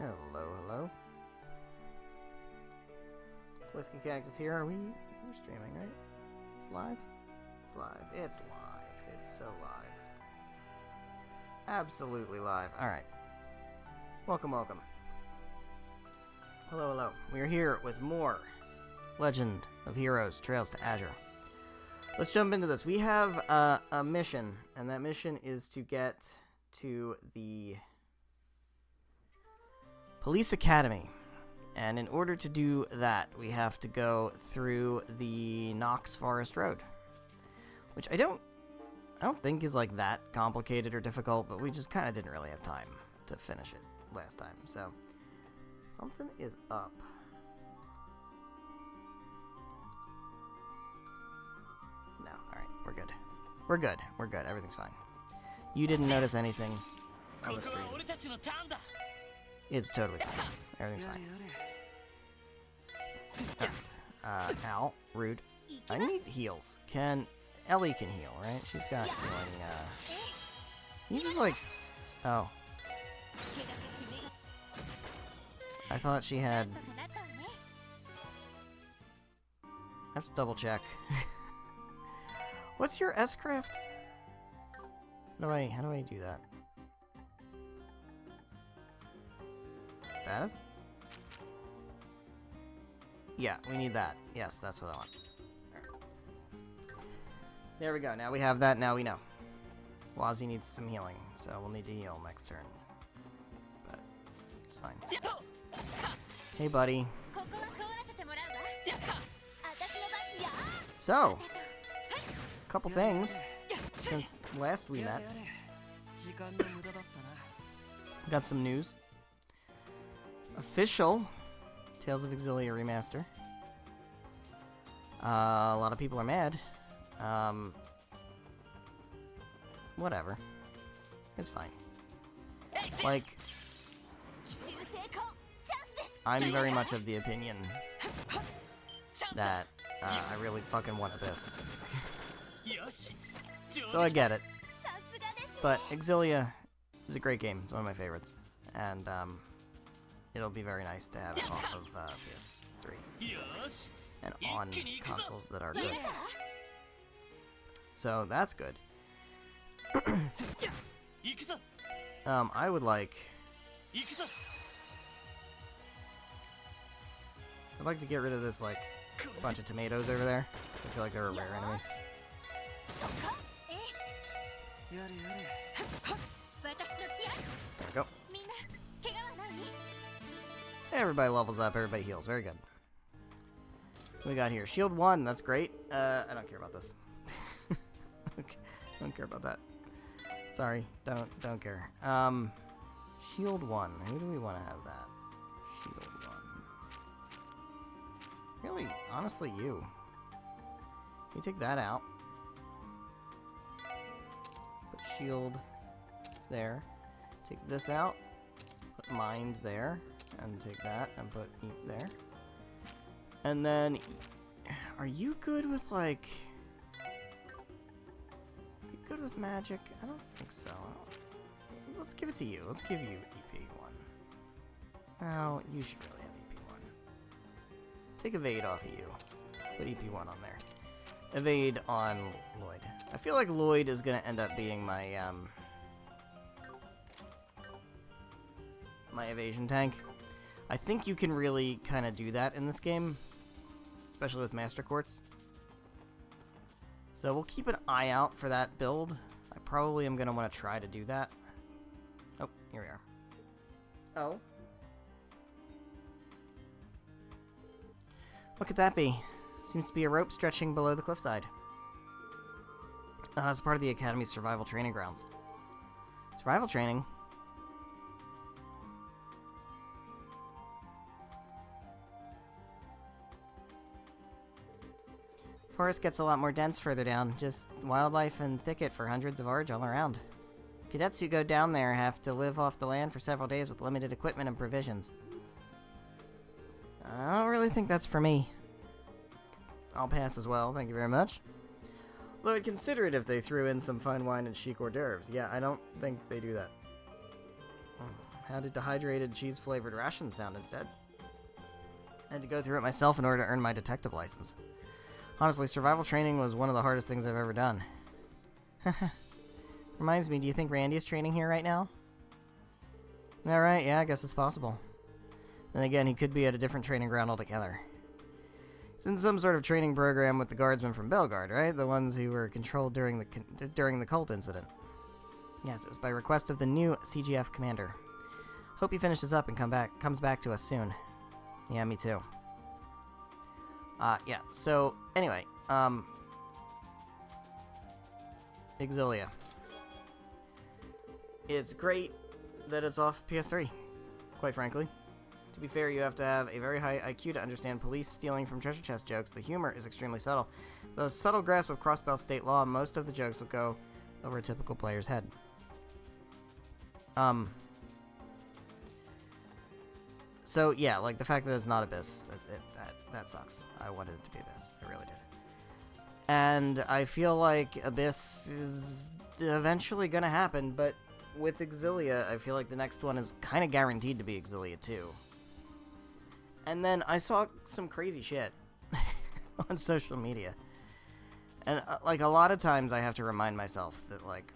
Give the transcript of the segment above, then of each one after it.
Hello, hello. Whiskey Cactus here. We're streaming, right? It's live? It's live. It's live. It's so live. Absolutely live. Alright. Welcome, welcome. Hello, hello. We are here with more Legend of Heroes Trails to Azure. Let's jump into this. We have a mission, and that mission is to get to the Police Academy. And in order to do that, we have to go through the Knox Forest Road, which I don't think is like that complicated or difficult, but we just kind of didn't really have time to finish it last time. So something is up. No, all right, we're good. We're good. We're good. Everything's fine. You didn't notice anything on the street. It's totally fine. Everything's fine. Ow. Rude. I need heals. Ellie can heal, right? She's got healing, you just like... Oh. I thought she had... I have to double check. What's your S-craft? How do I do that? Status? Yeah, we need that. Yes, that's what I want. There we go. Now we have that. Now we know. Wazzy needs some healing, so we'll need to heal next turn. But it's fine. Hey, buddy. So, a couple things since last we met. Got some news. Official Tales of Exilia remaster. A lot of people are mad. Whatever. It's fine. Like, I'm very much of the opinion that I really fucking want Abyss. So I get it. But Exilia is a great game. It's one of my favorites. And, it'll be very nice to have it off of PS3 and on consoles that are good. So that's good. I would like... I'd like to get rid of this, like, bunch of tomatoes over there. I feel like they're a rare enemy. There we go. Everybody levels up, everybody heals. Very good. What we got here? Shield 1, that's great. I don't care about this. Okay, don't care about that. Sorry, don't care. Shield 1. Who do we want to have that? Shield 1. Really, honestly, you. Can you take that out? Put shield there. Take this out. Put mind there. And take that and put eat there. And then, are you good with, like... Are you good with magic? I don't think so. Let's give it to you. Let's give you EP1. Oh, you should really have EP1. Take evade off of you. Put EP1 on there. Evade on Lloyd. I feel like Lloyd is going to end up being my, my evasion tank. I think you can really kind of do that in this game, especially with Master Quartz. So we'll keep an eye out for that build. I probably am going to want to try to do that. Oh, here we are. Oh. What could that be? Seems to be a rope stretching below the cliffside. As part of the Academy's survival training grounds. Survival training? Forest gets a lot more dense further down. Just wildlife and thicket for hundreds of arge all around. Cadets who go down there have to live off the land for several days with limited equipment and provisions. I don't really think that's for me. I'll pass as well, thank you very much. Though I'd consider it if they threw in some fine wine and chic hors d'oeuvres. Yeah, I don't think they do that. How did dehydrated cheese-flavored rations sound instead? I had to go through it myself in order to earn my detective license. Honestly, survival training was one of the hardest things I've ever done. Reminds me, do you think Randy is training here right now? Alright, yeah, I guess it's possible. Then again, he could be at a different training ground altogether. It's in some sort of training program with the guardsmen from Belgard, right? The ones who were controlled during the cult incident. Yes, it was by request of the new CGF commander. Hope he finishes up and comes back to us soon. Yeah, me too. Yeah, so, anyway, Exilia. It's great that it's off PS3, quite frankly. To be fair, you have to have a very high IQ to understand police stealing from treasure chest jokes. The humor is extremely subtle. The subtle grasp of cross-belt state law, most of the jokes will go over a typical player's head. So, yeah, like, the fact that it's not Abyss, that sucks. I wanted it to be Abyss. I really did. And I feel like Abyss is eventually gonna happen, but with Exilia, I feel like the next one is kind of guaranteed to be Exilia 2. And then I saw some crazy shit on social media. And, like, a lot of times I have to remind myself that, like,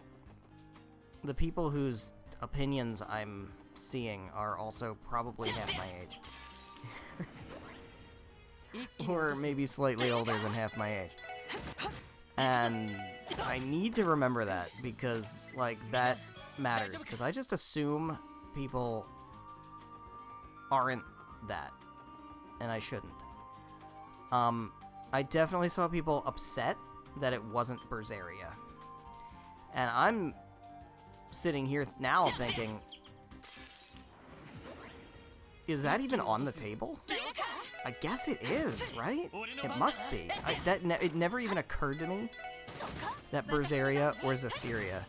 the people whose opinions I'm seeing are also probably half my age. Or maybe slightly older than half my age. And I need to remember that because, like, that matters. Because I just assume people aren't that. And I shouldn't. I definitely saw people upset that it wasn't Berseria. And I'm sitting here now thinking, is that even on the table? I guess it is, right? It must be. It never even occurred to me that Berseria or Zestiria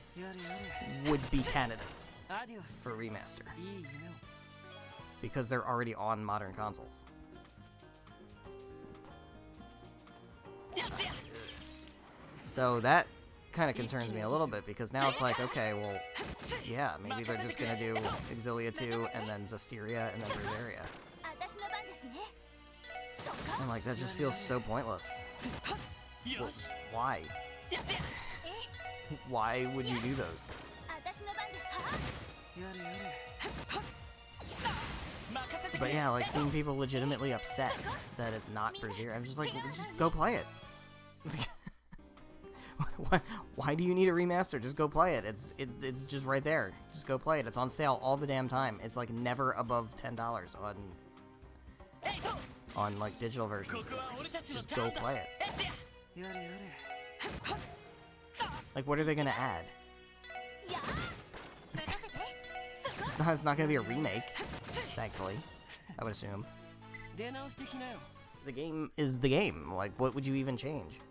would be candidates for remaster. Because they're already on modern consoles. So that kind of concerns me a little bit, because now it's like, okay, well, yeah, maybe they're just gonna do Exilia 2, and then Zestiria, and then Berseria. And, like, that just feels so pointless. Well, why? Why would you do those? But yeah, like, seeing people legitimately upset that it's not Berseria, I'm just like, just go play it. Why do you need a remaster? Just go play it. It's just right there. Just go play it. It's on sale all the damn time. It's like never above $10 on like digital versions. Just go play it. Like, what are they gonna add? It's not gonna be a remake, thankfully, I would assume. The game is the game. Like, what would you even change?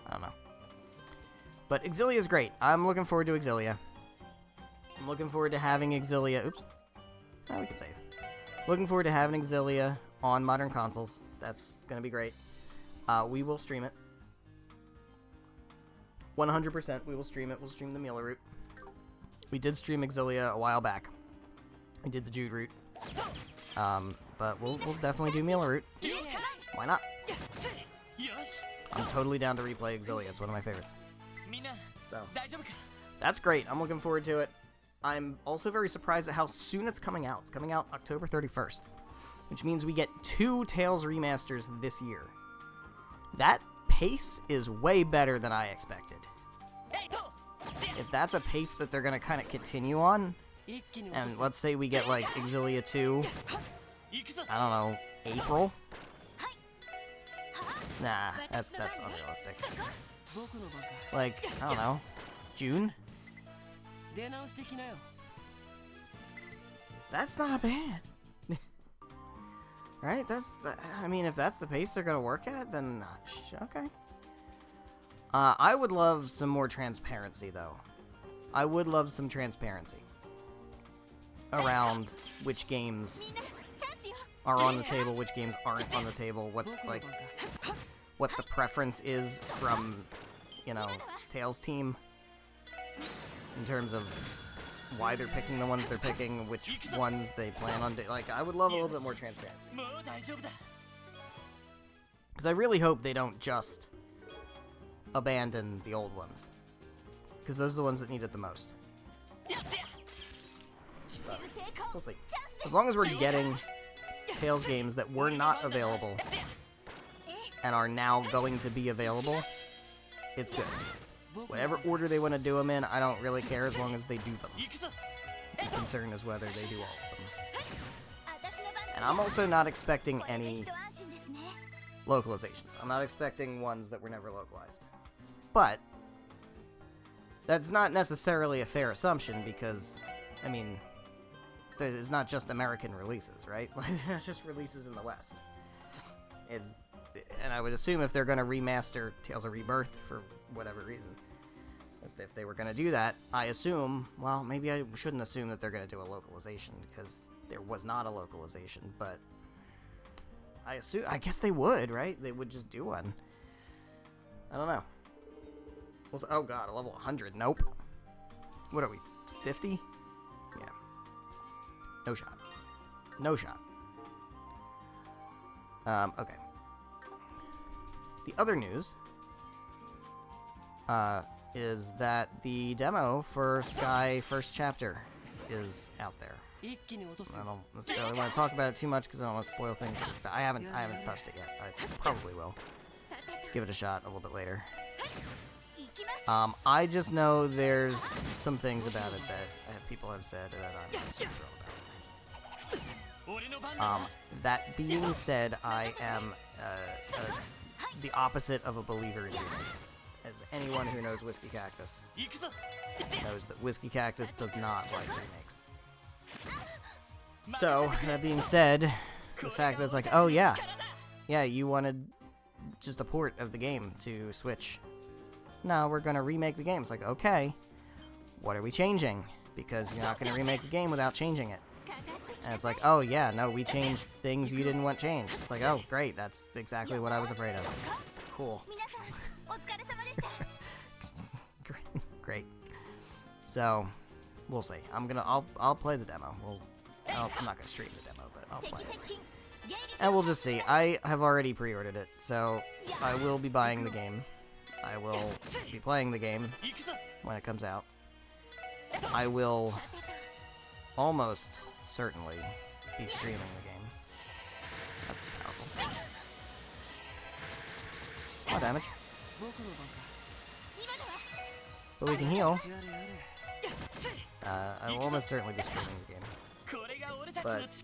I don't know. But Exilia is great. I'm looking forward to Exilia. I'm looking forward to having Exilia. Oops. Oh, we can save. Looking forward to having Exilia on modern consoles. That's gonna be great. We will stream it. 100% we will stream it. We'll stream the Mila route. We did stream Exilia a while back. We did the Jude route. But we'll definitely do Mila route. Why not? I'm totally down to replay Exilia. It's one of my favorites. So, that's great. I'm looking forward to it. I'm also very surprised at how soon it's coming out. It's coming out October 31st, which means we get 2 Tales remasters this year. That pace is way better than I expected. If that's a pace that they're going to kind of continue on, and let's say we get, like, Exilia 2, I don't know, April? Nah, that's unrealistic. Like, I don't know, June? That's not bad. Right? I mean, if that's the pace they're gonna work at, then okay. I would love some more transparency, though. I would love some transparency around which games are on the table, which games aren't on the table, what the preference is from, you know, Tales team in terms of why they're picking the ones they're picking, which ones they plan on doing. Like, I would love a little bit more transparency. Because I really hope they don't just abandon the old ones. Because those are the ones that need it the most. But we'll see. As long as we're getting Tales games that were not available and are now going to be available, it's good. Whatever order they want to do them in, I don't really care as long as they do them. The concern is whether they do all of them. And I'm also not expecting any localizations. I'm not expecting ones that were never localized. But that's not necessarily a fair assumption because, I mean, it's not just American releases, right? They're not just releases in the West. And I would assume if they're going to remaster Tales of Rebirth for whatever reason, if they were going to do that, I assume, well, maybe I shouldn't assume that they're going to do a localization because there was not a localization, but I guess they would, right? They would just do one. I don't know. Oh god, a level 100. Nope. What are we? 50? Yeah. No shot. No shot. Okay. The other news is that the demo for Sky First Chapter is out there. I don't necessarily want to talk about it too much because I don't want to spoil things. But I haven't touched it yet. I probably will. Give it a shot a little bit later. I just know there's some things about it that people have said that I'm not super thrilled about. That being said, I am the opposite of a believer in remakes. As anyone who knows Whiskey Cactus knows that Whiskey Cactus does not like remakes. So, that being said, the fact that it's like, oh yeah, you wanted just a port of the game to Switch. No, we're gonna remake the game. It's like, okay, what are we changing? Because you're not gonna remake the game without changing it. And it's like, oh yeah, no, we changed things you didn't want changed. It's like, oh great, that's exactly what I was afraid of. Cool. Great. So, we'll see. I'll play the demo. I'm not gonna stream the demo, but I'll play it. And we'll just see. I have already pre-ordered it, so I will be buying the game. I will be playing the game when it comes out. I will almost certainly be streaming the game. That's powerful. It's not damage. But we can heal. I will almost certainly be streaming the game. But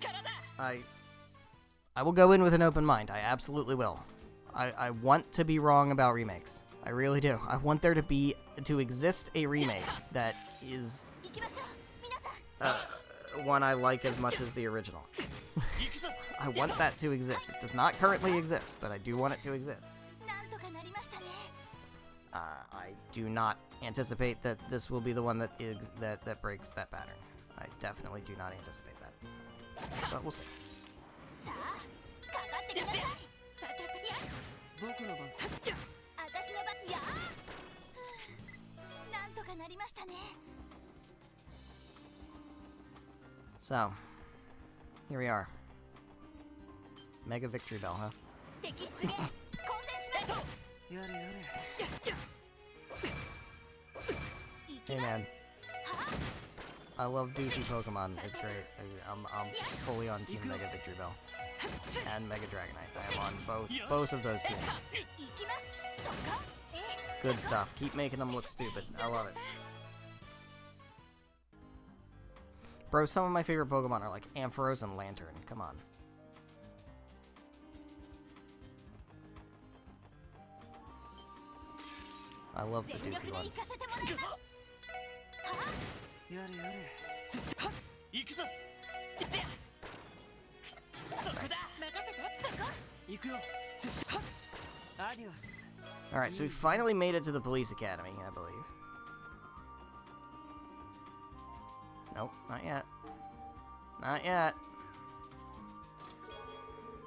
I will go in with an open mind. I absolutely will. I want to be wrong about remakes. I really do. I want there to exist a remake that is one I like as much as the original. I want that to exist. It does not currently exist, but I do want it to exist. I do not anticipate that this will be the one that breaks that pattern. I definitely do not anticipate that. But we'll see. So, here we are. Mega victory bell, huh? Hey man, I love doofy Pokemon. It's great. I'm fully on Team Mega Victory Bell and Mega Dragonite. I am on both of those teams. Good stuff. Keep making them look stupid. I love it. Bro, some of my favorite Pokemon are like Ampharos and Lantern. Come on. I love the doofy ones. Alright, so we finally made it to the police academy, I believe. Nope, not yet. Not yet.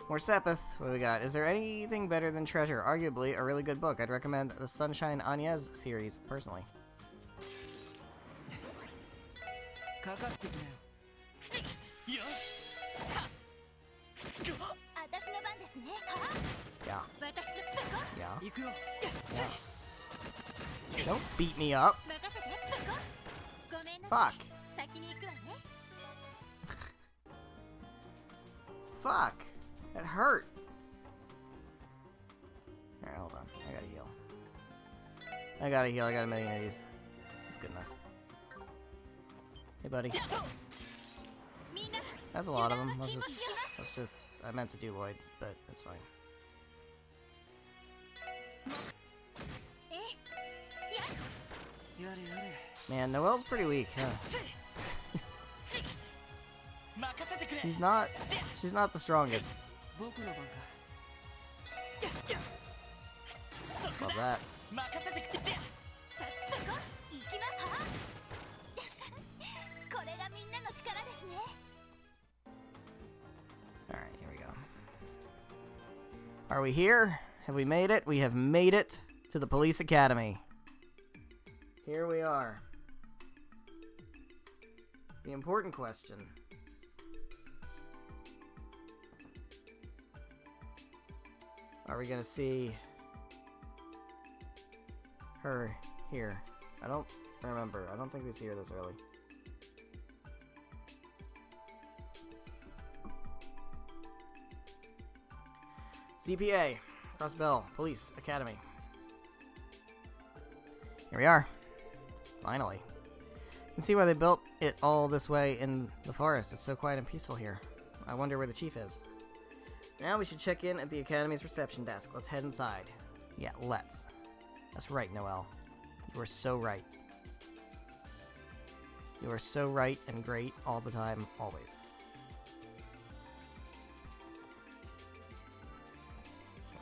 More Sepith. What do we got? Is there anything better than Treasure? Arguably a really good book. I'd recommend the Sunshine Agnes series, personally. Yeah. Yeah. Yeah. Don't beat me up. Fuck. Fuck. That hurt. Alright, hold on. I gotta heal. I got a million of these. That's good enough. Hey, buddy. That's a lot of them. Let's just... I meant to do Lloyd, but it's fine. Man, Noelle's pretty weak, huh? She's not the strongest. Love that. Alright, here we go. Are we here? Have we made it? We have made it to the police academy. Here we are. The important question. Are we gonna see her here? I don't remember. I don't think we see her this early. CPA, Crossbell, Police Academy. Here we are. Finally. You can see why they built it all this way in the forest. It's so quiet and peaceful here. I wonder where the chief is. Now we should check in at the Academy's reception desk. Let's head inside. Yeah, let's. That's right, Noelle. You are so right. You are so right and great all the time, always.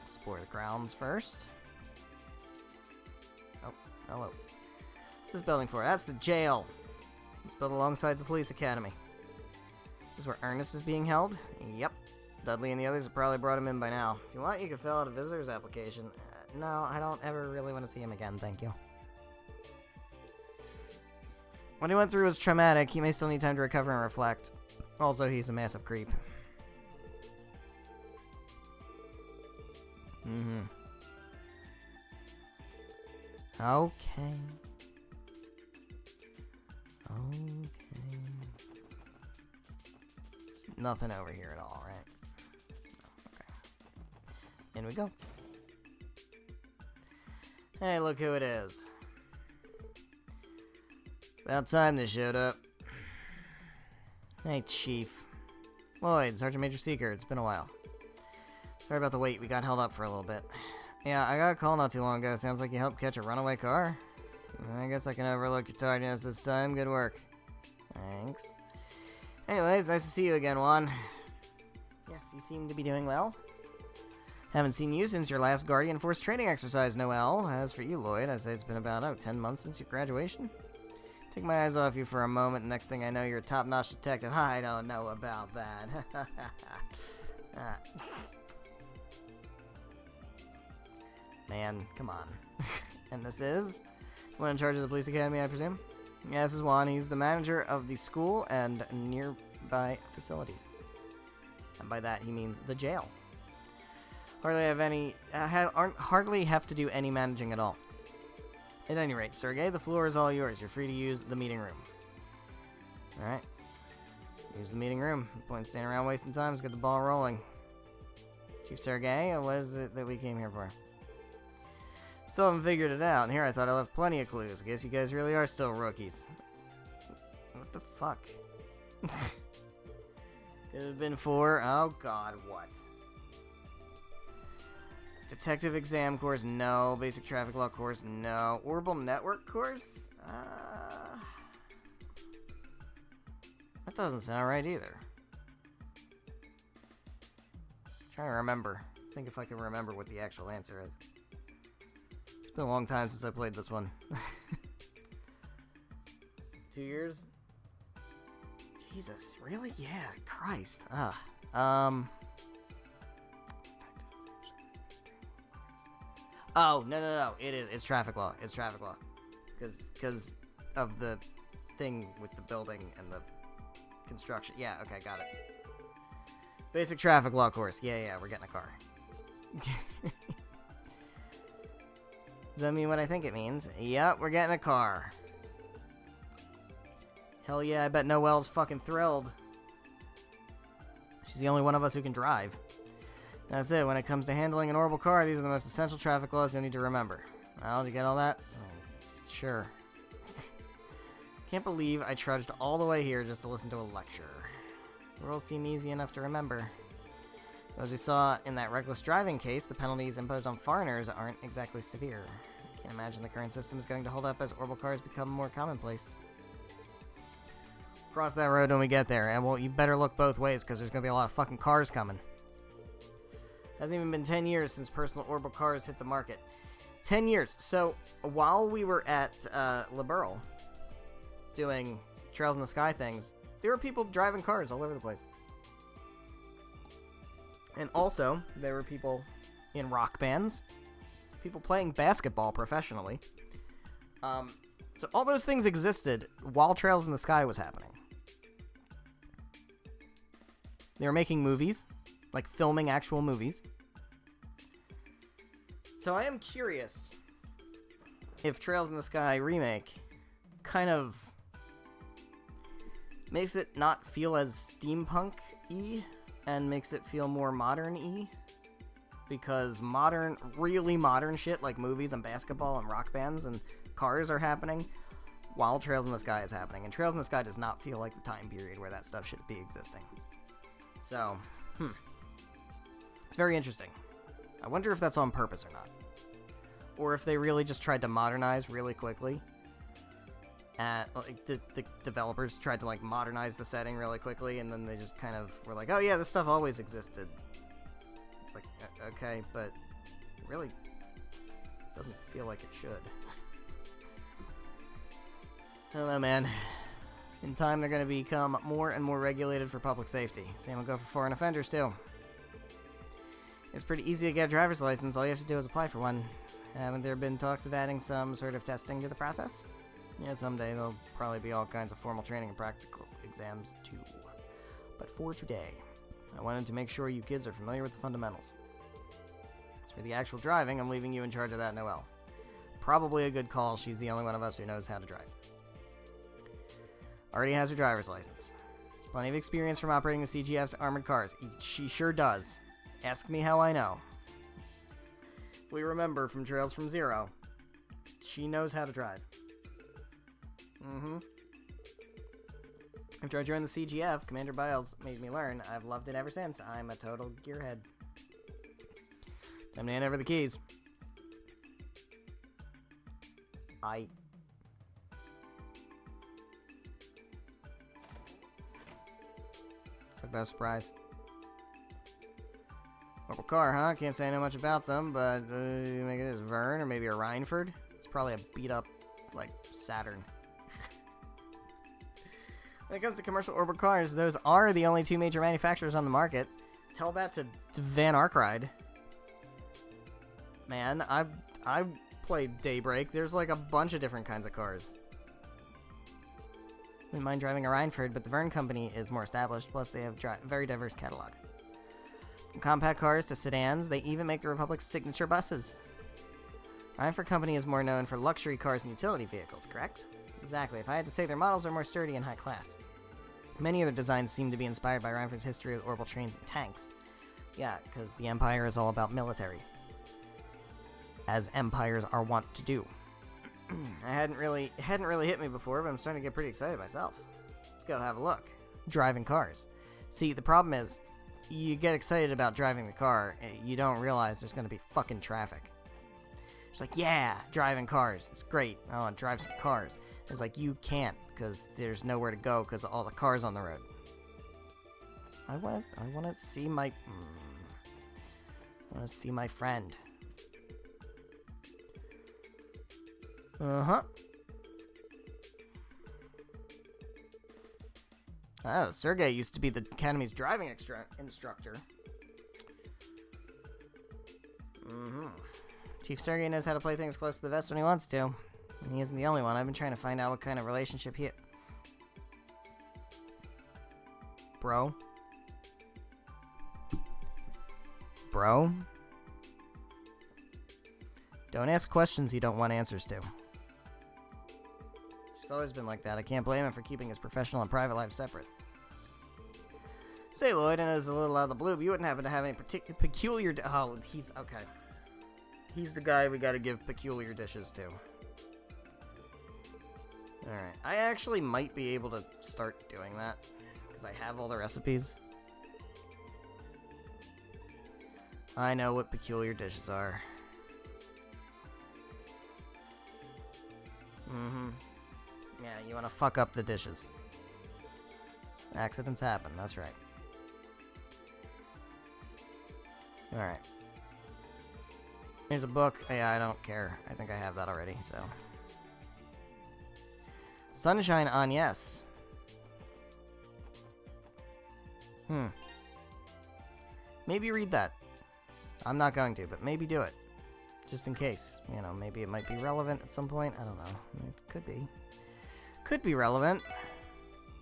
Explore the grounds first. Oh, hello. What's this building for? That's the jail. It's built alongside the police academy. This is where Ernest is being held? Yep. Dudley and the others have probably brought him in by now. If you want, you can fill out a visitor's application. No, I don't ever really want to see him again, thank you. What he went through was traumatic. He may still need time to recover and reflect. Also, he's a massive creep. Okay. Okay. There's nothing over here at all, right? Okay. In we go. Hey, look who it is. About time they showed up. Hey, Chief. Lloyd, Sergeant Major Seeker, it's been a while. Sorry about the wait, we got held up for a little bit. Yeah, I got a call not too long ago. Sounds like you helped catch a runaway car. I guess I can overlook your tardiness this time. Good work. Thanks. Anyways, nice to see you again, Juan. Yes, you seem to be doing well. Haven't seen you since your last Guardian Force training exercise, Noelle. As for you, Lloyd, I say it's been about, 10 months since your graduation. Take my eyes off you for a moment, and next thing I know, you're a top-notch detective. I don't know about that. Man, come on. And this is the one in charge of the police academy, I presume? Yeah, this is Juan. He's the manager of the school and nearby facilities. And by that, he means the jail. Hardly have to do any managing at all. At any rate, Sergey, the floor is all yours. You're free to use the meeting room. Alright. Use the meeting room. No point in standing around wasting time. Let's get the ball rolling. Chief Sergey, what is it that we came here for? Still haven't figured it out. And here I thought I left plenty of clues. Guess you guys really are still rookies. What the fuck? Could have been 4. Oh god, what? Detective exam course, no. Basic traffic law course, no. Orbital network course? That doesn't sound right either. Trying to remember. Think if I can remember what the actual answer is. It's been a long time since I played this one. 2 years? Jesus, really? Yeah, Christ. Oh, no. It's traffic law. It's traffic law. Because of the thing with the building and the construction. Yeah, okay, got it. Basic traffic law course. Yeah, we're getting a car. Does that mean what I think it means? Yep, we're getting a car. Hell yeah, I bet Noelle's fucking thrilled. She's the only one of us who can drive. That's it. When it comes to handling an orbital car, these are the most essential traffic laws you'll need to remember. Well, did you get all that? Oh, sure. Can't believe I trudged all the way here just to listen to a lecture. The rules seem easy enough to remember. As we saw in that reckless driving case, the penalties imposed on foreigners aren't exactly severe. I can't imagine the current system is going to hold up as orbital cars become more commonplace. Cross that road when we get there, and well, you better look both ways, because there's going to be a lot of fucking cars coming. Hasn't even been 10 years since personal orbital cars hit the market. 10 years. So, while we were at Liberal, doing Trails in the Sky things, there were people driving cars all over the place. And also, there were people in rock bands, people playing basketball professionally. So all those things existed while Trails in the Sky was happening. They were making movies, like filming actual movies. So I am curious if Trails in the Sky remake kind of makes it not feel as steampunk-y and makes it feel more modern-y, because really modern shit like movies and basketball and rock bands and cars are happening while Trails in the Sky is happening, and Trails in the Sky does not feel like the time period where that stuff should be existing. So, it's very interesting. I wonder if that's on purpose or not, or if they really just tried to modernize really quickly. Like the developers tried to like modernize the setting really quickly, and then they just kind of were like, "Oh yeah, this stuff always existed." It's like, okay, but it really doesn't feel like it should. I don't know, man. In time, they're going to become more and more regulated for public safety. Same will go for foreign offenders too. It's pretty easy to get a driver's license. All you have to do is apply for one. Haven't there been talks of adding some sort of testing to the process? Yeah, someday there'll probably be all kinds of formal training and practical exams, too. But for today, I wanted to make sure you kids are familiar with the fundamentals. As for the actual driving, I'm leaving you in charge of that, Noelle. Probably a good call. She's the only one of us who knows how to drive. Already has her driver's license. Plenty of experience from operating the CGF's armored cars. She sure does. Ask me how I know. If we remember from Trails from Zero, she knows how to drive. After I joined the CGF, Commander Biles made me learn. I've loved it ever since. I'm a total gearhead. Time to hand over the keys. Took that surprise. Purple car, huh? Can't say I know much about them, but maybe it is Vern or maybe a Rhineford. It's probably a beat up, like, Saturn. When it comes to commercial orbital cars, those are the only two major manufacturers on the market. Tell that to Van Arkride. Man, I've played Daybreak. There's like a bunch of different kinds of cars. I wouldn't mind driving a Rhineford, but the Vern company is more established, plus they have a very diverse catalog. From compact cars to sedans, they even make the Republic's signature buses. Rhineford company is more known for luxury cars and utility vehicles, correct? Exactly. If I had to say, their models are more sturdy and high class. Many of their designs seem to be inspired by Rhineford's history with orbital trains and tanks. Yeah, because the Empire is all about military. As empires are wont to do. It hadn't really hit me before, but I'm starting to get pretty excited myself. Let's go have a look. Driving cars. See, the problem is, you get excited about driving the car, you don't realize there's going to be fucking traffic. It's like, yeah, driving cars. It's great. I want to drive some cars. It's like, you can't, because there's nowhere to go because of all the cars on the road. I want to see my... I want to see my friend. Uh-huh. Oh, Sergey used to be the Academy's driving instructor. Chief Sergey knows how to play things close to the vest when he wants to. And he isn't the only one. I've been trying to find out what kind of relationship Bro? Bro? Don't ask questions you don't want answers to. She's always been like that. I can't blame him for keeping his professional and private life separate. Say, Lloyd, and it's a little out of the blue, but you wouldn't happen to have any peculiar... Oh, he's... Okay. He's the guy we gotta give peculiar dishes to. Alright. I actually might be able to start doing that, because I have all the recipes. I know what peculiar dishes are. Mm-hmm. Yeah, you want to fuck up the dishes. Accidents happen, that's right. Alright. Here's a book. Yeah, I don't care. I think I have that already, so. Sunshine on yes. Maybe read that. I'm not going to, but maybe do it. Just in case. You know, maybe it might be relevant at some point. I don't know. It could be. Could be relevant.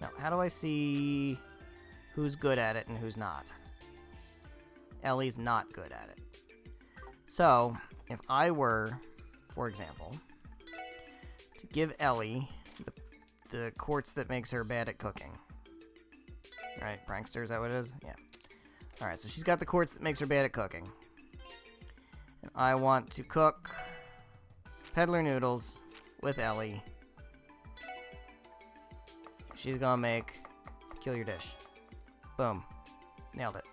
Now, how do I see who's good at it and who's not? Ellie's not good at it. So, if I were, for example, to give Ellie the quartz that makes her bad at cooking. Right, prankster, is that what it is? Yeah. Alright, so she's got the quartz that makes her bad at cooking. And I want to cook peddler noodles with Ellie. She's gonna make peculiar dish. Boom. Nailed it.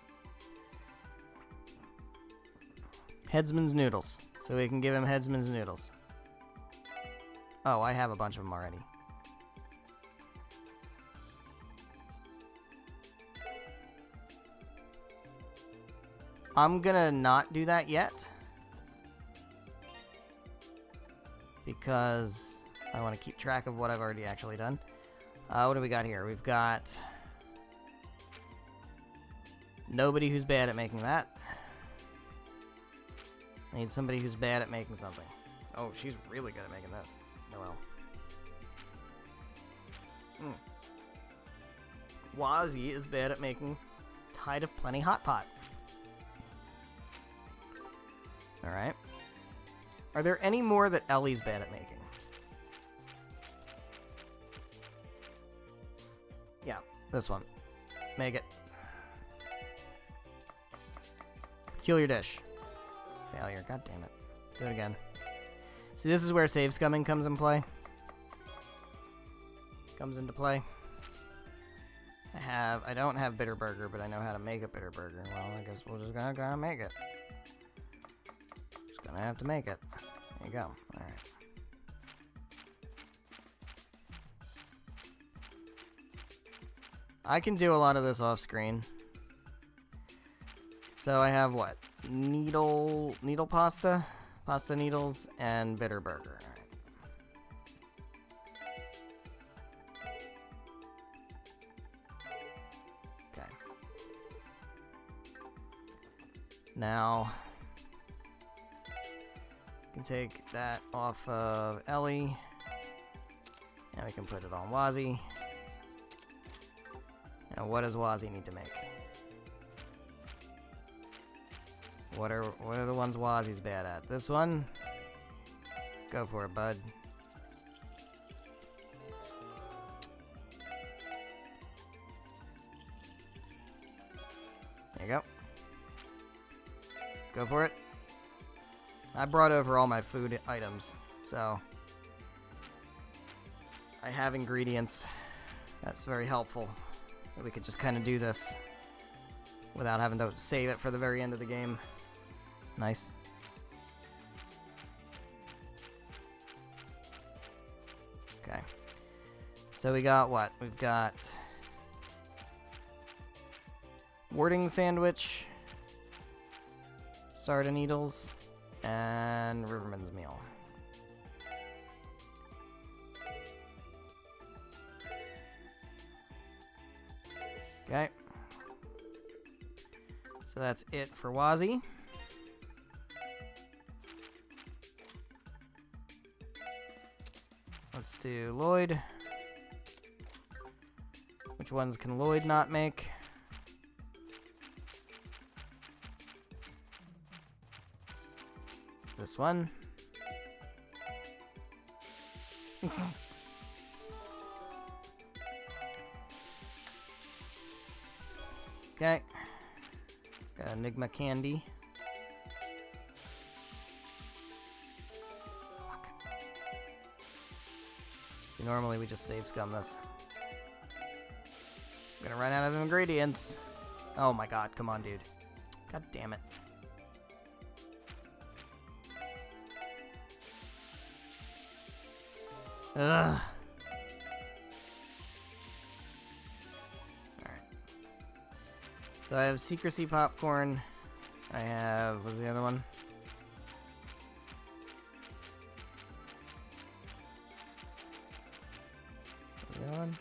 Headsman's noodles. So we can give him Headsman's noodles. Oh, I have a bunch of them already. I'm gonna not do that yet. Because I want to keep track of what I've already actually done. What do we got here? We've got nobody who's bad at making that. I need somebody who's bad at making something. Oh, she's really good at making this. Noelle. Wazzy is bad at making Tide of Plenty Hot Pot. Alright. Are there any more that Ellie's bad at making? Yeah, this one. Make it. Peculiar dish. Failure. God damn it. Do it again. See, this is where save scumming comes in play. Comes into play. I don't have bitter burger, but I know how to make a bitter burger. Well, I guess we're just gonna make it. Just gonna have to make it. There you go. Alright. I can do a lot of this off screen. So I have what? Needle pasta, pasta needles, and bitter burger. All right. Okay. Now, we can take that off of Ellie, and we can put it on Wazzy. Now, what does Wazzy need to make? What are the ones Wazzy's bad at? This one? Go for it, bud. There you go. Go for it. I brought over all my food items, so I have ingredients. That's very helpful. That we could just kind of do this without having to save it for the very end of the game. Nice. Okay. So we got what? We've got warding sandwich, sardine needles, and Riverman's meal. Okay. So that's it for Wazzy. Let's do Lloyd. Which ones can Lloyd not make? this one. Okay. Got Enigma candy. Fuck. See, normally we just save scum this. I'm gonna run out of ingredients. Oh my god, come on, dude. God damn it. Ugh. Alright. So I have secrecy popcorn. I have... what's the other one? The other one?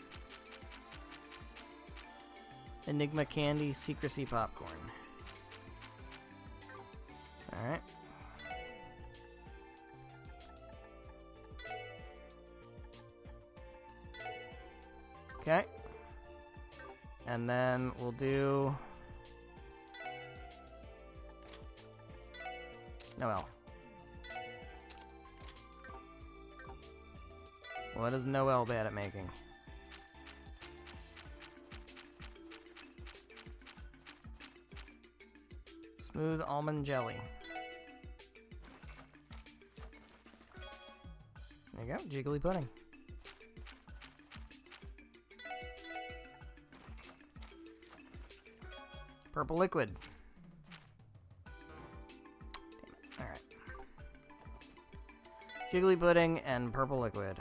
Enigma candy, secrecy popcorn. Alright. Okay. And then we'll do... Noel. What is Noel bad at making? Smooth almond jelly. There you go, jiggly pudding. Purple liquid. Damn it. Alright. Jiggly pudding and purple liquid.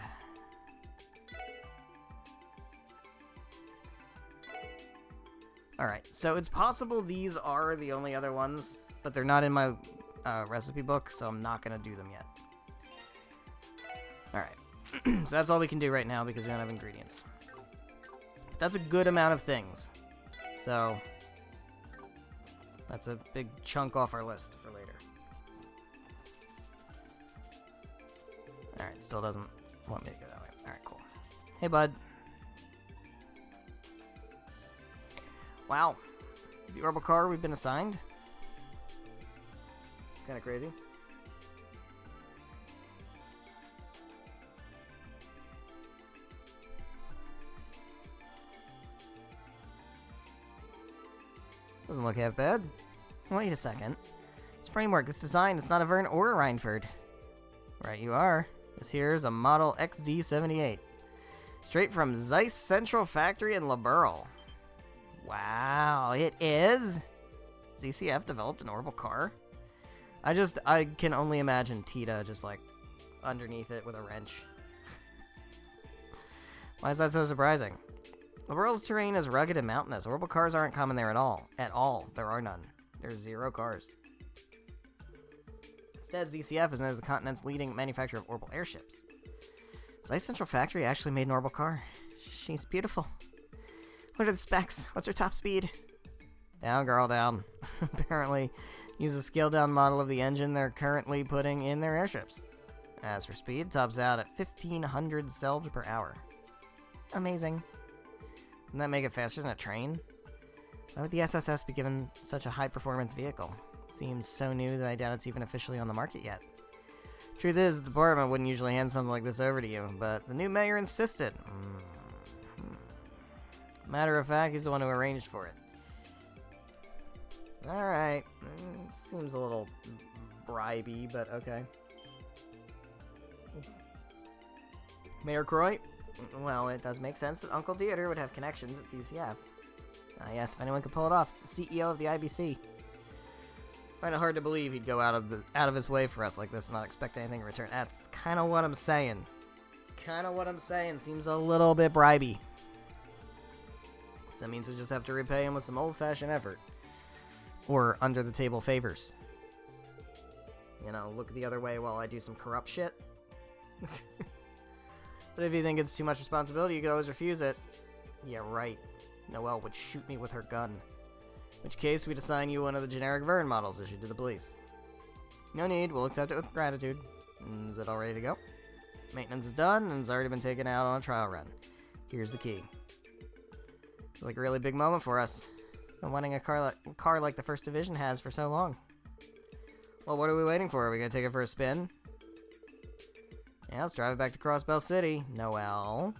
Alright, so it's possible these are the only other ones, but they're not in my recipe book, so I'm not going to do them yet. Alright, so that's all we can do right now because we don't have ingredients. But that's a good amount of things. So, that's a big chunk off our list for later. Alright, still doesn't want me to go that way. Alright, cool. Hey, bud. Wow. Is the orbital car we've been assigned? Kinda crazy. Doesn't look half bad. Wait a second. This framework, this design, it's not a Vern or a Reinford. Right, you are. This here is a Model XD78. Straight from Zeiss Central Factory in Laburl. Wow, it is? ZCF developed an orbital car? I can only imagine Tita just like underneath it with a wrench. Why is that so surprising? Laburl's terrain is rugged and mountainous. Orbital cars aren't common there at all. At all. There are none. There's 0 cars. Instead, ZCF is known as the continent's leading manufacturer of orbital airships. Zeiss Central Factory actually made an orbital car. She's beautiful. What are the specs? What's her top speed? Down, girl, down. Apparently, use a scaled-down model of the engine they're currently putting in their airships. As for speed, tops out at 1,500 selbs per hour. Amazing. Wouldn't that make it faster than a train? Why would the SSS be given such a high-performance vehicle? Seems so new that I doubt it's even officially on the market yet. Truth is, the department wouldn't usually hand something like this over to you, but the new mayor insisted. Matter of fact, he's the one who arranged for it. Alright. Seems a little bribey, but okay. Mayor Croy? Well, it does make sense that Uncle Dieter would have connections at CCF. Ah, yes, if anyone could pull it off, it's the CEO of the IBC. Find it hard to believe he'd go out of his way for us like this and not expect anything in return. That's kind of what I'm saying. It's kind of what I'm saying. Seems a little bit bribey. So that means we just have to repay him with some old-fashioned effort. Or under-the-table favors. You know, look the other way while I do some corrupt shit. But if you think it's too much responsibility, you can always refuse it. Yeah, right. Noelle would shoot me with her gun. In which case, we'd assign you one of the generic Vern models issued to the police. No need, we'll accept it with gratitude. Is it all ready to go? Maintenance is done, and it's already been taken out on a trial run. Here's the key. It's like a really big moment for us. Been wanting a car like the First Division has for so long. Well, what are we waiting for? Are we gonna take it for a spin? Yeah, let's drive it back to Crossbell City. Noelle,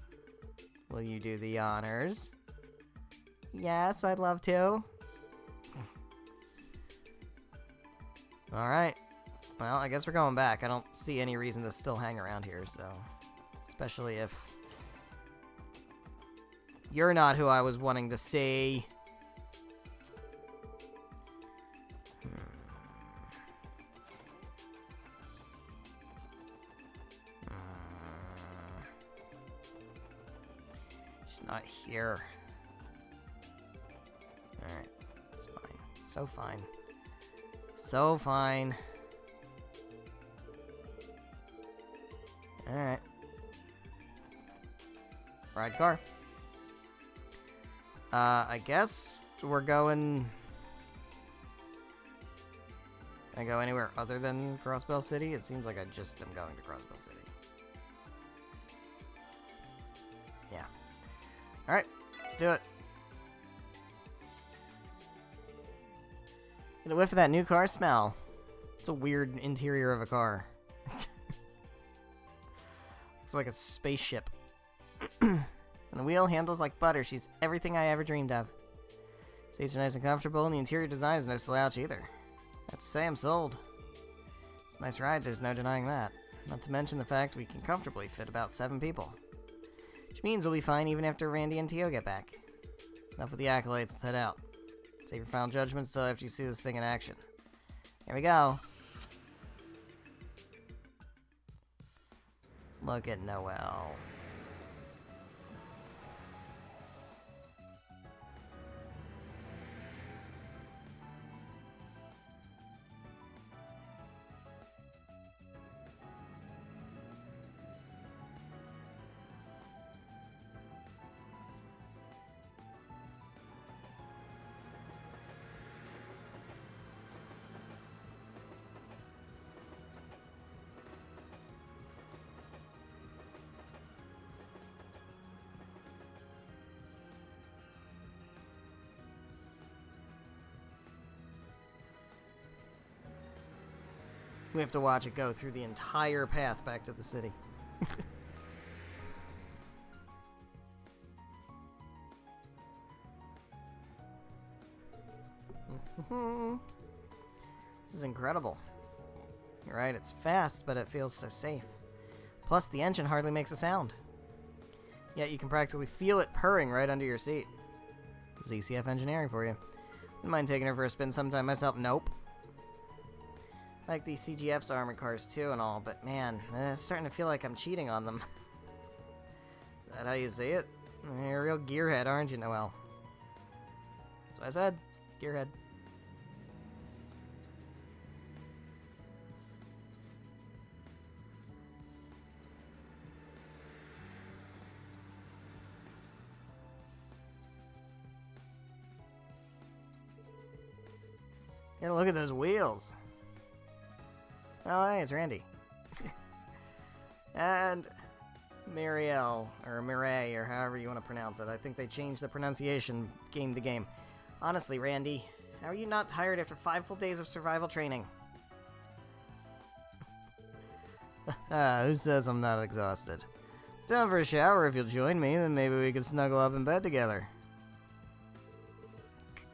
will you do the honors? Yes, I'd love to. Alright. Well, I guess we're going back. I don't see any reason to still hang around here, so... Especially if... you're not who I was wanting to see. She's not here. Alright. It's fine. It's so fine. So fine. Alright. Ride car. I guess we're going... Can I go anywhere other than Crossbell City? It seems like I just am going to Crossbell City. Yeah. Alright, let's do it. Get a whiff of that new car smell. It's a weird interior of a car. It's like a spaceship. And the wheel handles like butter. She's everything I ever dreamed of. Seats are nice and comfortable, and the interior design is no slouch either. I have to say I'm sold. It's a nice ride, there's no denying that. Not to mention the fact we can comfortably fit about 7 people. Which means we'll be fine even after Randy and Tio get back. Enough with the accolades, let's head out. Save your final judgments till after you see this thing in action. Here we go. Look at Noelle. We have to watch it go through the entire path back to the city. This is incredible. You're right, it's fast, but it feels so safe. Plus, the engine hardly makes a sound. Yet you can practically feel it purring right under your seat. ZCF engineering for you. Wouldn't mind taking her for a spin sometime myself. Nope. I like these CGF's armored cars too and all, but man, it's starting to feel like I'm cheating on them. Is that how you see it? You're a real gearhead, aren't you, Noelle? That's what I said. Gearhead. Yeah, look at those wheels. Oh, hey, it's Randy. And Mirielle, or Mireille, or however you want to pronounce it. I think they changed the pronunciation game to game. Honestly, Randy, how are you not tired after 5 full days of survival training? Who says I'm not exhausted? Down for a shower if you'll join me, then maybe we can snuggle up in bed together.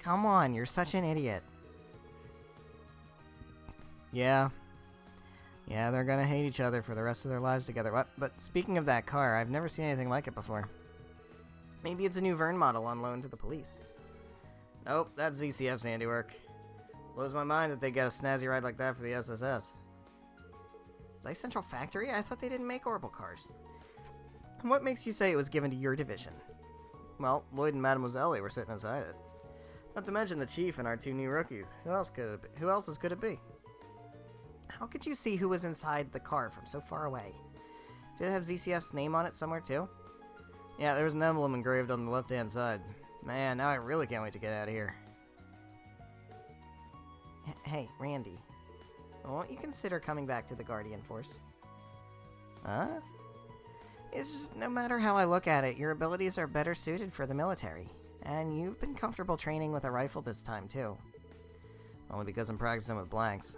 Come on, you're such an idiot. Yeah, they're gonna hate each other for the rest of their lives together. What? But speaking of that car, I've never seen anything like it before. Maybe it's a new Vern model on loan to the police. Nope, that's ZCF's handiwork. Blows my mind that they got a snazzy ride like that for the SSS. Is Ice Central Factory? I thought they didn't make Orbital cars. And what makes you say it was given to your division? Well, Lloyd and Mademoiselle were sitting inside it. Not to mention the Chief and our 2 new rookies. Who else could it be? How could you see who was inside the car from so far away? Did it have ZCF's name on it somewhere too? Yeah, there was an emblem engraved on the left-hand side. Man, now I really can't wait to get out of here. Hey, Randy. Won't you consider coming back to the Guardian Force? Huh? It's just, no matter how I look at it, your abilities are better suited for the military. And you've been comfortable training with a rifle this time, too. Only because I'm practicing with blanks.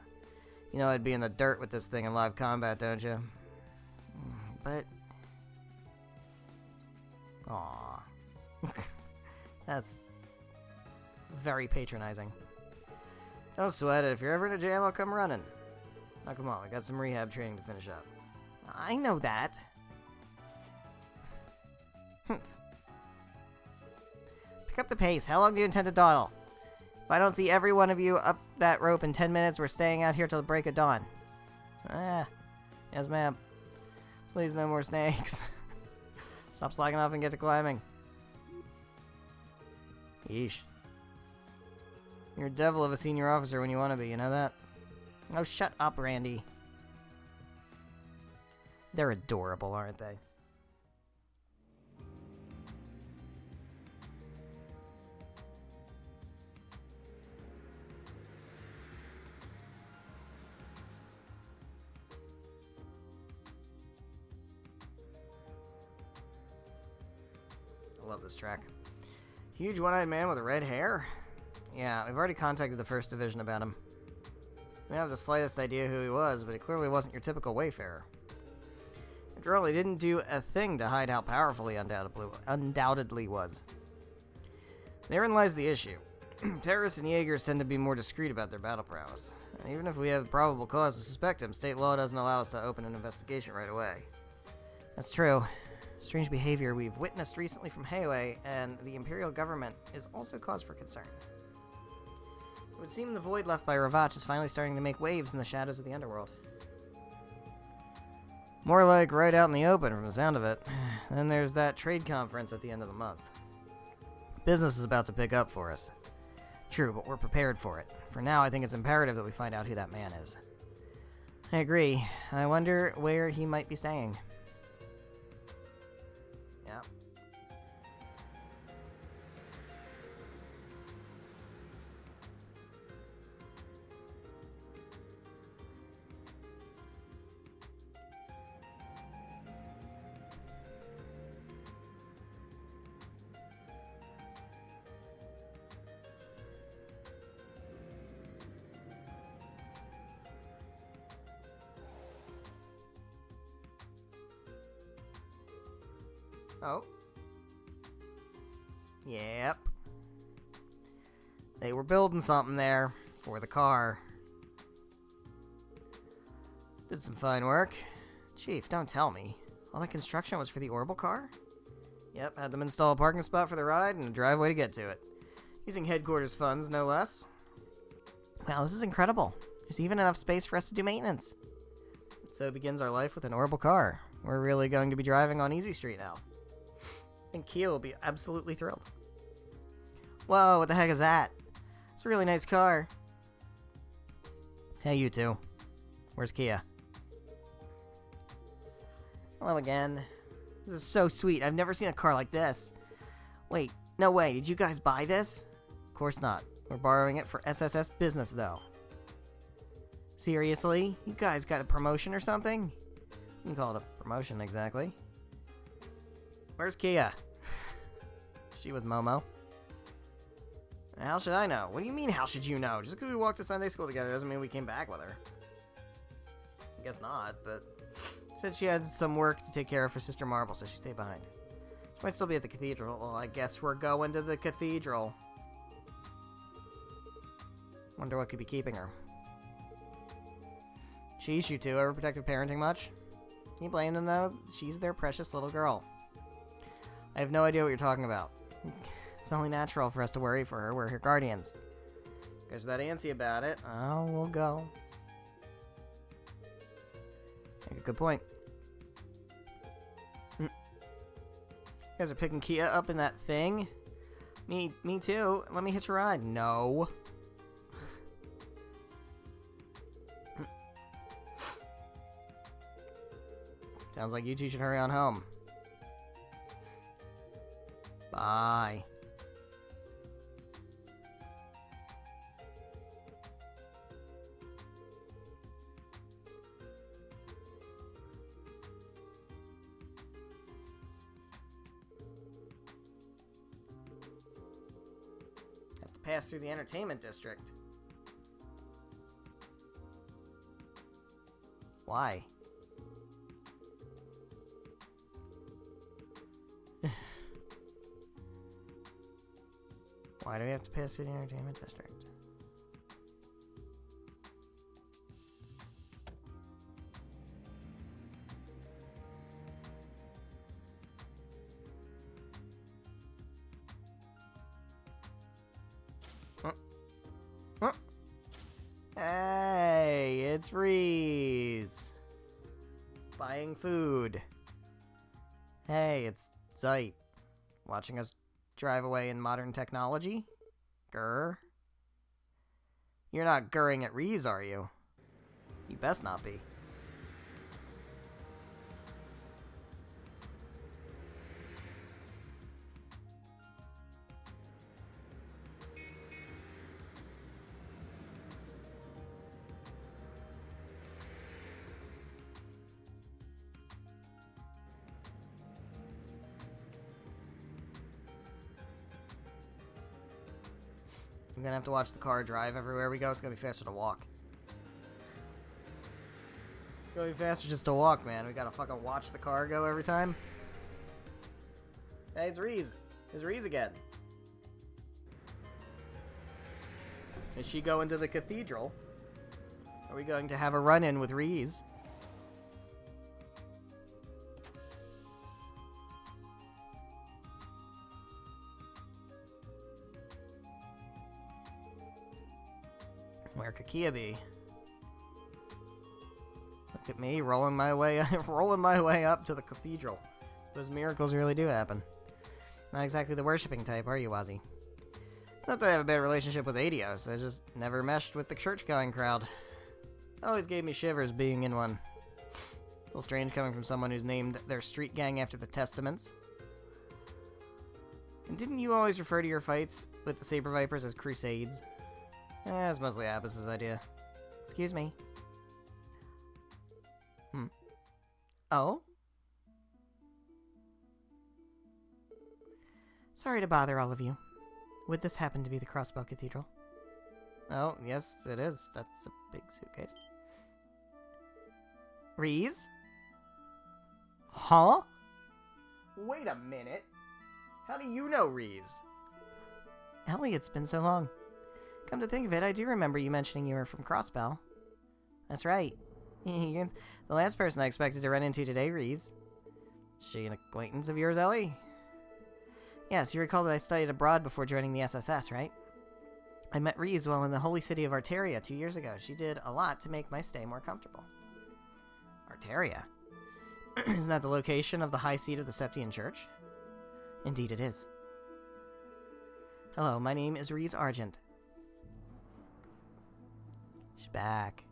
You know I'd be in the dirt with this thing in live combat, don't you? But... Aww. That's very patronizing. Don't sweat it. If you're ever in a jam, I'll come running. Now come on, we got some rehab training to finish up. I know that. Pick up the pace. How long do you intend to dawdle? If I don't see every one of you up that rope in 10 minutes, we're staying out here till the break of dawn. Yes, ma'am. Please, no more snakes. Stop slacking off and get to climbing. Yeesh. You're a devil of a senior officer when you want to be, you know that? Oh, shut up, Randy. They're adorable, aren't they? I love this track. Huge one-eyed man with red hair? Yeah, we've already contacted the 1st Division about him. We don't have the slightest idea who he was, but he clearly wasn't your typical wayfarer. After all, he didn't do a thing to hide how powerful he undoubtedly was. Therein lies the issue. Terrorists and Jaegers tend to be more discreet about their battle prowess. And even if we have probable cause to suspect him, state law doesn't allow us to open an investigation right away. That's true. Strange behavior we've witnessed recently from Heiwei and the Imperial government is also cause for concern. It would seem the void left by Ravach is finally starting to make waves in the shadows of the underworld. More like right out in the open from the sound of it. Then there's that trade conference at the end of the month. Business is about to pick up for us. True, but we're prepared for it. For now, I think it's imperative that we find out who that man is. I agree. I wonder where he might be staying. Yeah. Oh. Yep. They were building something there for the car. Did some fine work. Chief, don't tell me. All that construction was for the orbital car? Yep, had them install a parking spot for the ride and a driveway to get to it. Using headquarters funds, no less. Wow, this is incredible. There's even enough space for us to do maintenance. So begins our life with an orbital car. We're really going to be driving on Easy Street now. And Kia will be absolutely thrilled. Whoa, what the heck is that? It's a really nice car. Hey, you two. Where's Kia? Hello again. This is so sweet. I've never seen a car like this. Wait, no way. Did you guys buy this? Of course not. We're borrowing it for SSS business, though. Seriously? You guys got a promotion or something? You can call it a promotion, exactly. Where's Kia? She with Momo. How should I know? What do you mean, how should you know? Just because we walked to Sunday school together doesn't mean we came back with her. I guess not, but she said she had some work to take care of for Sister Marble, so she stayed behind. She might still be at the cathedral. Well, I guess we're going to the cathedral. Wonder what could be keeping her. Sheesh, you two. Overprotective parenting much? Can you blame them, though? She's their precious little girl. I have no idea what you're talking about. It's only natural for us to worry for her. We're her guardians. Guess that antsy about it. Oh, we'll go. Make a good point. You guys are picking Kia up in that thing? Me too. Let me hitch a ride. No. Sounds like you two should hurry on home. Bye. Have to pass through the entertainment district. Why? Why do we have to pass City Entertainment District? Hey, it's Reese. Buying food. Hey, it's Zeit. Watching us drive away in modern technology? Grr. You're not grrring at Reese, are you? You best not be. I'm gonna have to watch the car drive everywhere we go. It's gonna be faster to walk. It's gonna be faster just to walk, man. We gotta fucking watch the car go every time. Hey, it's Reese. It's Reese again. Is she going to the cathedral? Are we going to have a run-in with Reese? Where could Kia be? Look at me rolling my way up to the cathedral. Suppose miracles really do happen. Not exactly the worshipping type, are you, Wazzy? It's not that I have a bad relationship with Adios. I just never meshed with the church-going crowd. Always gave me shivers being in one. A little strange coming from someone who's named their street gang after the Testaments. And didn't you always refer to your fights with the Saber Vipers as crusades? It's mostly Abbas's idea. Excuse me. Oh? Sorry to bother all of you. Would this happen to be the Crossbow Cathedral? Oh, yes, it is. That's a big suitcase. Reese? Huh? Wait a minute. How do you know Reese? Ellie, it's been so long. Come to think of it, I do remember you mentioning you were from Crossbell. That's right. You're the last person I expected to run into today, Reese. Is she an acquaintance of yours, Ellie? Yes, you recall that I studied abroad before joining the SSS, right? I met Reese while in the holy city of Arteria 2 years ago. She did a lot to make my stay more comfortable. Arteria? Isn't that the location of the high seat of the Septian Church? Indeed it is. Hello, my name is Reese Argent. She's back.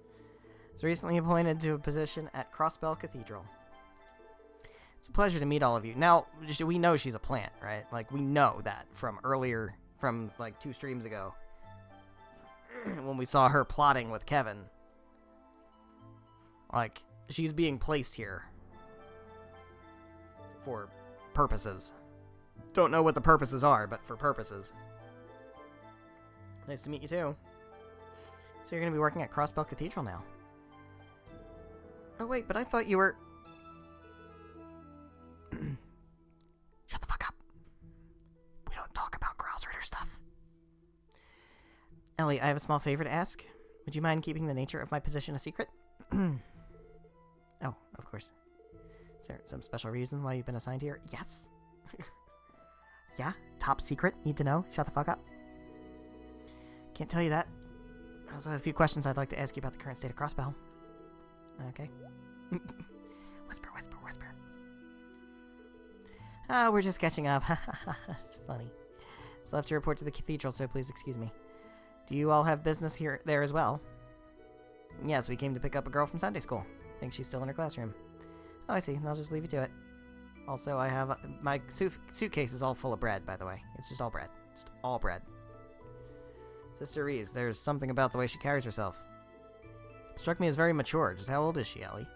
I was recently appointed to a position at Crossbell Cathedral. It's a pleasure to meet all of you. Now, we know she's a plant, right? Like, we know that from earlier, from like 2 streams ago. When we saw her plotting with Kevin. Like, she's being placed here. For purposes. Don't know what the purposes are, but for purposes. Nice to meet you too. So you're going to be working at Crossbell Cathedral now. Oh wait, but I thought you were... Shut the fuck up. We don't talk about Growlritter stuff. Ellie, I have a small favor to ask. Would you mind keeping the nature of my position a secret? Oh, of course. Is there some special reason why you've been assigned here? Yes. Yeah? Top secret? Need to know? Shut the fuck up. Can't tell you that. I also have a few questions I'd like to ask you about the current state of Crossbell. Okay. Whisper, whisper, whisper. Ah, we're just catching up. It's funny. Still have to report to the cathedral, so please excuse me. Do you all have business here there as well? Yes, we came to pick up a girl from Sunday school. Think she's still in her classroom. Oh, I see. I'll just leave you to it. Also, I have... my suitcase is all full of bread, by the way. It's just all bread. Just all bread. Sister Reese, there's something about the way she carries herself. Struck me as very mature. Just how old is she, Ellie?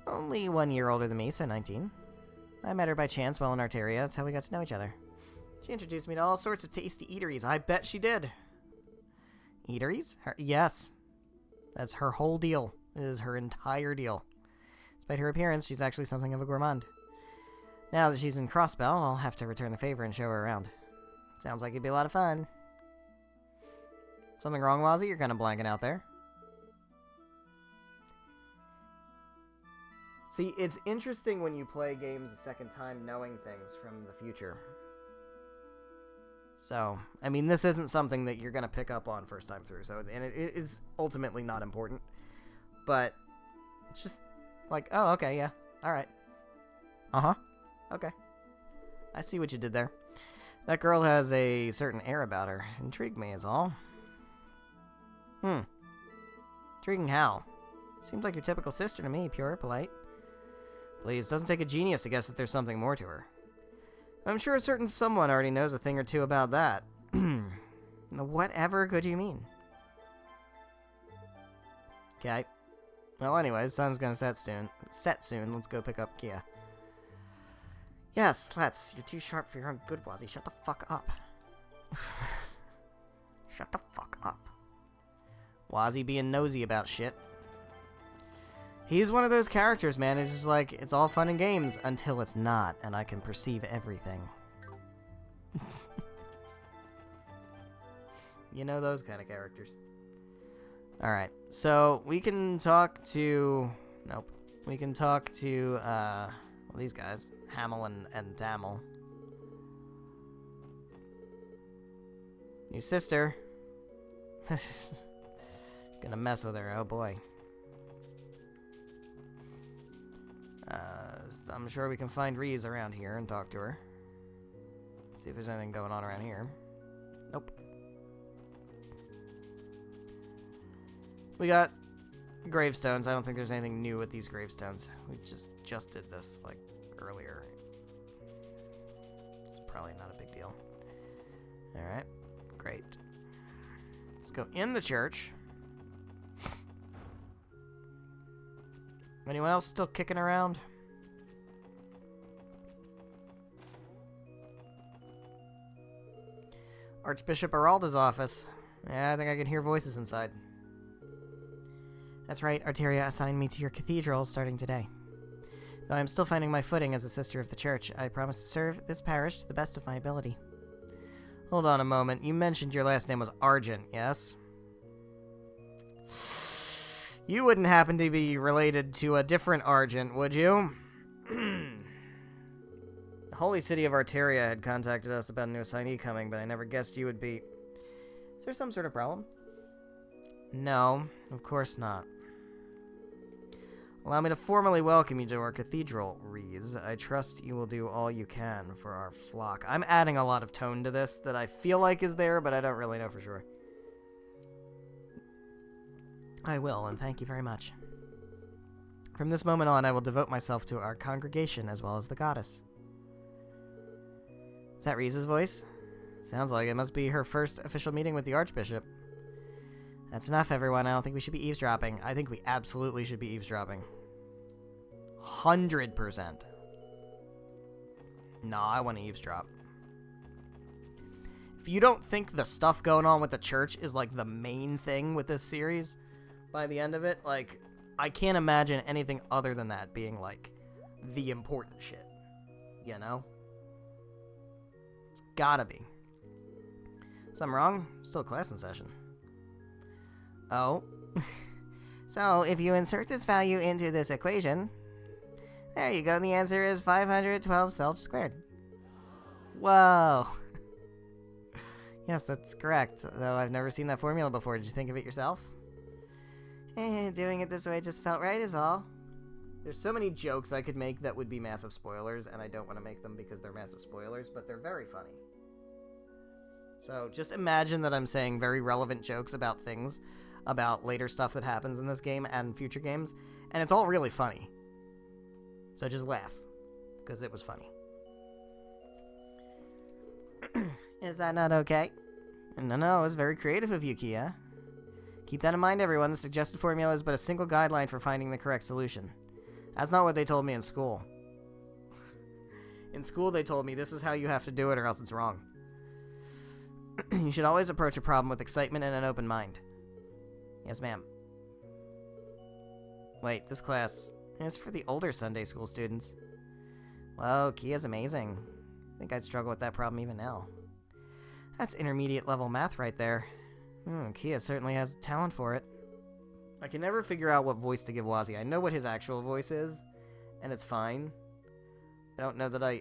Only 1 year older than me, so 19. I met her by chance while in Arteria. That's how we got to know each other. She introduced me to all sorts of tasty eateries. I bet she did. Eateries? Yes. That's her whole deal. It is her entire deal. Despite her appearance, she's actually something of a gourmand. Now that she's in Crossbell, I'll have to return the favor and show her around. Sounds like it'd be a lot of fun. Something wrong, Wazzy? You're kind of blanking out there. See, it's interesting when you play games a second time knowing things from the future. So, I mean, this isn't something that you're going to pick up on first time through, and it is ultimately not important. But it's just like, oh, okay, yeah, alright. Uh-huh. Okay. I see what you did there. That girl has a certain air about her. Intrigued me is all. Intriguing how? Seems like your typical sister to me, pure, polite. Please, doesn't take a genius to guess that there's something more to her. I'm sure a certain someone already knows a thing or two about that. Whatever could you mean? Okay. Well, anyways, sun's gonna set soon. Let's go pick up Kia. Yes, let's. You're too sharp for your own good, Wazzy. Shut the fuck up. Shut the fuck up. Wazzy being nosy about shit. He's one of those characters, man. It's just like, it's all fun and games until it's not, and I can perceive everything. You know those kind of characters. Alright, so we can talk to... Nope. We can talk to, well, these guys. Hamel and Tamil. New sister. Gonna mess with her, oh boy. I'm sure we can find Reese around here and talk to her. See if there's anything going on around here. Nope. We got gravestones. I don't think there's anything new with these gravestones. We just did this, like, earlier. It's probably not a big deal. Alright. Great. Let's go in the church. Anyone else still kicking around? Archbishop Aralda's office. Yeah, I think I can hear voices inside. That's right, Arteria assigned me to your cathedral starting today. Though I am still finding my footing as a sister of the church, I promise to serve this parish to the best of my ability. Hold on a moment. You mentioned your last name was Argent, yes? You wouldn't happen to be related to a different Argent, would you? The Holy City of Arteria had contacted us about a new assignee coming, but I never guessed you would be... Is there some sort of problem? No, of course not. Allow me to formally welcome you to our cathedral, Reese. I trust you will do all you can for our flock. I'm adding a lot of tone to this that I feel like is there, but I don't really know for sure. I will, and thank you very much. From this moment on, I will devote myself to our congregation as well as the goddess. Is that Reese's voice? Sounds like it must be her first official meeting with the Archbishop. That's enough, everyone. I don't think we should be eavesdropping. I think we absolutely should be eavesdropping. 100%. No, I want to eavesdrop. If you don't think the stuff going on with the church is, like, the main thing with this series, by the end of it, like, I can't imagine anything other than that being, like, the important shit. You know? It's gotta be. Something wrong? Still class in session. Oh. So, if you insert this value into this equation, there you go, the answer is 512 Selch squared. Whoa. Yes, that's correct, though I've never seen that formula before. Did you think of it yourself? Doing it this way just felt right is all. There's so many jokes I could make that would be massive spoilers, and I don't want to make them because they're massive spoilers, but they're very funny. So, just imagine that I'm saying very relevant jokes about things, about later stuff that happens in this game and future games, and it's all really funny. So just laugh, because it was funny. Is that not okay? No, it's very creative of you, Kia. Keep that in mind, everyone. The suggested formula is but a single guideline for finding the correct solution. That's not what they told me in school. In school, they told me this is how you have to do it or else it's wrong. You should always approach a problem with excitement and an open mind. Yes, ma'am. Wait, this class is for the older Sunday school students. Whoa, Kia's amazing. I think I'd struggle with that problem even now. That's intermediate level math right there. Kia certainly has talent for it. I can never figure out what voice to give Wazzy. I know what his actual voice is, and it's fine. I don't know that I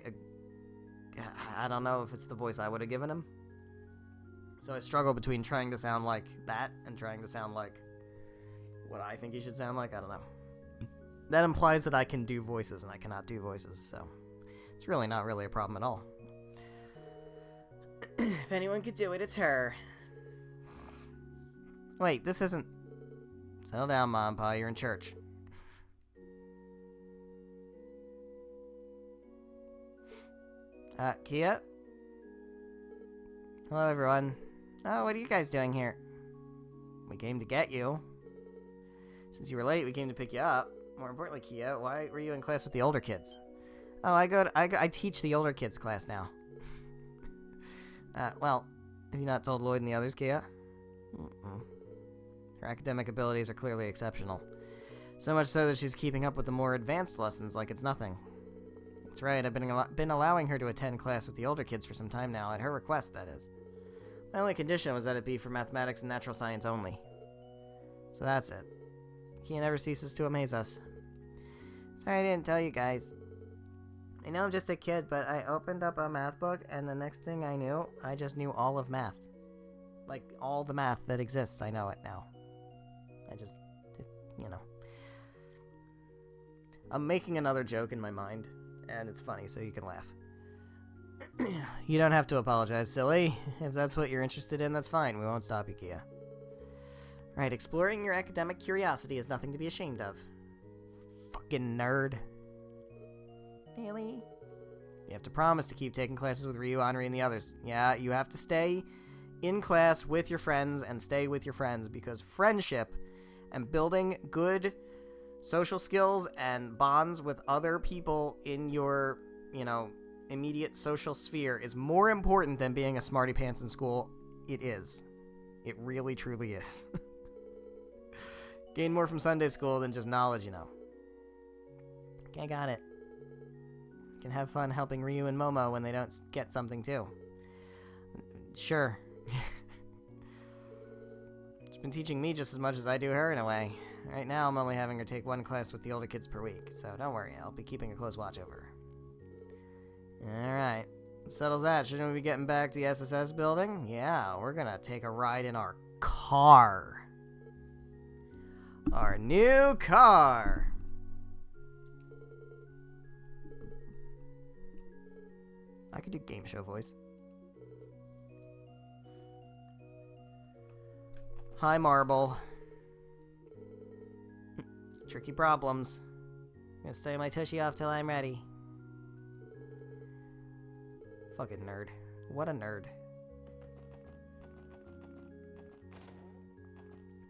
don't know if it's the voice I would have given him. So I struggle between trying to sound like that and trying to sound like what I think he should sound like. I don't know. That implies that I can do voices, and I cannot do voices, so it's really not really a problem at all. If anyone could do it, it's her. Wait, this isn't... Settle down, Mom, Pa, you're in church. Kia? Hello, everyone. Oh, what are you guys doing here? We came to get you. Since you were late, we came to pick you up. More importantly, Kia, why were you in class with the older kids? Oh, I teach the older kids class now. Well, have you not told Lloyd and the others, Kia? Her academic abilities are clearly exceptional. So much so that she's keeping up with the more advanced lessons like it's nothing. That's right, I've been allowing her to attend class with the older kids for some time now, at her request, that is. My only condition was that it be for mathematics and natural science only. So that's it. Kia never ceases to amaze us. Sorry I didn't tell you guys. I know I'm just a kid, but I opened up a math book, and the next thing I knew, I just knew all of math. Like, all the math that exists, I know it now. I'm making another joke in my mind, and it's funny, so you can laugh. You don't have to apologize, silly. If that's what you're interested in, that's fine. We won't stop you, Kia. Right, exploring your academic curiosity is nothing to be ashamed of. Fucking nerd. Really? You have to promise to keep taking classes with Ryu, Henri, and the others. Yeah, you have to stay in class with your friends and stay with your friends, because friendship and building good social skills and bonds with other people in your, immediate social sphere is more important than being a smarty pants in school. It is. It really, truly is. Gain more from Sunday school than just knowledge, Okay, got it. Can have fun helping Ryu and Momo when they don't get something too. Sure. She's been teaching me just as much as I do her in a way. Right now, I'm only having her take one class with the older kids per week, so don't worry, I'll be keeping a close watch over her. Alright, settles that. Shouldn't we be getting back to the SSS building? Yeah, we're gonna take a ride in our car. Our new car! I could do game show voice. Hi, Marble. Tricky problems. I'm gonna stay my tushy off till I'm ready. Fucking nerd. What a nerd.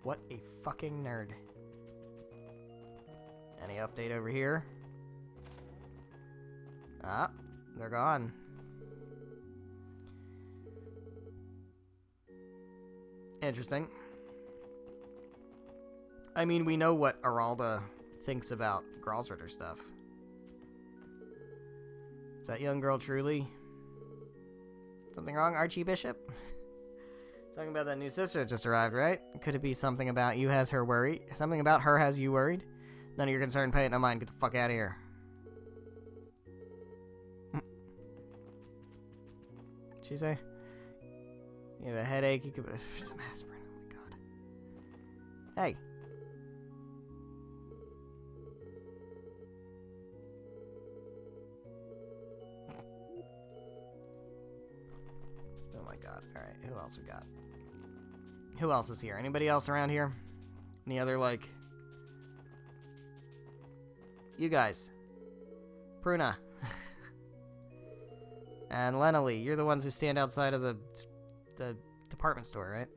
What a fucking nerd. Any update over here? Ah, they're gone. Interesting. I mean, we know what Aralda thinks about Gralsritter stuff. Is that young girl truly? Something wrong, Archie Bishop? Talking about that new sister that just arrived, right? Could it be something about you has her worried? Something about her has you worried? None of your concern, pay it no mind, get the fuck out of here. What'd she say? You have a headache, you could... some aspirin, oh my god. Hey. Oh my god. Alright, who else we got? Who else is here? Anybody else around here? Any other, like... You guys. Pruna. And Lenali, you're the ones who stand outside of the department store, right?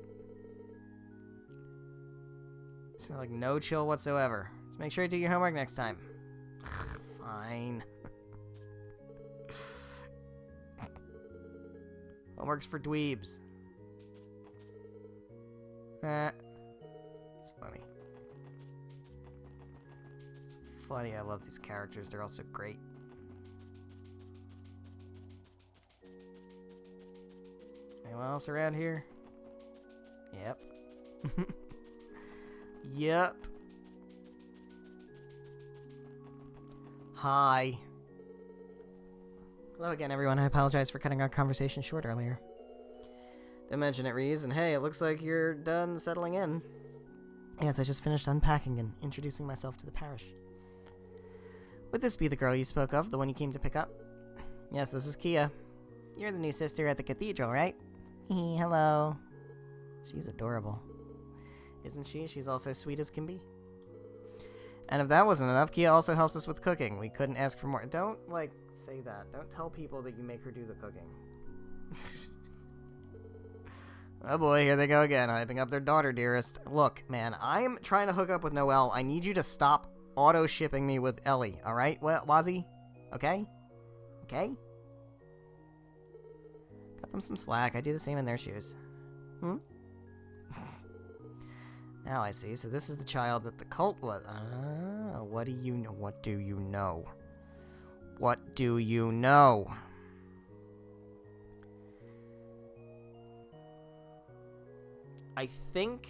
So, like, no chill whatsoever. Just make sure you do your homework next time. Fine. Homework's for dweebs. It's funny. funny. I love these characters. They're all so great. Anyone else around here? Yep. Yep. Hi. Hello again, everyone. I apologize for cutting our conversation short earlier. Didn't mention it, Reese, and hey, it looks like you're done settling in. Yes, I just finished unpacking and introducing myself to the parish. Would this be the girl you spoke of, the one you came to pick up? Yes, this is Kia. You're the new sister at the cathedral, right? Hello. She's adorable. Isn't she? She's also sweet as can be. And if that wasn't enough, Kia also helps us with cooking. We couldn't ask for more. Don't, say that. Don't tell people that you make her do the cooking. Oh boy, here they go again, hyping up their daughter, dearest. Look, man, I'm trying to hook up with Noelle. I need you to stop auto-shipping me with Ellie, alright? Wazzy? Okay? Okay? Cut them some slack. I do the same in their shoes. Now I see. So this is the child that the cult was. What do you know? What do you know? What do you know? I think,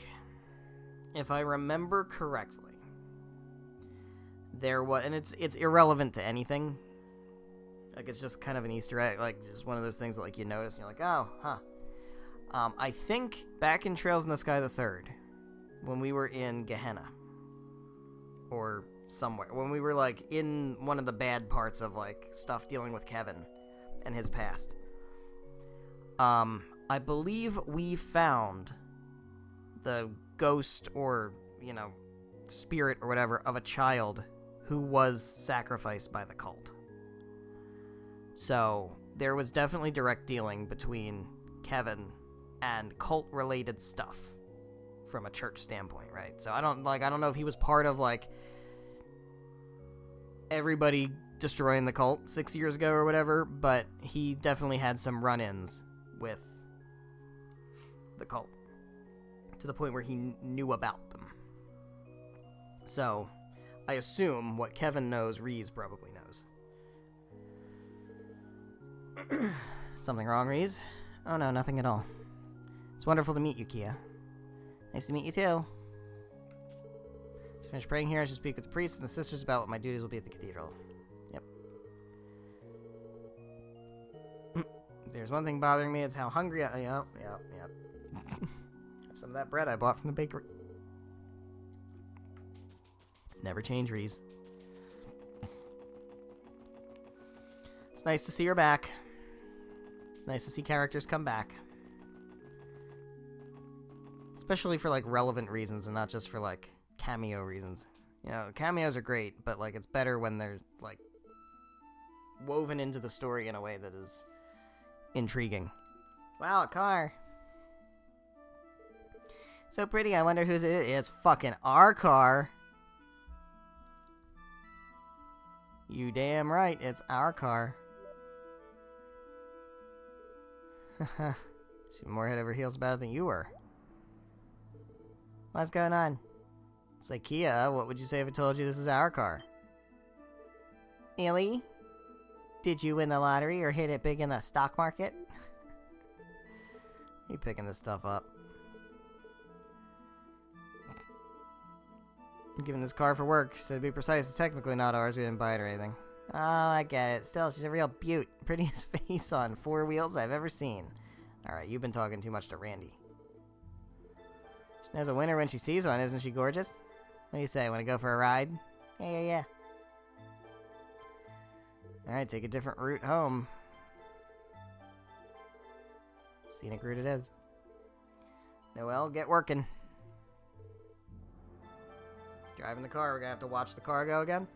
if I remember correctly, there was, and it's irrelevant to anything. Like, it's just kind of an Easter egg, like, just one of those things that, like, you notice, and you're like, oh, huh. I think back in Trails in the Sky the Third, when we were in Gehenna, or somewhere, when we were, like, in one of the bad parts of, like, stuff dealing with Kevin and his past, I believe we found the ghost or, spirit or whatever of a child who was sacrificed by the cult. So there was definitely direct dealing between Kevin and cult-related stuff from a church standpoint, right? So I don't know if he was part of, everybody destroying the cult 6 years ago or whatever, but he definitely had some run-ins with the cult to the point where he knew about them. So I assume what Kevin knows, Reese probably knows. Something wrong, Reese? Oh no, nothing at all. It's wonderful to meet you, Kia. Nice to meet you too. Let's finish praying here. I should speak with the priests and the sisters about what my duties will be at the cathedral. Yep. If there's one thing bothering me, it's how hungry I am. Yep. Have some of that bread I bought from the bakery. Never change, Reese. It's nice to see her back. It's nice to see characters come back. Especially for, relevant reasons and not just for, cameo reasons. Cameos are great, but, it's better when they're, woven into the story in a way that is intriguing. Wow, a car. So pretty, I wonder whose it is. It's fucking our car. You damn right, it's our car. Haha. She's more head over heels about it than you were. What's going on? It's like, Kia, what would you say if I told you this is our car? Really? Did you win the lottery or hit it big in the stock market? You picking this stuff up. I'm giving this car for work, so to be precise, it's technically not ours. We didn't buy it or anything. Oh, I get it. Still, she's a real beaut. Prettiest face on 4 wheels I've ever seen. Alright, you've been talking too much to Randy. She knows a winner when she sees one, isn't she gorgeous? What do you say, want to go for a ride? Yeah. Alright, take a different route home. Scenic route it is. Noelle, get working. Driving the car, we're gonna have to watch the car go again.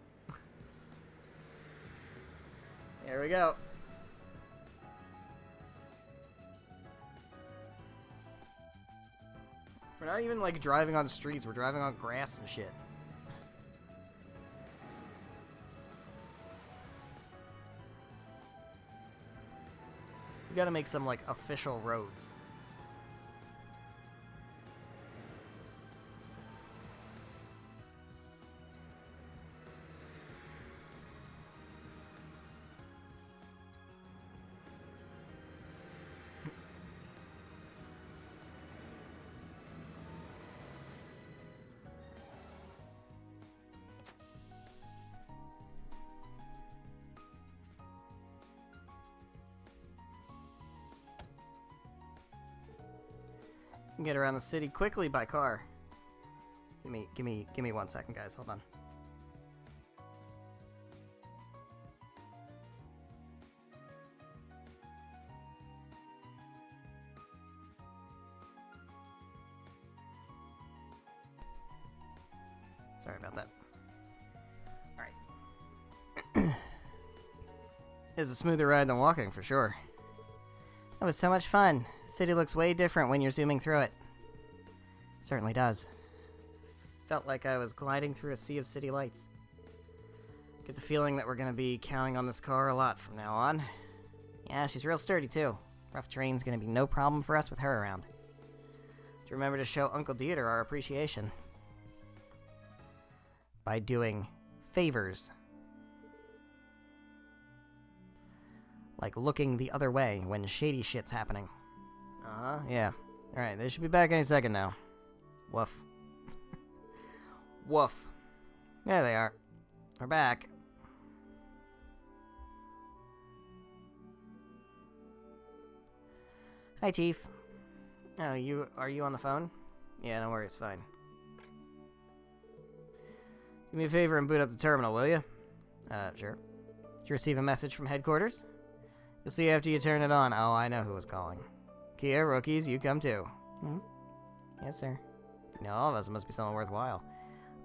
Here we go. We're not even driving on streets, we're driving on grass and shit. We gotta make some official roads. can get around the city quickly by car. Give me 1 second, guys. Hold on. Sorry about that. Alright. It's a smoother ride than walking, for sure. That was so much fun. The city looks way different when you're zooming through it. Certainly does. Felt like I was gliding through a sea of city lights. Get the feeling that we're going to be counting on this car a lot from now on. Yeah, she's real sturdy, too. Rough terrain's going to be no problem for us with her around. To remember to show Uncle Dieter our appreciation. By doing favors. Like looking the other way when shady shit's happening. Uh-huh, yeah. Alright, they should be back any second now. Woof. Woof. There they are. We're back. Hi, Chief. Oh, are you on the phone? Yeah, no worries, fine. Do me a favor and boot up the terminal, will you? Sure. Did you receive a message from headquarters? You'll see after you turn it on. Oh, I know who was calling. Kia, rookies, you come too. Hmm? Yes, sir. You know, all of us must be someone worthwhile.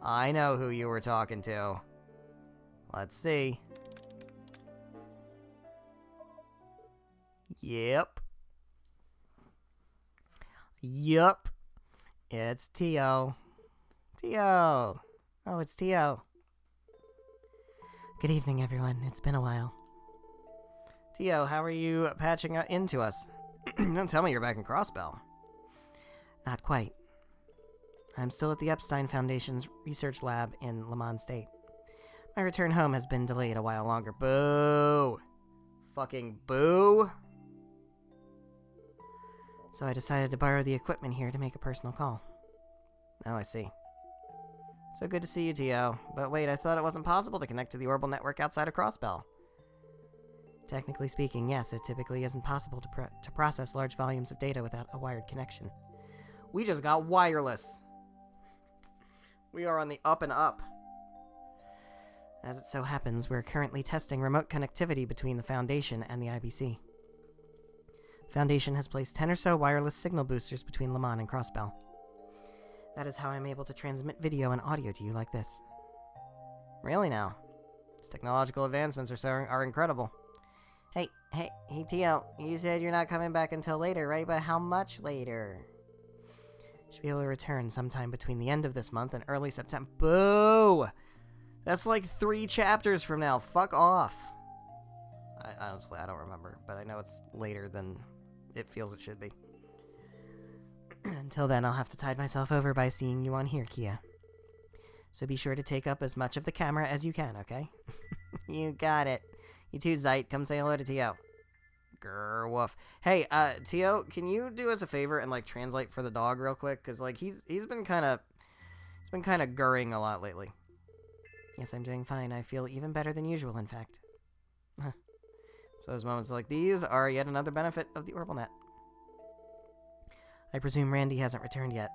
I know who you were talking to. Let's see. Yep. Yup. It's Tio. Tio. Oh, it's Tio. Good evening, everyone. It's been a while. Tio, how are you patching into us? Don't tell me you're back in Crossbell. Not quite. I'm still at the Epstein Foundation's research lab in Lamont State. My return home has been delayed a while longer. Boo! Fucking boo! So I decided to borrow the equipment here to make a personal call. Oh, I see. So good to see you, Tio. But wait, I thought it wasn't possible to connect to the orbital network outside of Crossbell. Technically speaking, yes, it typically isn't possible to process large volumes of data without a wired connection. We just got wireless. We are on the up and up. As it so happens, we're currently testing remote connectivity between the Foundation and the IBC. The Foundation has placed 10 or so wireless signal boosters between Lamont and Crossbell. That is how I'm able to transmit video and audio to you like this. Really now? These technological advancements are incredible. Hey, Tio, you said you're not coming back until later, right? But how much later? Should be able to return sometime between the end of this month and early September. Boo! That's like 3 chapters from now. Fuck off. Honestly, I don't remember, but I know it's later than it feels it should be. Until then, I'll have to tide myself over by seeing you on here, Kia. So be sure to take up as much of the camera as you can, okay? You got it. You too, Zeit. Come say hello to Tio. Grr, woof. Hey, Tio, can you do us a favor and, like, translate for the dog real quick? Because, like, he's been kind of gurring a lot lately. Yes, I'm doing fine. I feel even better than usual, in fact. So those moments like these are yet another benefit of the orbital net. I presume Randy hasn't returned yet,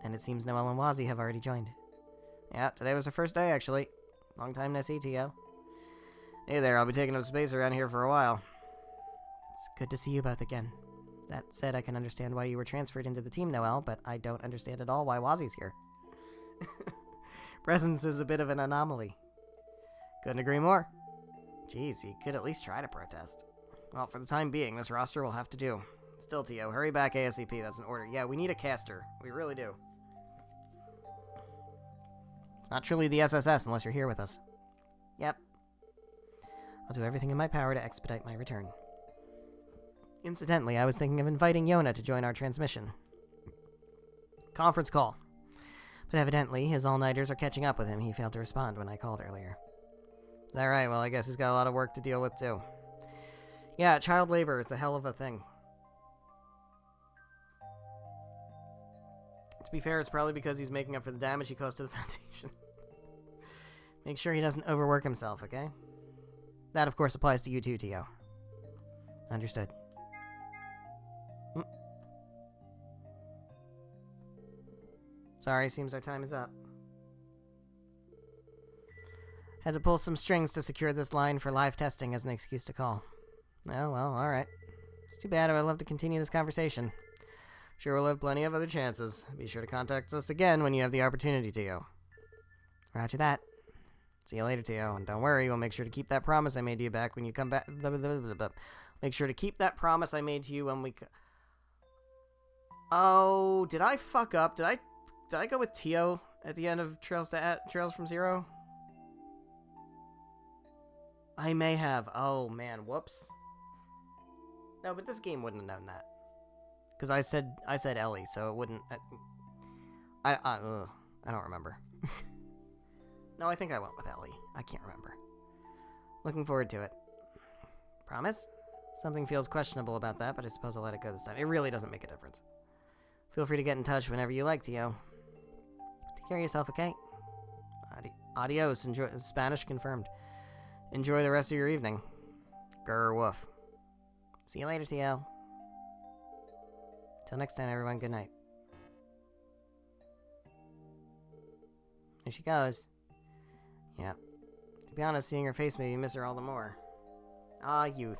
and it seems Noelle and Wazzy have already joined. Yeah, today was her first day, actually. Long time no see, Tio. Hey there, I'll be taking up space around here for a while. It's good to see you both again. That said, I can understand why you were transferred into the team, Noelle, but I don't understand at all why Wazzy's here. Presence is a bit of an anomaly. Couldn't agree more. Jeez, he could at least try to protest. Well, for the time being, this roster will have to do. Still, Tio, hurry back ASAP, that's an order. Yeah, we need a caster. We really do. It's not truly the SSS unless you're here with us. Yep. I'll do everything in my power to expedite my return. Incidentally, I was thinking of inviting Yona to join our transmission. Conference call. But evidently, his all-nighters are catching up with him. He failed to respond when I called earlier. Is that right? Well, I guess he's got a lot of work to deal with, too. Yeah, child labor, it's a hell of a thing. To be fair, it's probably because he's making up for the damage he caused to the Foundation. Make sure he doesn't overwork himself, okay? That, of course, applies to you too, Tio. Understood. Sorry, seems our time is up. Had to pull some strings to secure this line for live testing as an excuse to call. Oh, well, alright. It's too bad. I'd love to continue this conversation. Sure, we'll have plenty of other chances. Be sure to contact us again when you have the opportunity, Tio. Roger that. See you later, Tio. And don't worry, we'll make sure to keep that promise I made to you back when you come back. Make sure to keep that promise I made to you when we... Oh, did I fuck up? Did I go with Tio at the end of Trails from Zero? I may have. Oh, man. Whoops. No, but this game wouldn't have known that. Because I said Ellie, so it wouldn't... I don't remember. No, I think I went with Ellie. I can't remember. Looking forward to it. Promise? Something feels questionable about that, but I suppose I'll let it go this time. It really doesn't make a difference. Feel free to get in touch whenever you like, Tio. Take care of yourself, okay? Adios. Enjoy. Spanish confirmed. Enjoy the rest of your evening. Grr woof. See you later, Tio. Till next time, everyone, good night. There she goes. Yeah. To be honest, seeing her face made me miss her all the more. Ah, youth.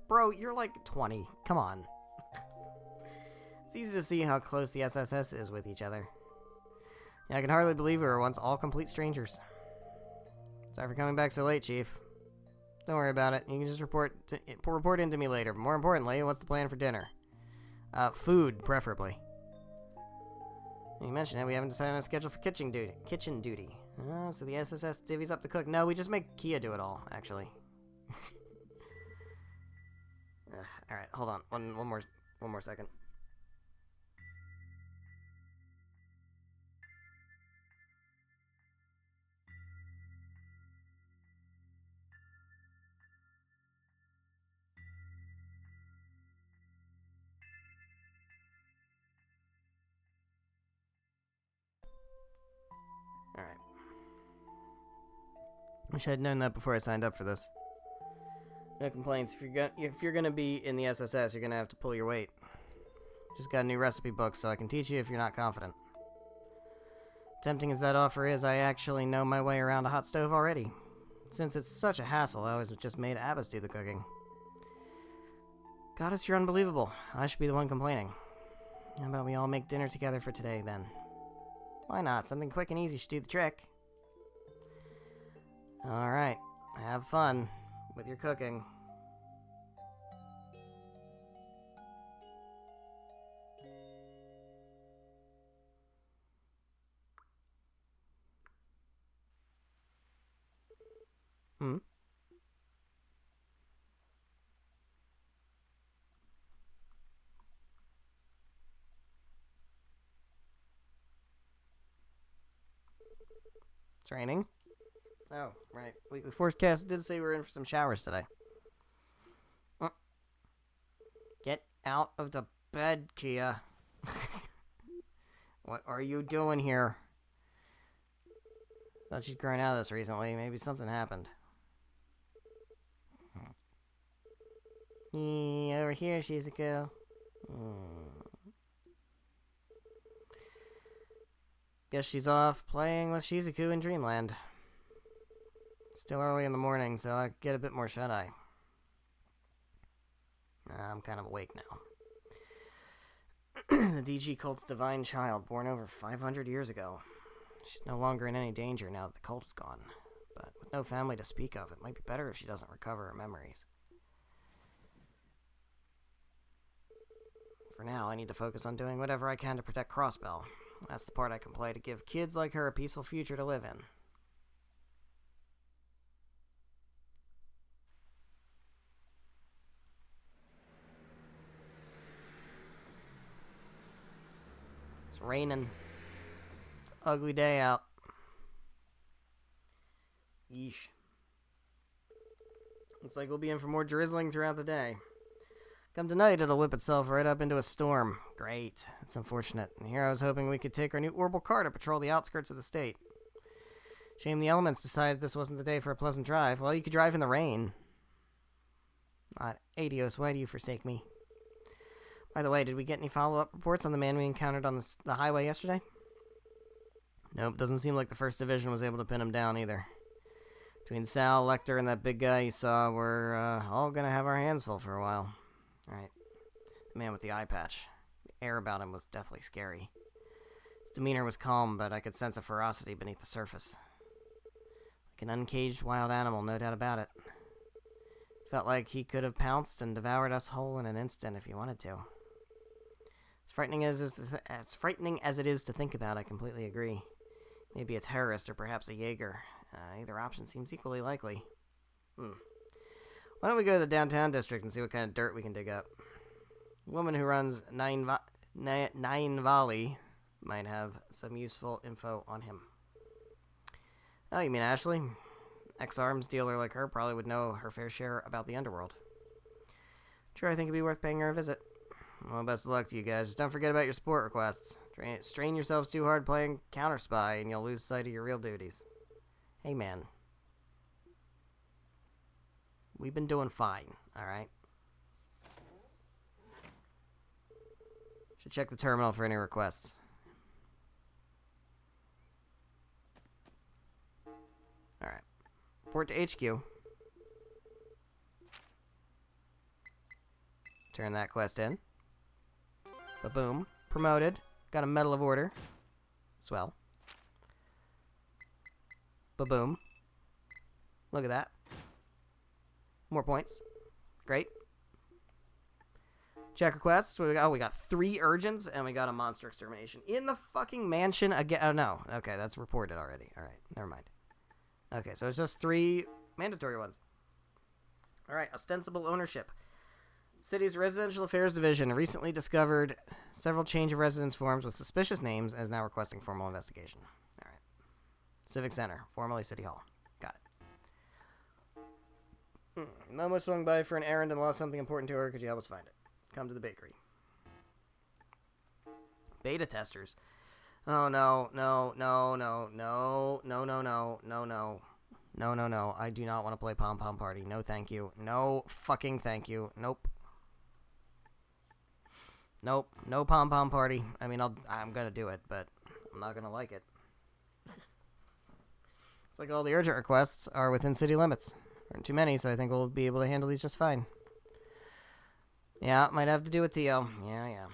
Bro, you're like 20. Come on. It's easy to see how close the SSS is with each other. Yeah, I can hardly believe we were once all complete strangers. Sorry for coming back so late, Chief. Don't worry about it. You can just report in to me later. But more importantly, what's the plan for dinner? Food, preferably. You mentioned it. We haven't decided on a schedule for kitchen duty. Oh, so the SSS divvies up the cook. No, we just make Kia do it all, actually. Alright, hold on. One more second. Alright. Wish I'd known that before I signed up for this. No complaints. If you're gonna be in the SSS, you're gonna have to pull your weight. Just got a new recipe book, so I can teach you if you're not confident. Tempting as that offer is, I actually know my way around a hot stove already. Since it's such a hassle, I always just made Abbas do the cooking. Goddess, you're unbelievable. I should be the one complaining. How about we all make dinner together for today, then? Why not? Something quick and easy should do the trick. Alright. Have fun with your cooking. Hmm? It's raining? Oh, right. The forecast did say we were in for some showers today. Get out of the bed, Kia. What are you doing here? Thought she'd grown out of this recently. Maybe something happened. Over here, Shizuku. Guess she's off playing with Shizuku in Dreamland. It's still early in the morning, so I get a bit more shut-eye. I'm kind of awake now. The DG cult's divine child, born over 500 years ago. She's no longer in any danger now that the cult is gone. But with no family to speak of, it might be better if she doesn't recover her memories. For now, I need to focus on doing whatever I can to protect Crossbell. That's the part I can play to give kids like her a peaceful future to live in. It's raining. It's an ugly day out. Yeesh. Looks like we'll be in for more drizzling throughout the day. Come tonight, it'll whip itself right up into a storm. Great. That's unfortunate. And here I was hoping we could take our new orbital car to patrol the outskirts of the state. Shame the elements decided this wasn't the day for a pleasant drive. Well, you could drive in the rain. Adios, why do you forsake me? By the way, did we get any follow-up reports on the man we encountered on the highway yesterday? Nope, doesn't seem like the 1st Division was able to pin him down either. Between Sal, Lecter, and that big guy you saw, we're all gonna have our hands full for a while. Alright. The man with the eye patch. The air about him was deathly scary. His demeanor was calm, but I could sense a ferocity beneath the surface. Like an uncaged wild animal, no doubt about it. Felt like he could have pounced and devoured us whole in an instant if he wanted to. As frightening as it is to think about, I completely agree. Maybe a terrorist or perhaps a Jaeger. Either option seems equally likely. Why don't we go to the downtown district and see what kind of dirt we can dig up? The woman who runs Nine Valley might have some useful info on him. Oh, you mean Ashley? Ex-arms dealer like her probably would know her fair share about the underworld. Sure, I think it'd be worth paying her a visit. Well, best of luck to you guys. Just don't forget about your support requests. Strain yourselves too hard playing Counter Spy, and you'll lose sight of your real duties. Hey, man. We've been doing fine, alright? Should check the terminal for any requests. Alright. Report to HQ. Turn that quest in. Ba-boom. Promoted. Got a Medal of Order. Swell. Ba-boom. Look at that. More points. Great. Check requests. What do we got? Oh, we got 3 urgents, and we got a monster extermination. In the fucking mansion again. Oh, no. Okay, that's reported already. Alright, never mind. Okay, so it's just 3 mandatory ones. Alright, ostensible ownership. City's Residential Affairs Division recently discovered several change of residence forms with suspicious names and is now requesting formal investigation. Alright. Civic Center, formerly City Hall. Got it. Momo swung by for an errand and lost something important to her. Could you help us find it? Come to the bakery. Beta testers. Oh, no, no, no, no, no, no, no, no, no, no. No, no, no. I do not want to play Pom Pom Party. No, thank you. No fucking thank you. Nope. Nope. No Pom Pom Party. I mean, I'm gonna do it, but I'm not gonna like it. It's like all the urgent requests are within city limits. There aren't too many, so I think we'll be able to handle these just fine. Yeah, might have to do with TL. Yeah.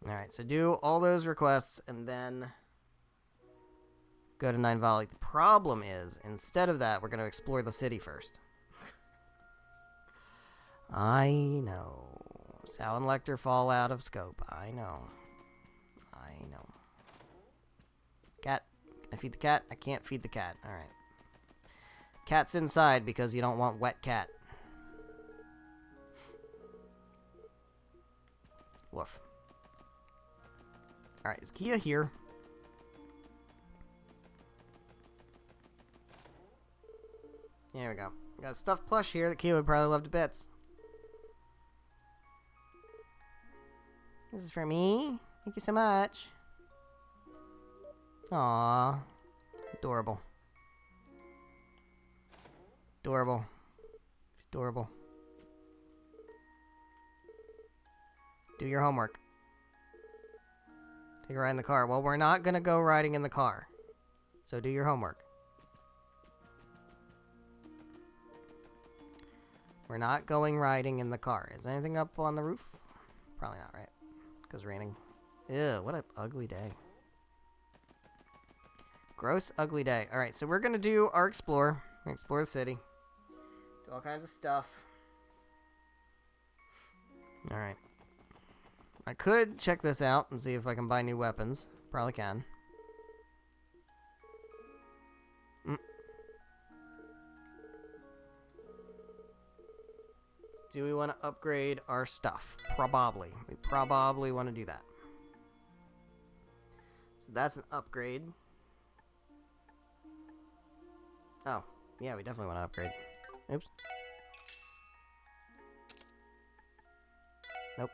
Alright, so do all those requests, and then go to Nine Valley. The problem is, instead of that, we're going to explore the city first. I know. Sal and Lecter fall out of scope. I know. Cat. Can I feed the cat? I can't feed the cat. Alright. Cat's inside because you don't want wet cat. Woof. Alright, is Kia here? There we go. Got a stuffed plush here that Kia would probably love to bits. This is for me. Thank you so much. Aww. Adorable. Adorable. Adorable. Do your homework. Take a ride in the car. Well, we're not gonna go riding in the car. So do your homework. We're not going riding in the car. Is anything up on the roof? Probably not, right? Because raining. Ew, what an ugly day. Gross, ugly day. Alright, so we're going to do our explore. We're gonna explore the city. Do all kinds of stuff. Alright. I could check this out and see if I can buy new weapons. Probably can. Do we want to upgrade our stuff? Probably. We probably want to do that. So that's an upgrade. Oh, yeah, we definitely want to upgrade. Oops. Nope.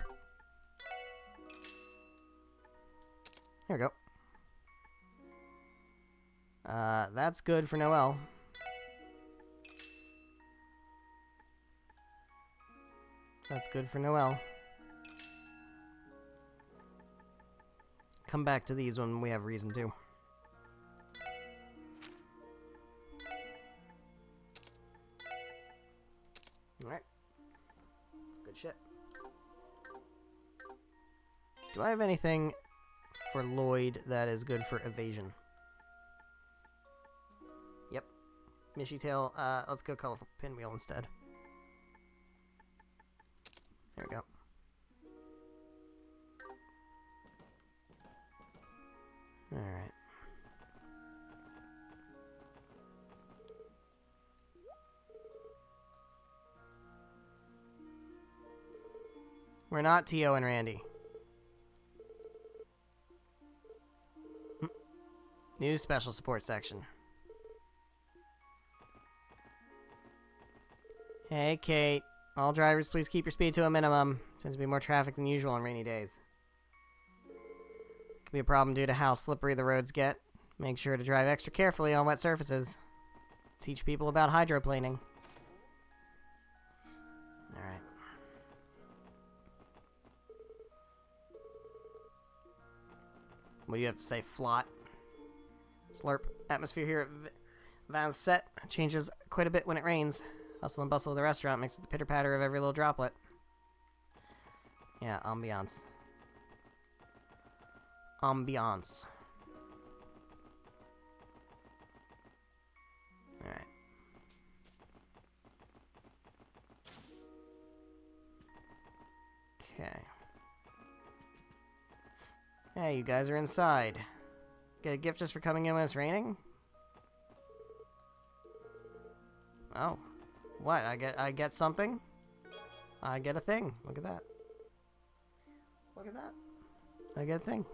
There we go. That's good for Noelle. That's good for Noelle. come back to these when we have reason to. Alright. Good shit. Do I have anything for Lloyd that is good for evasion? Yep. Mishy tail. Let's go colorful pinwheel instead. There we go. Alright. We're not Tio and Randy. New special support section. Hey, Kate. All drivers, please keep your speed to a minimum. Tends to be more traffic than usual on rainy days. It can be a problem due to how slippery the roads get. Make sure to drive extra carefully on wet surfaces. Teach people about hydroplaning. Alright. What do you have to say, Flot? Slurp. Atmosphere here at Van's set changes quite a bit when it rains. Hustle and bustle of the restaurant mixed with the pitter-patter of every little droplet. Yeah, ambiance. Ambiance. Alright. Okay. Hey, you guys are inside. Get a gift just for coming in when it's raining? Oh. What? I get something? I get a thing. Look at that. Look at that. I get a thing.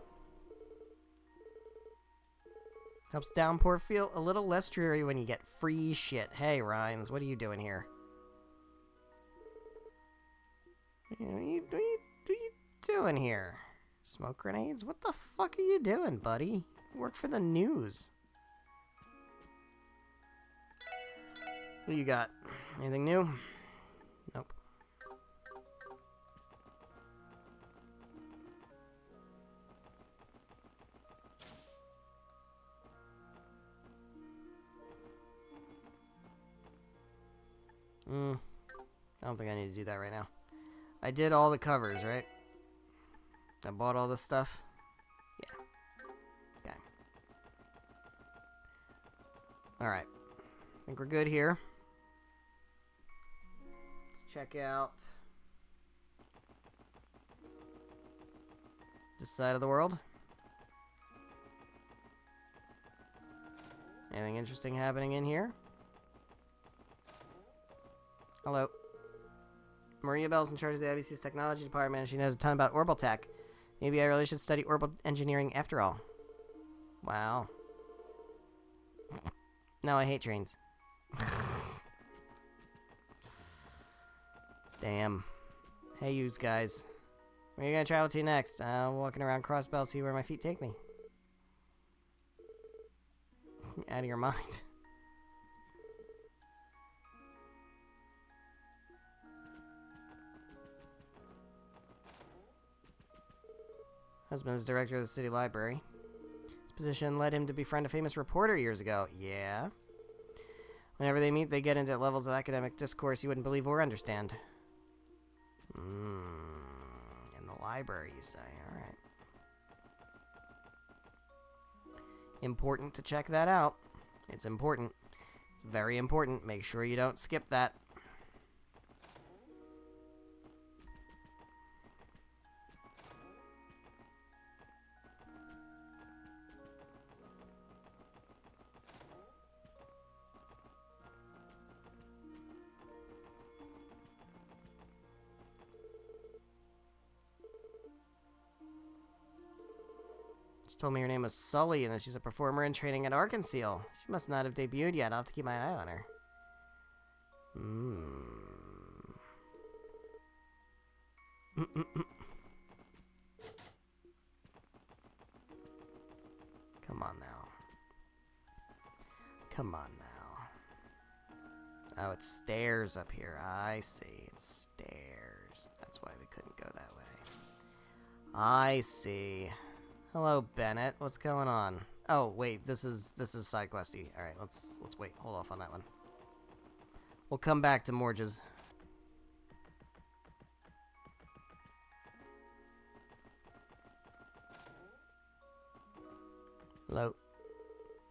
Helps downpour feel a little less dreary when you get free shit. Hey, Rhines, what are you doing here? What are you doing here? Smoke grenades? What the fuck are you doing, buddy? You work for the news. What do you got? Anything new? Nope. I don't think I need to do that right now. I did all the covers, right? I bought all this stuff. Yeah. Okay. Alright. I think we're good here. Let's check out this side of the world. Anything interesting happening in here? Hello. Maria Bell's in charge of the IBC's technology department, and she knows a ton about orbital tech. Maybe I really should study orbital engineering after all. Wow. No, I hate trains. Damn. Hey, yous guys. Where are you gonna travel to next? Walking around Crossbell, see where my feet take me. Out of your mind. Husband is director of the city library. His position led him to befriend a famous reporter years ago. Yeah? Whenever they meet, they get into levels of academic discourse you wouldn't believe or understand. In the library, you say. Alright. Important to check that out. It's important. It's very important. Make sure you don't skip that. She told me her name was Sully and that she's a performer in training at Arkansas. She must not have debuted yet. I'll have to keep my eye on her. Come on now. Come on now. Oh, it's stairs up here. I see. It's stairs. That's why we couldn't go that way. I see. Hello, Bennett. What's going on? Oh, wait, this is side questy. All right, let's wait. Hold off on that one. We'll come back to Morges. Hello.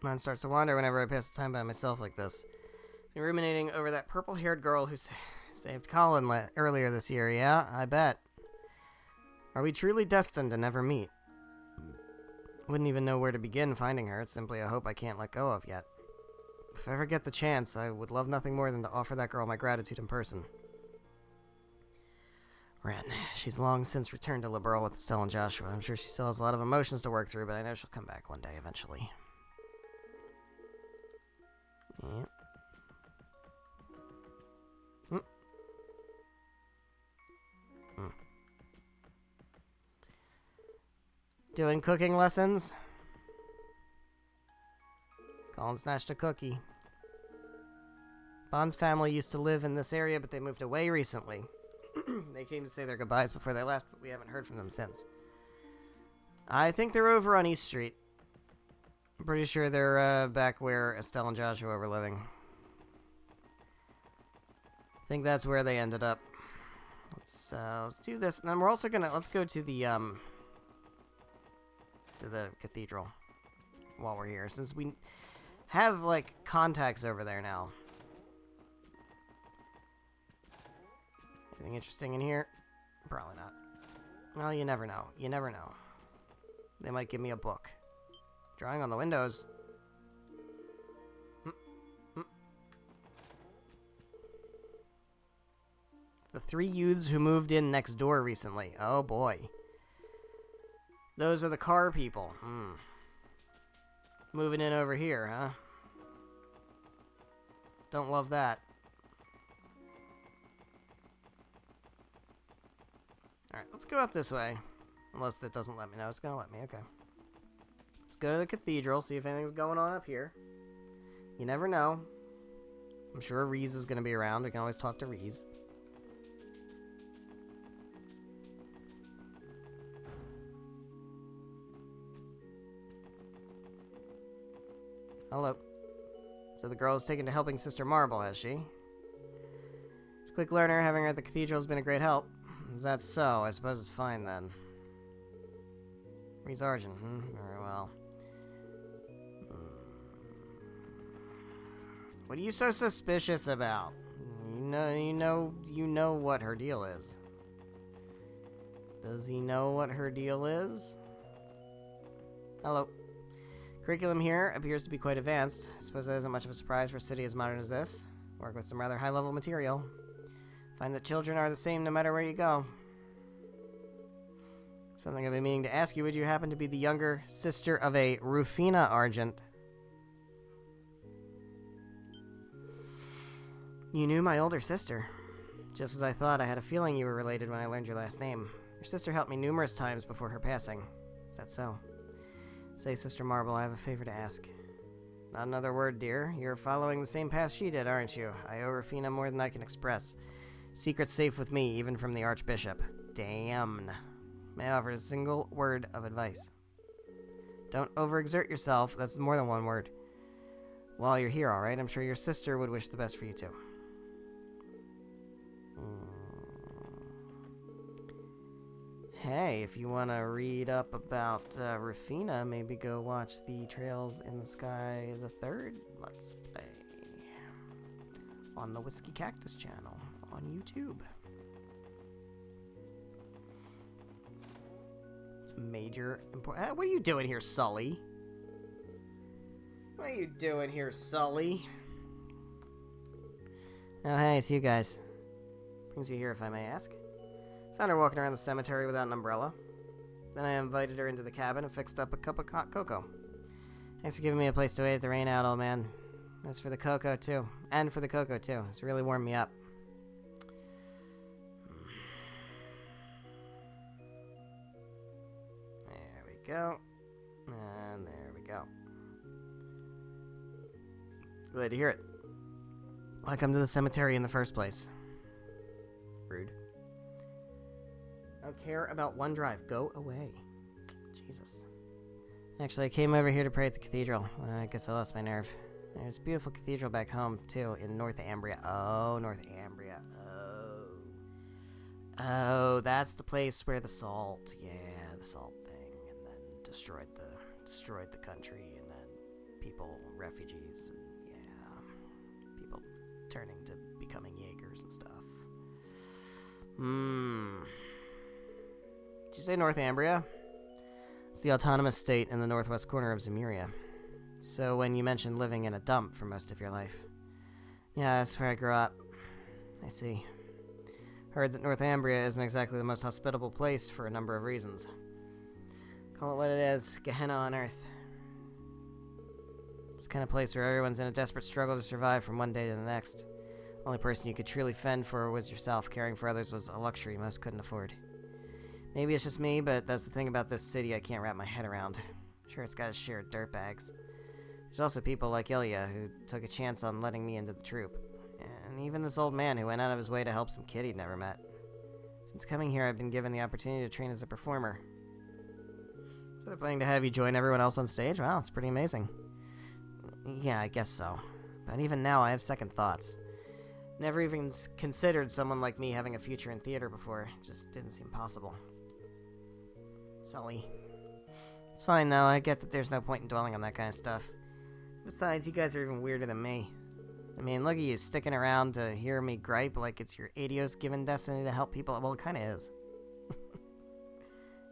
Mine starts to wander whenever I pass the time by myself like this. Been ruminating over that purple-haired girl who saved Colin earlier this year. Yeah, I bet. Are we truly destined to never meet? Wouldn't even know where to begin finding her. It's simply a hope I can't let go of yet. If I ever get the chance, I would love nothing more than to offer that girl my gratitude in person. Ren. She's long since returned to Liberal with Estelle and Joshua. I'm sure she still has a lot of emotions to work through, but I know she'll come back one day eventually. Yep. Doing cooking lessons? Colin snatched a cookie. Bond's family used to live in this area, but they moved away recently. They came to say their goodbyes before they left, but we haven't heard from them since. I think they're over on East Street. I'm pretty sure they're back where Estelle and Joshua were living. I think that's where they ended up. Let's do this, and then we're also gonna let's go to the cathedral while we're here, since we have like contacts over there now. Anything interesting in here? Probably not. Well, you never know. You never know. They might give me a book. Drawing on the windows. The 3 youths who moved in next door recently. Oh boy. Those are the car people. Moving in over here, huh? Don't love that. Alright, let's go out this way. Unless that doesn't let me know. It's gonna let me, okay. Let's go to the cathedral, see if anything's going on up here. You never know. I'm sure Reese is gonna be around. We can always talk to Reese. Hello. So the girl is taken to helping Sister Marble, has she? She's a quick learner. Having her at the cathedral has been a great help. Is that so? I suppose it's fine then. Reese Argent, Very well. What are you so suspicious about? You know what her deal is. Does he know what her deal is? Hello. Curriculum here appears to be quite advanced. I suppose that isn't much of a surprise for a city as modern as this. Work with some rather high-level material. Find that children are the same no matter where you go. Something I've been meaning to ask you. Would you happen to be the younger sister of a Rufina Argent? You knew my older sister. Just as I thought, I had a feeling you were related when I learned your last name. Your sister helped me numerous times before her passing. Is that so? Say, Sister Marble, I have a favor to ask. Not another word, dear. You're following the same path she did, aren't you? I owe Rufina more than I can express. Secret's safe with me, even from the Archbishop. Damn. May I offer a single word of advice? Don't overexert yourself. That's more than one word. While you're here, alright? I'm sure your sister would wish the best for you, too. Hey, if you want to read up about Rufina, maybe go watch the Trails in the Sky the 3rd Let's Play on the Whiskey Cactus channel on YouTube. It's major important. What are you doing here, Sully? What are you doing here, Sully? Oh, hey, it's you guys. Brings you here, if I may ask. Found her walking around the cemetery without an umbrella. Then I invited her into the cabin and fixed up a cup of hot cocoa. Thanks for giving me a place to wait the rain out, old man. That's for the cocoa, too. And for the cocoa, too. It's really warmed me up. There we go. And there we go. Glad to hear it. Why come to the cemetery in the first place? Rude. I don't care about OneDrive. Go away. Jesus. Actually, I came over here to pray at the cathedral. I guess I lost my nerve. There's a beautiful cathedral back home, too, in North Ambria. Oh, North Ambria. Oh, that's the place where the salt, the salt thing, and then destroyed the country, and then people, refugees, and people turning to becoming Jaegers and stuff. Did you say North Ambria? It's the autonomous state in the northwest corner of Zemuria. So when you mentioned living in a dump for most of your life. Yeah, that's where I grew up. I see. Heard that North Ambria isn't exactly the most hospitable place for a number of reasons. Call it what it is, Gehenna on Earth. It's the kind of place where everyone's in a desperate struggle to survive from one day to the next. Only person you could truly fend for was yourself. Caring for others was a luxury most couldn't afford. Maybe it's just me, but that's the thing about this city I can't wrap my head around. Sure, it's got its share of dirtbags. There's also people like Ilya who took a chance on letting me into the troop. And even this old man who went out of his way to help some kid he'd never met. Since coming here, I've been given the opportunity to train as a performer. So they're planning to have you join everyone else on stage? Wow, it's pretty amazing. Yeah, I guess so. But even now, I have second thoughts. Never even considered someone like me having a future in theater before. It just didn't seem possible. Sully. It's fine, though. I get that there's no point in dwelling on that kind of stuff. Besides, you guys are even weirder than me. I mean, look at you sticking around to hear me gripe like it's your idios given destiny to help people. Well, it kind of is.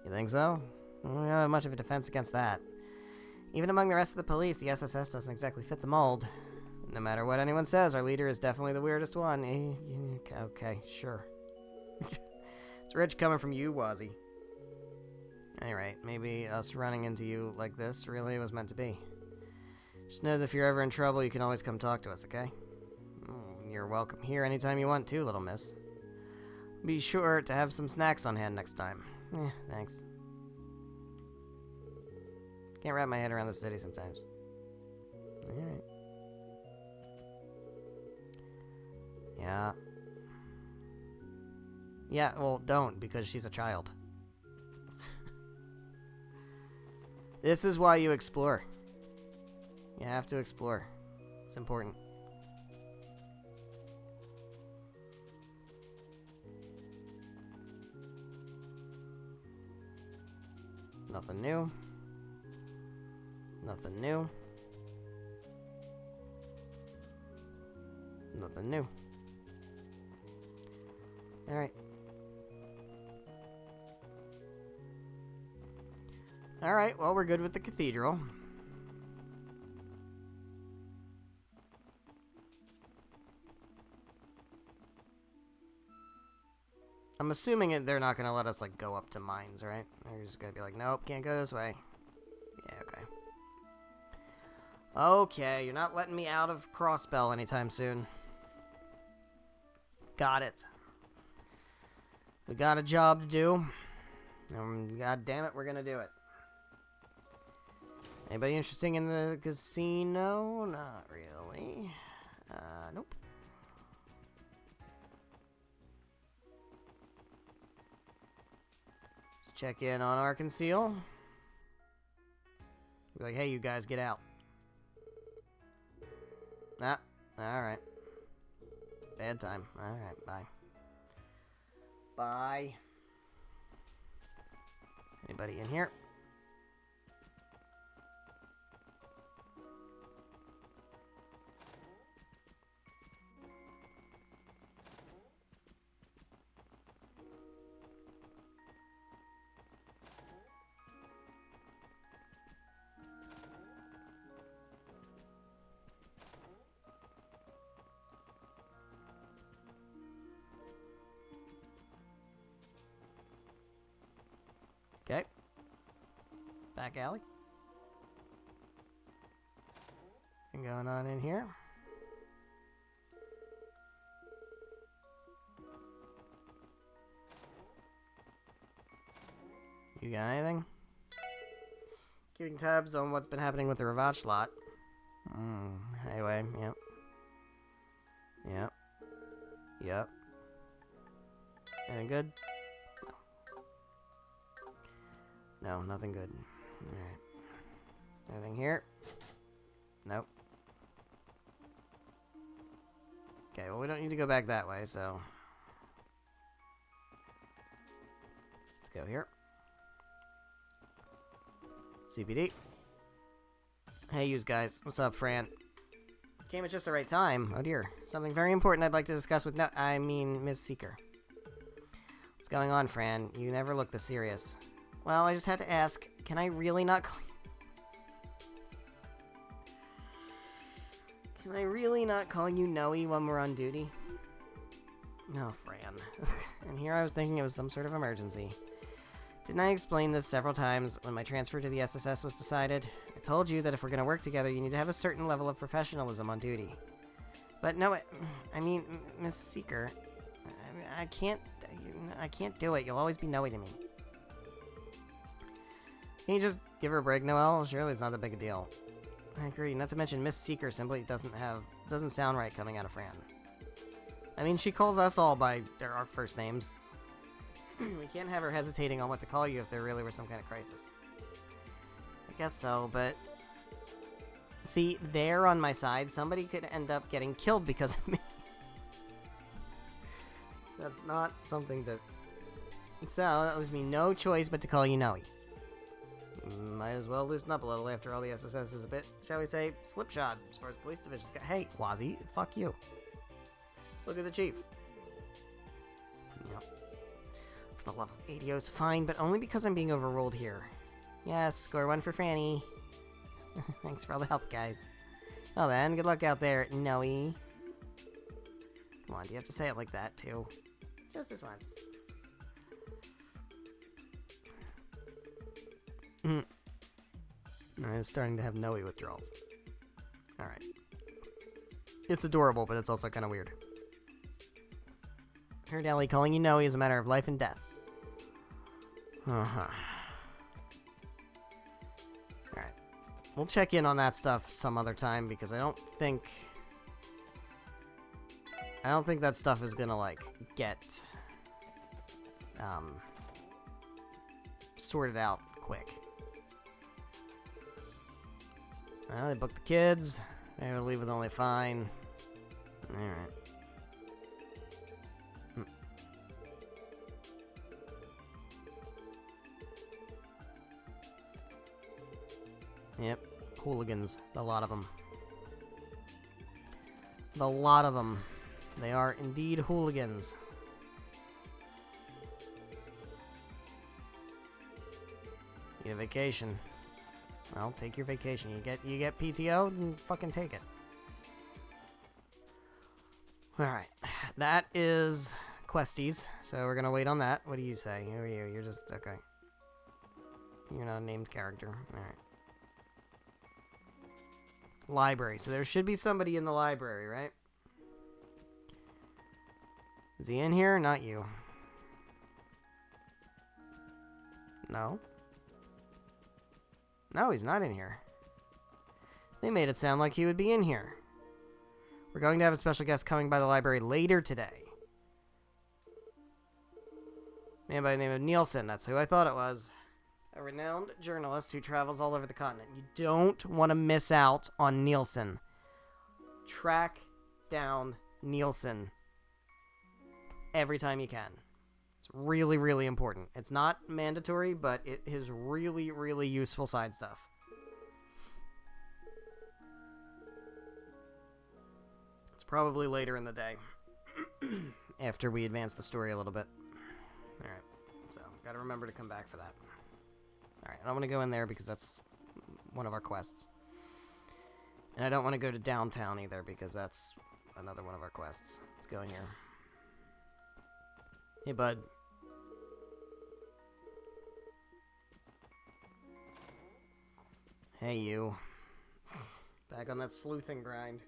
You think so? Well, we don't have much of a defense against that. Even among the rest of the police, the SSS doesn't exactly fit the mold. No matter what anyone says, our leader is definitely the weirdest one. Okay, sure. It's rich coming from you, Wazzy. Anyway, maybe us running into you like this really was meant to be. Just know that if you're ever in trouble, you can always come talk to us, okay? You're welcome here anytime you want to, little miss. Be sure to have some snacks on hand next time. Thanks. Can't wrap my head around the city sometimes. Alright. Yeah. Yeah, well, don't, because she's a child. This is why you explore. You have to explore. It's important. Nothing new. Nothing new. Nothing new. Alright. Alright, well, we're good with the cathedral. I'm assuming they're not going to let us, like, go up to mines, right? They're just going to be like, nope, can't go this way. Yeah, okay. Okay, you're not letting me out of Crossbell anytime soon. Got it. We got a job to do. God damn it, we're going to do it. Anybody interesting in the casino? Not really. Nope. Let's check in on our conceal. Be like, hey, you guys, get out. Ah, alright. Bad time. Alright, bye. Bye. Anybody in here? Okay. Back alley. Anything going on in here? You got anything? Keeping tabs on what's been happening with the Ravage lot. Anyway, yep. Yep. Yep. Anything good? No, nothing good. Alright. Anything here? Nope. Okay, well, we don't need to go back that way, so... Let's go here. CPD. Hey, yous guys. What's up, Fran? Came at just the right time. Oh, dear. Something very important I'd like to discuss with Miss Seeker. What's going on, Fran? You never look this serious. Well, I just had to ask, can I really not call you... Can I really not call you Noe when we're on duty? No, Fran. And here I was thinking it was some sort of emergency. Didn't I explain this several times when my transfer to the SSS was decided? I told you that if we're going to work together, you need to have a certain level of professionalism on duty. But no, I mean, Miss Seeker, I can't do it. You'll always be Noe to me. Can you just give her a break, Noelle? Surely it's not that big a deal. I agree. Not to mention, Miss Seeker simply doesn't sound right coming out of Fran. I mean, she calls us all by our first names. We can't have her hesitating on what to call you if there really were some kind of crisis. I guess so, but... See, there on my side, somebody could end up getting killed because of me. That's not something to... So, that leaves me no choice but to call you Noe. Might as well loosen up a little after all the SSS is a bit, shall we say, slipshod as far as police divisions go. Hey, Quasi, fuck you. Let's look at the chief. Yep. For the love of ADO's fine, but only because I'm being overruled here. Yes, score one for Franny. Thanks for all the help, guys. Well then, good luck out there, Noe. Come on, do you have to say it like that, too? Just this once. I'm starting to have Noe withdrawals. Alright. It's adorable, but it's also kind of weird. Heard Ellie calling you Noe is a matter of life and death. Uh-huh. Alright. We'll check in on that stuff some other time, because I don't think that stuff is gonna, like, get sorted out quick. Well, they booked the kids. They will leave with only fine. Alright. Yep. Hooligans. A lot of them. The lot of them. They are indeed hooligans. Need a vacation. Well, take your vacation. You get PTO, then fucking take it. Alright. That is questies, so we're gonna wait on that. What do you say? Who are you? You're just... okay. You're not a named character. Alright. Library. So there should be somebody in the library, right? Is he in here? Not you. No? No, he's not in here. They made it sound like he would be in here. We're going to have a special guest coming by the library later today. Man by the name of Nielsen, that's who I thought it was. A renowned journalist who travels all over the continent. You don't want to miss out on Nielsen. Track down Nielsen every time you can. It's really, really important. It's not mandatory, but it is really, really useful side stuff. It's probably later in the day. After we advance the story a little bit. Alright. So, gotta remember to come back for that. Alright, I don't want to go in there because that's one of our quests. And I don't want to go to downtown either because that's another one of our quests. Let's go in here. Hey, bud. Hey, you. Back on that sleuthing grind.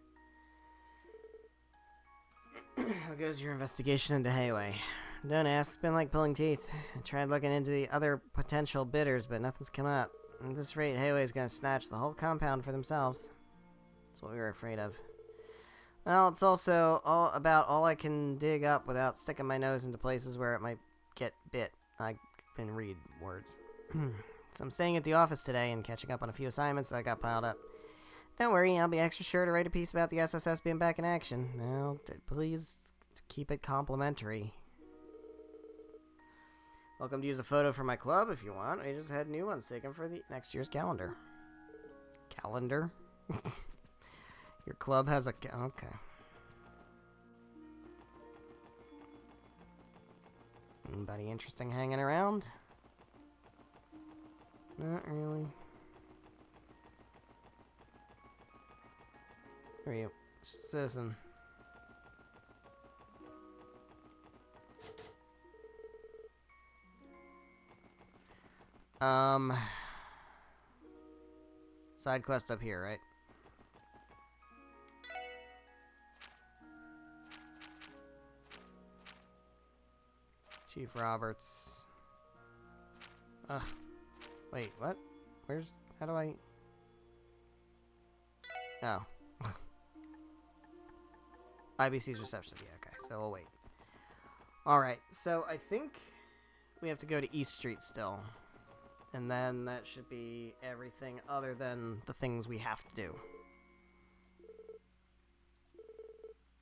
How goes your investigation into Hayway? Don't ask. It's been like pulling teeth. I tried looking into the other potential bidders, but nothing's come up. At this rate, Hayway's gonna snatch the whole compound for themselves. That's what we were afraid of. Well, it's also about all I can dig up without sticking my nose into places where it might get bit. I can read words. So I'm staying at the office today and catching up on a few assignments that got piled up. Don't worry, I'll be extra sure to write a piece about the SSS being back in action. Now, please keep it complimentary. Welcome to use a photo for my club if you want. We just had new ones taken for the next year's calendar. Calendar? Your club has a... Okay. Anybody interesting hanging around? Not really. Who are you? Citizen. Side quest up here, right? Chief Roberts. Ugh. Wait, what? Where's... How do I... Oh. IBC's reception. Yeah, okay. So we'll wait. Alright, so I think we have to go to East Street still. And then that should be everything other than the things we have to do.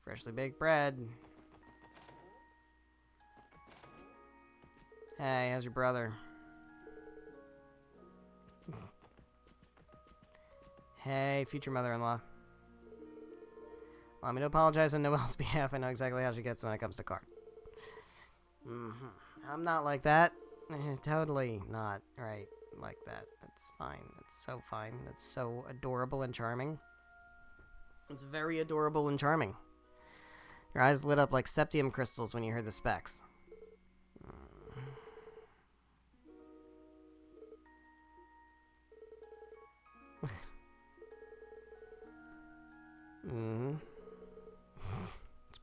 Freshly baked bread. Hey, how's your brother? Hey, future mother-in-law. Want me to apologize on Noelle's behalf? I know exactly how she gets when it comes to card. I'm not like that. Totally not right like that. That's fine. That's so fine. That's so adorable and charming. It's very adorable and charming. Your eyes lit up like septium crystals when you heard the specs.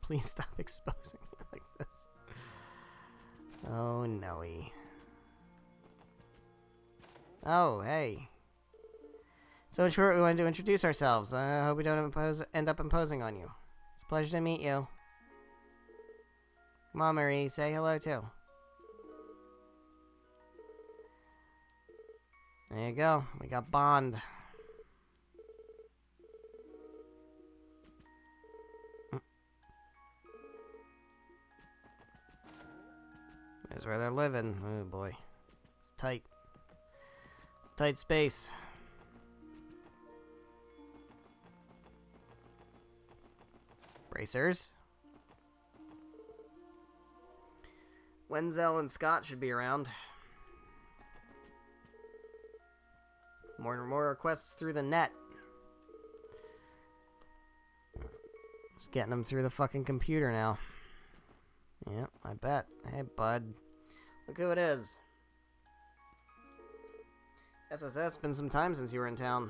Please stop exposing me like this. Oh, no-y. Oh, hey. So in short, we wanted to introduce ourselves. I hope we don't end up imposing on you. It's a pleasure to meet you. Come on, Marie. Say hello, too. There you go. We got Bond. There's where they're living. Oh, boy. It's tight. It's tight space. Bracers. Wenzel and Scott should be around. More and more requests through the net. Just getting them through the fucking computer now. Yeah, I bet. Hey, bud. Look who it is. SSS, been some time since you were in town.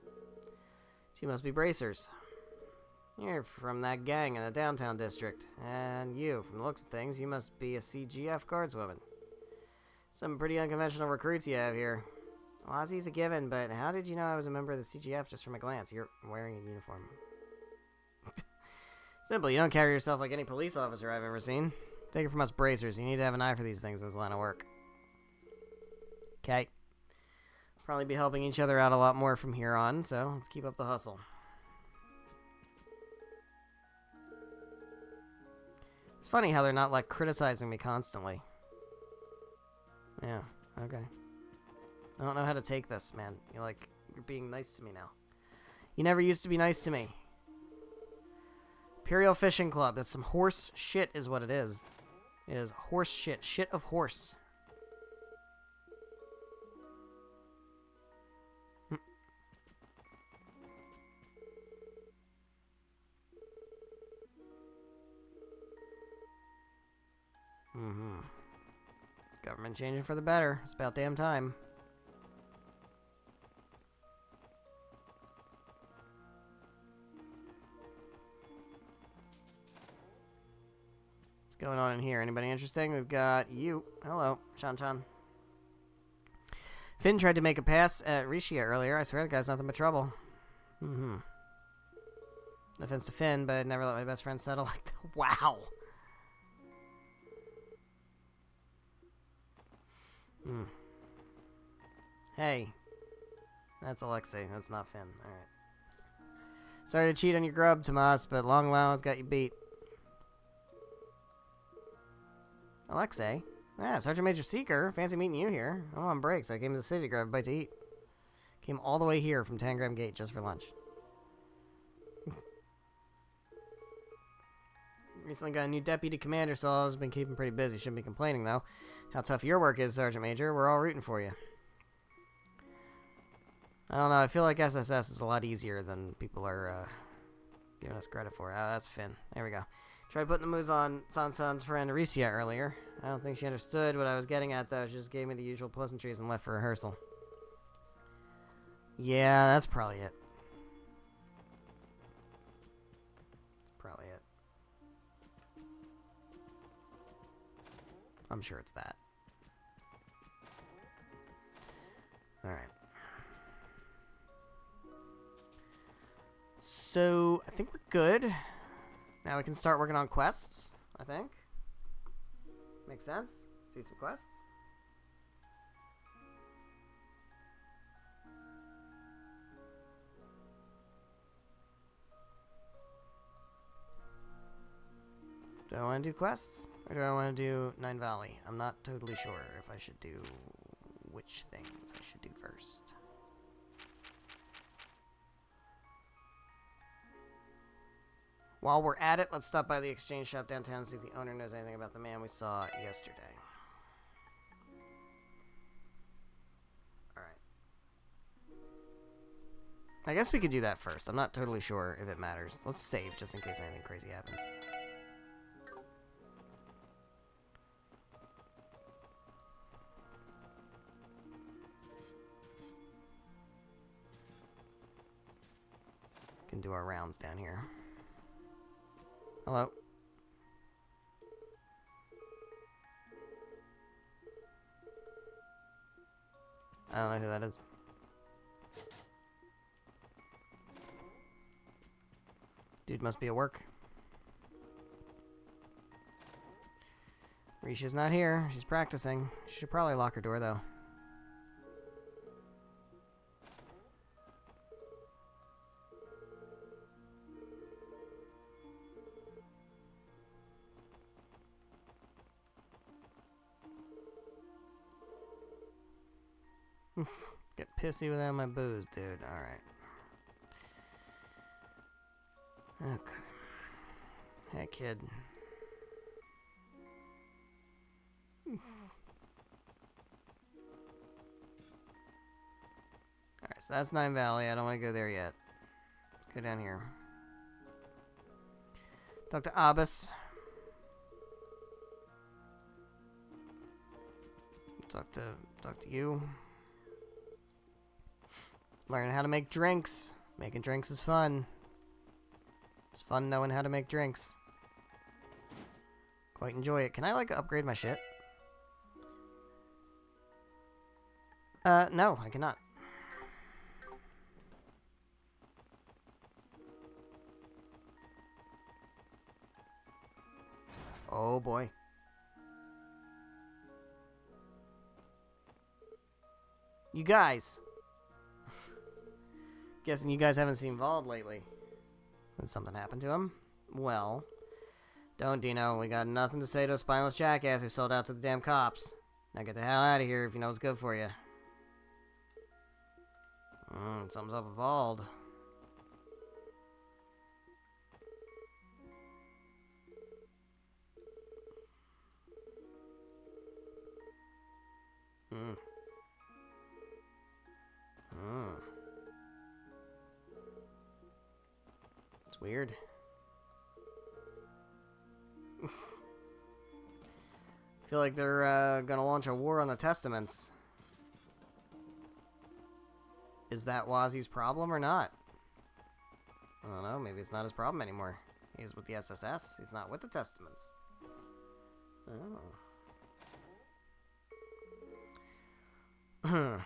So you must be Bracers. You're from that gang in the downtown district. And you, from the looks of things, you must be a CGF guardswoman. Some pretty unconventional recruits you have here. Well, Ozzy's a given, but how did you know I was a member of the CGF just from a glance? You're wearing a uniform. Simple, you don't carry yourself like any police officer I've ever seen. Take it from us Bracers, you need to have an eye for these things in this line of work. Okay. Probably be helping each other out a lot more from here on, so let's keep up the hustle. It's funny how they're not, like, criticizing me constantly. Yeah, okay. I don't know how to take this, man. You're being nice to me now. You never used to be nice to me. Imperial Fishing Club. That's some horse shit is what it is. It is horse shit. Shit of horse. Government changing for the better. It's about damn time. What's going on in here? Anybody interesting? We've got you. Hello, Chan-chan. Finn tried to make a pass at Rishia earlier. I swear the guy's nothing but trouble. No offense to Finn, but I'd never let my best friend settle like that. Wow. Hey. That's Alexei. That's not Finn. Alright. Sorry to cheat on your grub, Tomas, but long allowance got you beat. Alexei? Yeah, Sergeant Major Seeker. Fancy meeting you here. I'm on break, so I came to the city to grab a bite to eat. Came all the way here from Tangram Gate just for lunch. Recently got a new deputy commander, so I've been keeping pretty busy. Shouldn't be complaining, though. How tough your work is, Sergeant Major. We're all rooting for you. I don't know. I feel like SSS is a lot easier than people are giving us credit for. Oh, that's Finn. There we go. Tried putting the moves on Sansan's friend Aricia earlier. I don't think she understood what I was getting at, though. She just gave me the usual pleasantries and left for rehearsal. Yeah, that's probably it. That's probably it. I'm sure it's that. Alright. So, I think we're good. Now we can start working on quests, I think. Makes sense. Do some quests. Do I want to do quests? Or do I want to do Nine Valley? I'm not totally sure if I should do which things I should do first. While we're at it, let's stop by the exchange shop downtown and see if the owner knows anything about the man we saw yesterday. Alright. I guess we could do that first. I'm not totally sure if it matters. Let's save just in case anything crazy happens. Can do our rounds down here. Hello. I don't know who that is. Dude must be at work. Risha's not here. She's practicing. She should probably lock her door, though. Get pissy without my booze, dude. Alright. Okay. Hey, kid. Alright, so that's Nine Valley. I don't want to go there yet. Let's go down here. Talk to Abbas. Talk to you. Learn how to make drinks. Making drinks is fun. It's fun knowing how to make drinks. Quite enjoy it. Can I, like, upgrade my shit? No, I cannot. Oh, boy. You guys. Guessing you guys haven't seen Vald lately. Did something happen to him? Well, don't, Dino. We got nothing to say to a spineless jackass who sold out to the damn cops. Now get the hell out of here if you know what's good for you. Something's up with Vald. It's weird. I feel like they're gonna launch a war on the Testaments. Is that Wazi's problem or not? I don't know, maybe it's not his problem anymore. He's with the SSS, he's not with the Testaments. Oh.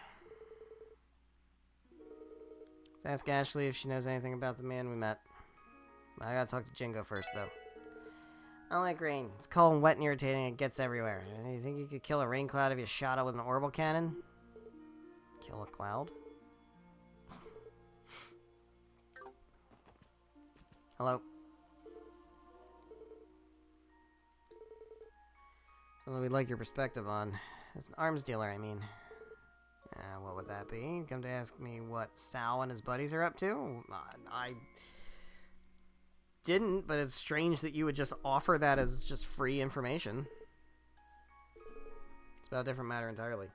Let's ask Ashley if she knows anything about the man we met. I gotta talk to Jingo first, though. I don't like rain. It's cold and wet and irritating. It gets everywhere. You think you could kill a rain cloud if you shot it with an orbital cannon? Kill a cloud. Hello. Something we'd like your perspective on. As an arms dealer, I mean. What would that be? You come to ask me what Sal and his buddies are up to? I didn't, but it's strange that you would just offer that as just free information. It's about a different matter entirely.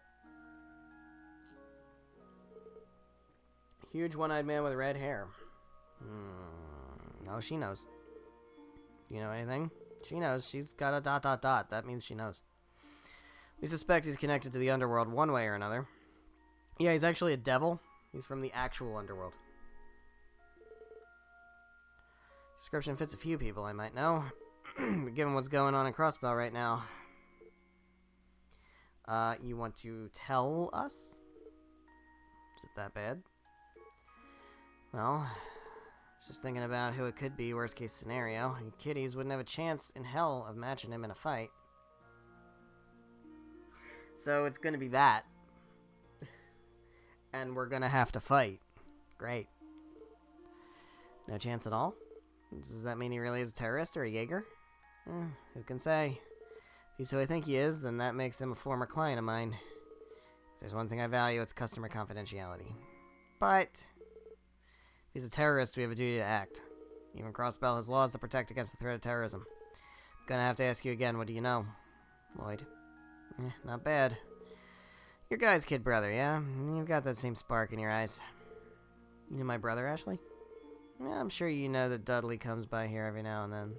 Huge one-eyed man with red hair. No, she knows. Do you know anything? She knows. She's got a ... That means she knows. We suspect he's connected to the underworld one way or another. Yeah, he's actually a devil. He's from the actual underworld. Description fits a few people I might know. But given what's going on in Crossbell right now. You want to tell us? Is it that bad? Well, I was just thinking about who it could be, worst case scenario. You kiddies wouldn't have a chance in hell of matching him in a fight. So it's gonna be that. And we're gonna have to fight. Great. No chance at all? Does that mean he really is a terrorist or a Jaeger? Who can say? If he's who I think he is, then that makes him a former client of mine. If there's one thing I value, it's customer confidentiality. But if he's a terrorist, we have a duty to act. Even Crossbell has laws to protect against the threat of terrorism. Gonna have to ask you again, what do you know? Lloyd. Not bad. Your guy's kid brother, yeah? You've got that same spark in your eyes. You know my brother, Ashley? Yeah, I'm sure you know that Dudley comes by here every now and then.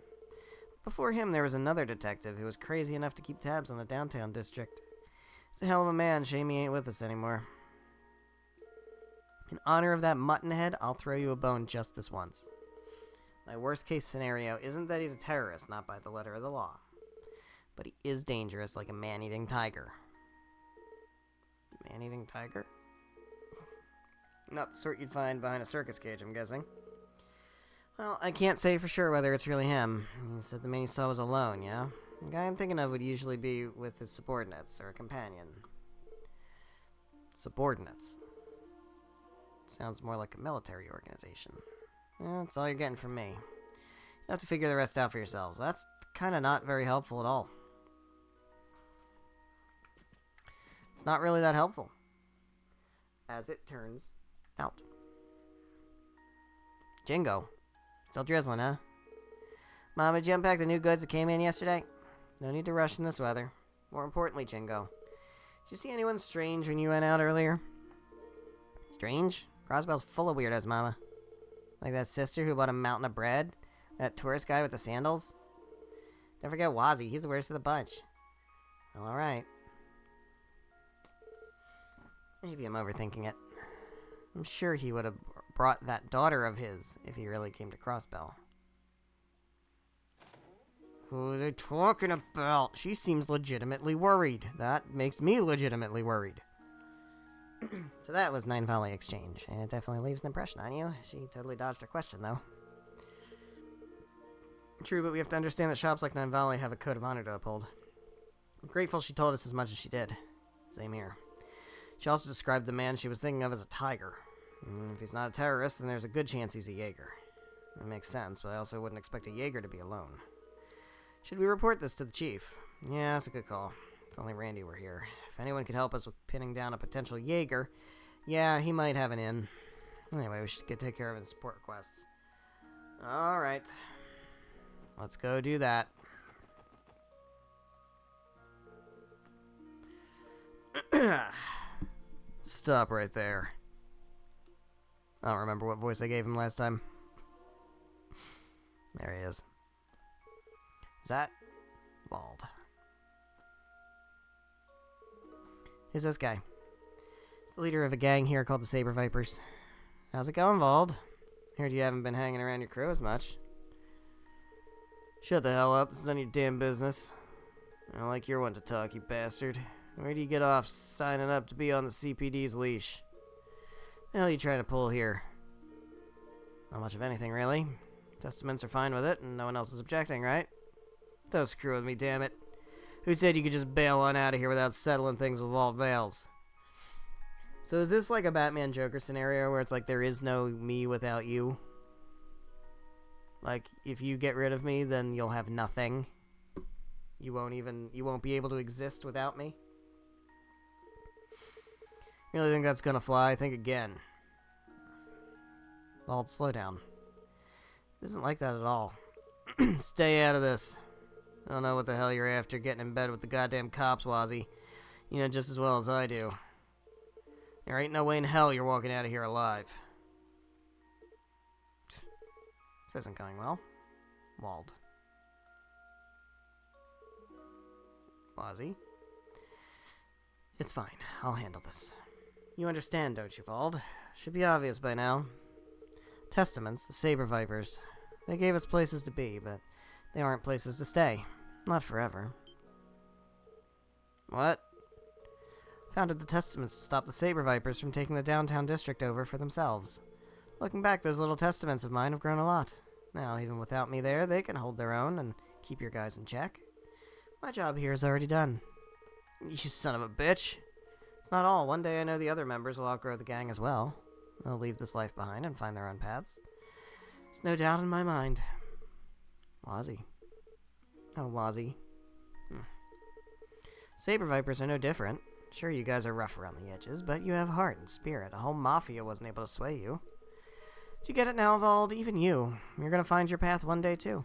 Before him, there was another detective who was crazy enough to keep tabs on the downtown district. He's a hell of a man. Shame he ain't with us anymore. In honor of that muttonhead, I'll throw you a bone just this once. My worst case scenario isn't that he's a terrorist, not by the letter of the law. But he is dangerous like a man-eating tiger. Man-eating tiger? Not the sort you'd find behind a circus cage, I'm guessing. Well, I can't say for sure whether it's really him. He said the man you saw was alone, yeah? The guy I'm thinking of would usually be with his subordinates or a companion. Subordinates. Sounds more like a military organization. Yeah, that's all you're getting from me. You have to figure the rest out for yourselves. That's kind of not very helpful at all. It's not really that helpful. As it turns out. Jingo. Still drizzling, huh? Mom, did you unpack the new goods that came in yesterday? No need to rush in this weather. More importantly, Jingo. Did you see anyone strange when you went out earlier? Strange? Crossbell's full of weirdos, Mama. Like that sister who bought a mountain of bread? That tourist guy with the sandals? Don't forget Wazzy, he's the worst of the bunch. Well, alright. Maybe I'm overthinking it. I'm sure he would have brought that daughter of his if he really came to Crossbell. Who are they talking about? She seems legitimately worried. That makes me legitimately worried. So that was Nine Valley Exchange, and it definitely leaves an impression on you. She totally dodged her question, though. True, but we have to understand that shops like Nine Valley have a code of honor to uphold. I'm grateful she told us as much as she did. Same here. She also described the man she was thinking of as a tiger. If he's not a terrorist, then there's a good chance he's a Jaeger. That makes sense, but I also wouldn't expect a Jaeger to be alone. Should we report this to the chief? Yeah, that's a good call. If only Randy were here. If anyone could help us with pinning down a potential Jaeger, yeah, he might have an in. Anyway, we should take care of his support requests. Alright. Let's go do that. Stop right there. I don't remember what voice I gave him last time. There he is. Is that Bald? Who's this guy? He's the leader of a gang here called the Saber Vipers. How's it going, Bald? Heard you haven't been hanging around your crew as much. Shut the hell up. It's none of your damn business. I don't like you're one to talk, you bastard. Where do you get off signing up to be on the CPD's leash? The hell are you trying to pull here? Not much of anything, really. Testaments are fine with it, and no one else is objecting, right? Don't screw with me, damn it. Who said you could just bail on out of here without settling things with Walt Vales? So is this like a Batman Joker scenario where it's like there is no me without you? Like, if you get rid of me, then you'll have nothing. You won't be able to exist without me? You really think that's gonna fly? Think again. Well, slow down. It isn't like that at all. Stay out of this. I don't know what the hell you're after getting in bed with the goddamn cops, Wazzy. You know just as well as I do. There ain't no way in hell you're walking out of here alive. This isn't going well. Wald. Wazzy. It's fine. I'll handle this. You understand, don't you, Wald? Should be obvious by now. Testaments, the Saber Vipers. They gave us places to be, but they aren't places to stay. Not forever. What? Founded the Testaments to stop the Saber Vipers from taking the downtown district over for themselves. Looking back, those little Testaments of mine have grown a lot. Now, even without me there, they can hold their own and keep your guys in check. My job here is already done. You son of a bitch. It's not all. One day I know the other members will outgrow the gang as well. They'll leave this life behind and find their own paths. There's no doubt in my mind. Wazzy. Oh, Wazzy. Saber Vipers are no different. Sure, you guys are rough around the edges, but you have heart and spirit. A whole mafia wasn't able to sway you. Do you get it now, Vald? Even you. You're gonna find your path one day, too.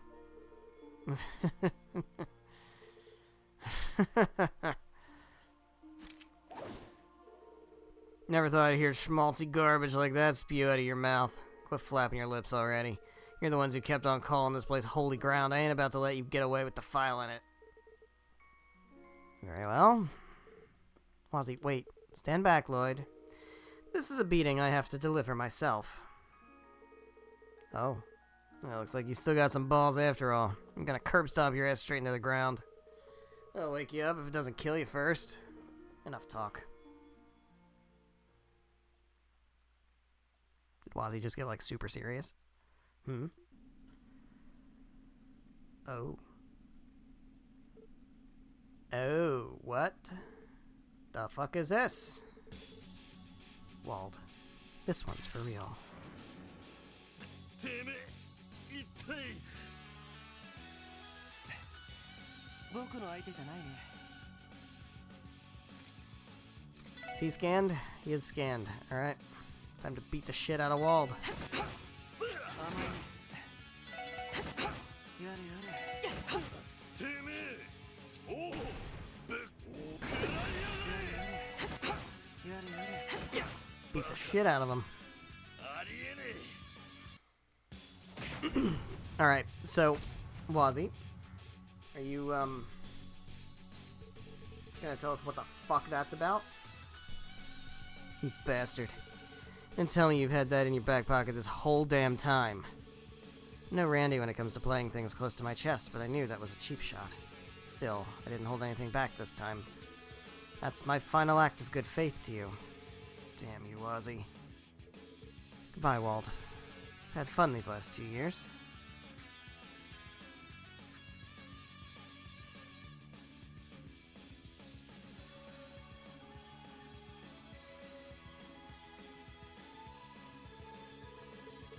Never thought I'd hear schmaltzy garbage like that spew out of your mouth. Quit flapping your lips already. You're the ones who kept on calling this place holy ground. I ain't about to let you get away with defiling it. Very well. Wazzy, wait. Stand back, Lloyd. This is a beating I have to deliver myself. Oh. Well, looks like you still got some balls after all. I'm gonna curb stomp your ass straight into the ground. I'll wake you up if it doesn't kill you first. Enough talk. Did Wazzy just get, like, super serious? Oh. Oh, what? The fuck is this? Wald. This one's for real. Is he scanned? He is scanned. Alright. Time to beat the shit out of Wald. Beat the shit out of him. Alright, so, Wazzy, are you, gonna tell us what the fuck that's about? You bastard. And tell me you've had that in your back pocket this whole damn time. No Randy when it comes to playing things close to my chest, but I knew that was a cheap shot. Still, I didn't hold anything back this time. That's my final act of good faith to you. Damn you, Wazzy. Goodbye, Wald. Had fun these last 2 years.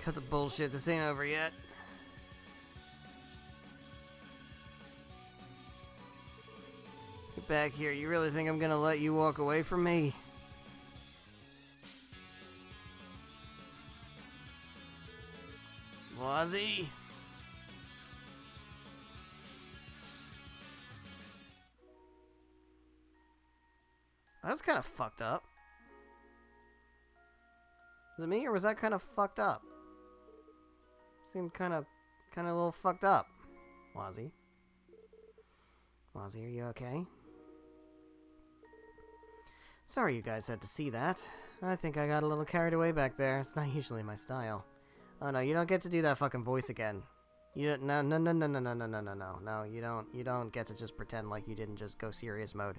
Cut the bullshit, this ain't over yet. Get back here, you really think I'm gonna let you walk away from me? Wazzy? That was kind of fucked up. Was it me, or was that kind of fucked up? Seemed kind of a little fucked up. Wazzy? Wazzy, are you okay? Sorry you guys had to see that. I think I got a little carried away back there. It's not usually my style. Oh no, you don't get to do that fucking voice again. You don't, no, you don't get to just pretend like you didn't just go serious mode.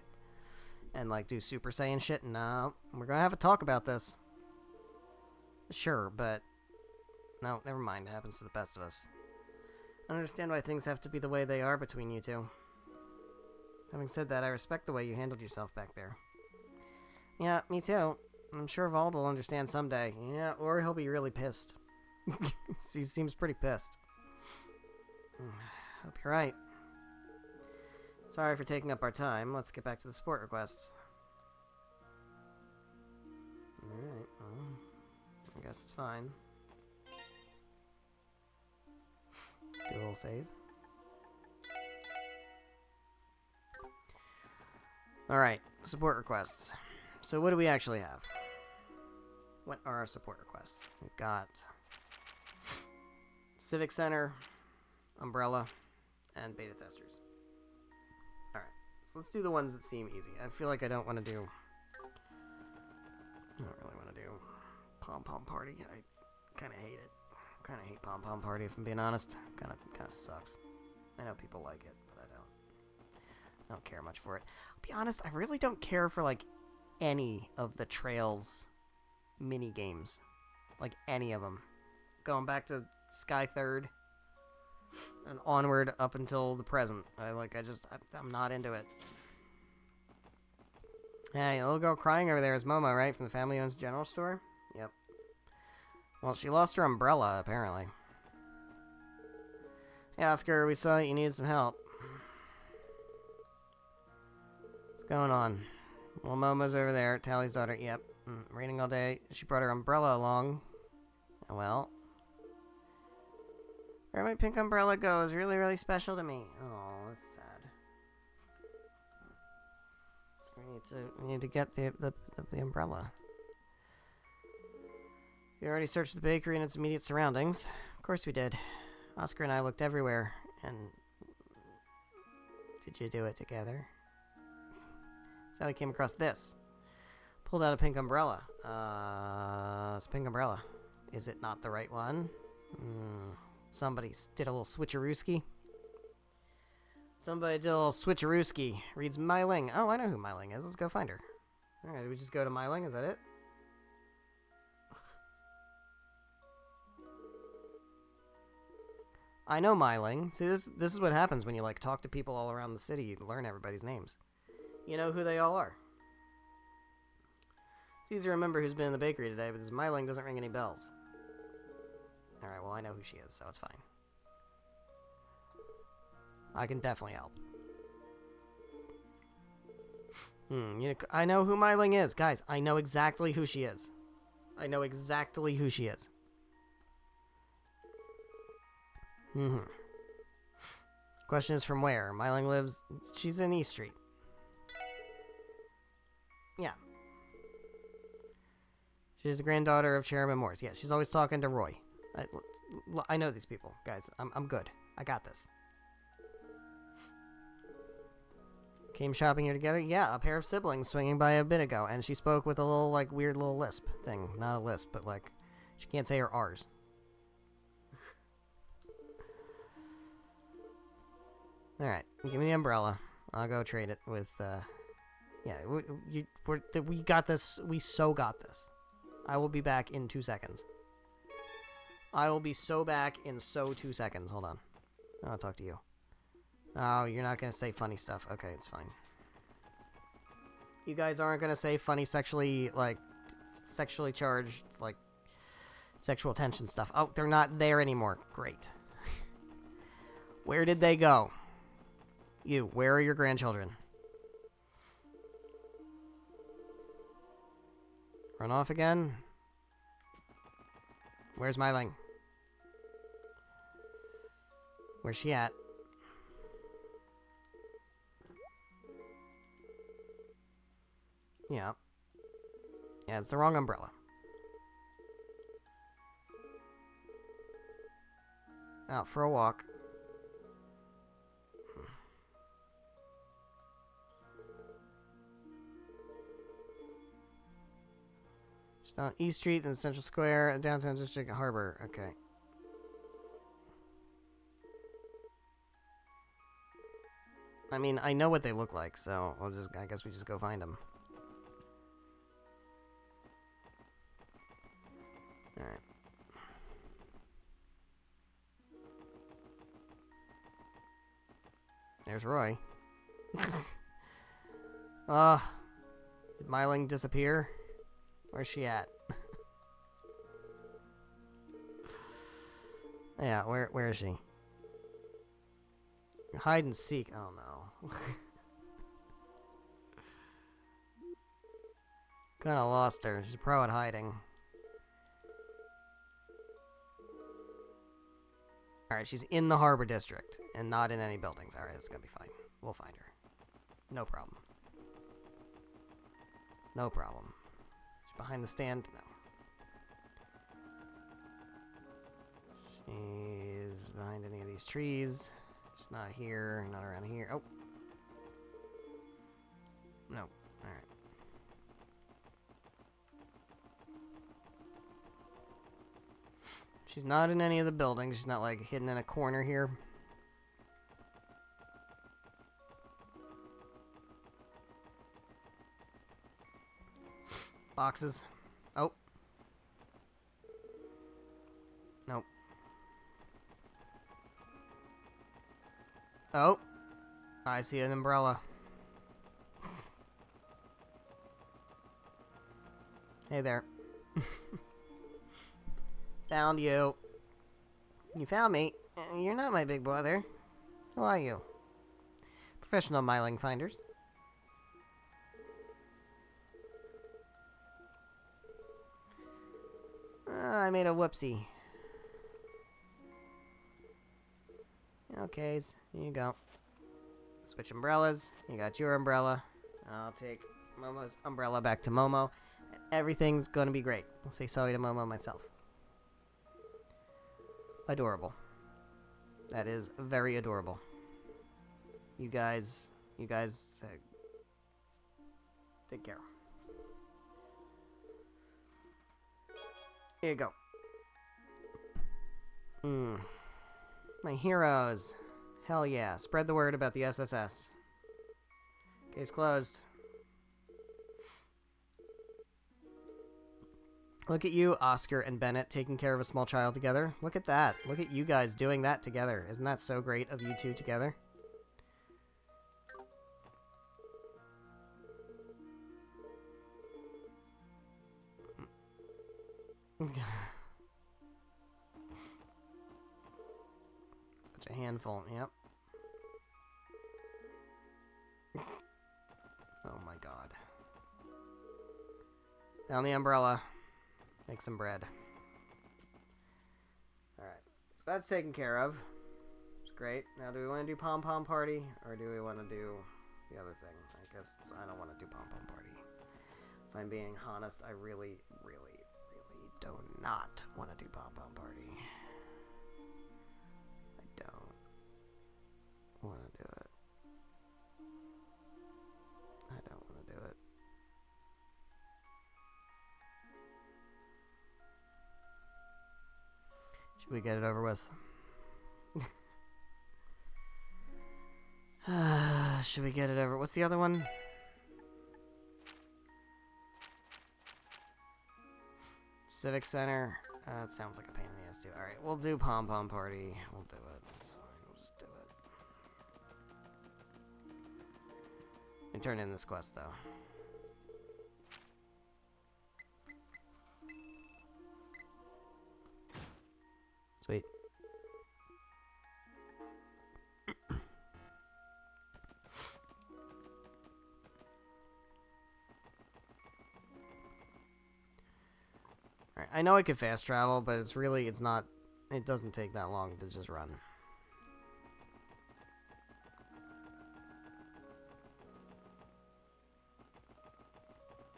And like do Super Saiyan shit. No, we're gonna have a talk about this. Sure, but no, never mind. It happens to the best of us. I understand why things have to be the way they are between you two. Having said that, I respect the way you handled yourself back there. Yeah, me too. I'm sure Vald will understand someday. Yeah, or he'll be really pissed. He seems pretty pissed. Hope you're right. Sorry for taking up our time. Let's get back to the support requests. Alright, well, I guess it's fine. Do a little save. Alright, support requests. So what do we actually have? What are our support requests? We've got Civic Center, Umbrella, and beta testers. Alright, so let's do the ones that seem easy. I feel like I don't want to do... I don't really want to do Pom Pom Party. I kind of hate it. I kind of hate Pom Pom Party, if I'm being honest. Kind of sucks. I know people like it, but I don't care much for it. I'll be honest, I really don't care for, like, any of the Trails mini games. Like, any of them. Going back to Sky Third and onward up until the present. I'm not into it. Hey, little girl crying over there is Momo, right? From the Family Owns General Store? Yep. Well, she lost her umbrella, apparently. Hey, Oscar, we saw you needed some help. What's going on? Well, Momo's over there, Tally's daughter. Yep. Raining all day. She brought her umbrella along. Well. Where my pink umbrella goes really, really special to me. Oh, that's sad. We need to get the umbrella. We already searched the bakery and its immediate surroundings. Of course we did. Oscar and I looked everywhere, and... Did you do it together? That's how we came across this. Pulled out a pink umbrella. It's a pink umbrella. Is it not the right one? Somebody did a little switcherooski. Somebody did a little switcherooski. Reads Myling. Oh, I know who Myling is. Let's go find her. Alright, did we just go to Myling? Is that it? I know Myling. See, this is what happens when you, like, talk to people all around the city. You learn everybody's names. You know who they all are. It's easy to remember who's been in the bakery today, but this Myling doesn't ring any bells. Alright, well, I know who she is, so it's fine. I can definitely help. I know who Myling is. Guys, I know exactly who she is. I know exactly who she is. Question is from where? Myling lives... She's in East Street. Yeah. She's the granddaughter of Chairman Morse. Yeah, she's always talking to Roy. I know these people. Guys, I'm good. I got this. Came shopping here together? Yeah, a pair of siblings swinging by a bit ago, and she spoke with a little, like, weird little lisp thing. Not a lisp, but, like, she can't say her R's. Alright, give me the umbrella. I'll go trade it with, yeah, we got this. We so got this. I will be back in 2 seconds. I will be so back in 2 seconds. Hold on. I'll talk to you. Oh, you're not going to say funny stuff. Okay, it's fine. You guys aren't going to say funny sexually charged, like, sexual tension stuff. Oh, they're not there anymore. Great. Where did they go? You, where are your grandchildren? Run off again? Where's Myling? Where's she at? Yeah. Yeah, it's the wrong umbrella. Out for a walk. It's on East Street and Central Square, downtown district, Harbor. Okay. I mean, I know what they look like, so I guess we just go find them. Alright. There's Roy. Did Myling disappear? Where's she at? Yeah, where is she? Hide and seek. Oh no. Kinda lost her. She's a pro at hiding. Alright, she's in the harbor district and not in any buildings. Alright, that's gonna be fine. We'll find her. No problem. No problem. She's behind the stand? No. She's behind any of these trees. She's not here, not around here. Oh. No. Alright. She's not in any of the buildings. She's not, like, hidden in a corner here. Boxes. Oh. Nope. Oh. I see an umbrella. Hey there. Found you. You found me. You're not my big brother. Who are you? Professional miling finders. I made a whoopsie. Okay, here you go. Switch umbrellas. You got your umbrella. I'll take Momo's umbrella back to Momo. Everything's gonna be great. I'll say sorry to Momo myself. Adorable. That is very adorable. You guys, take care. Here you go. My heroes. Hell yeah. Spread the word about the SSS. Case closed. Look at you, Oscar and Bennett, taking care of a small child together. Look at that. Look at you guys doing that together. Isn't that so great of you two together? Such a handful, yep. Oh my god. Down the umbrella. Make some bread. Alright, so that's taken care of. It's great. Now, do we want to do Pom Pom Party, or do we want to do the other thing? I guess I don't want to do Pom Pom Party. If I'm being honest, I really do not want to do Pom Pom Party. I don't want to do it. I don't want to do it. Should we get it over with? Should we get it over? What's the other one? Civic Center. It sounds like a pain in the ass too. Alright, we'll do Pom Pom Party. We'll do it. That's fine. We'll just do it. Let me turn in this quest though. Sweet. Alright, I know I could fast travel, but it's not, it doesn't take that long to just run.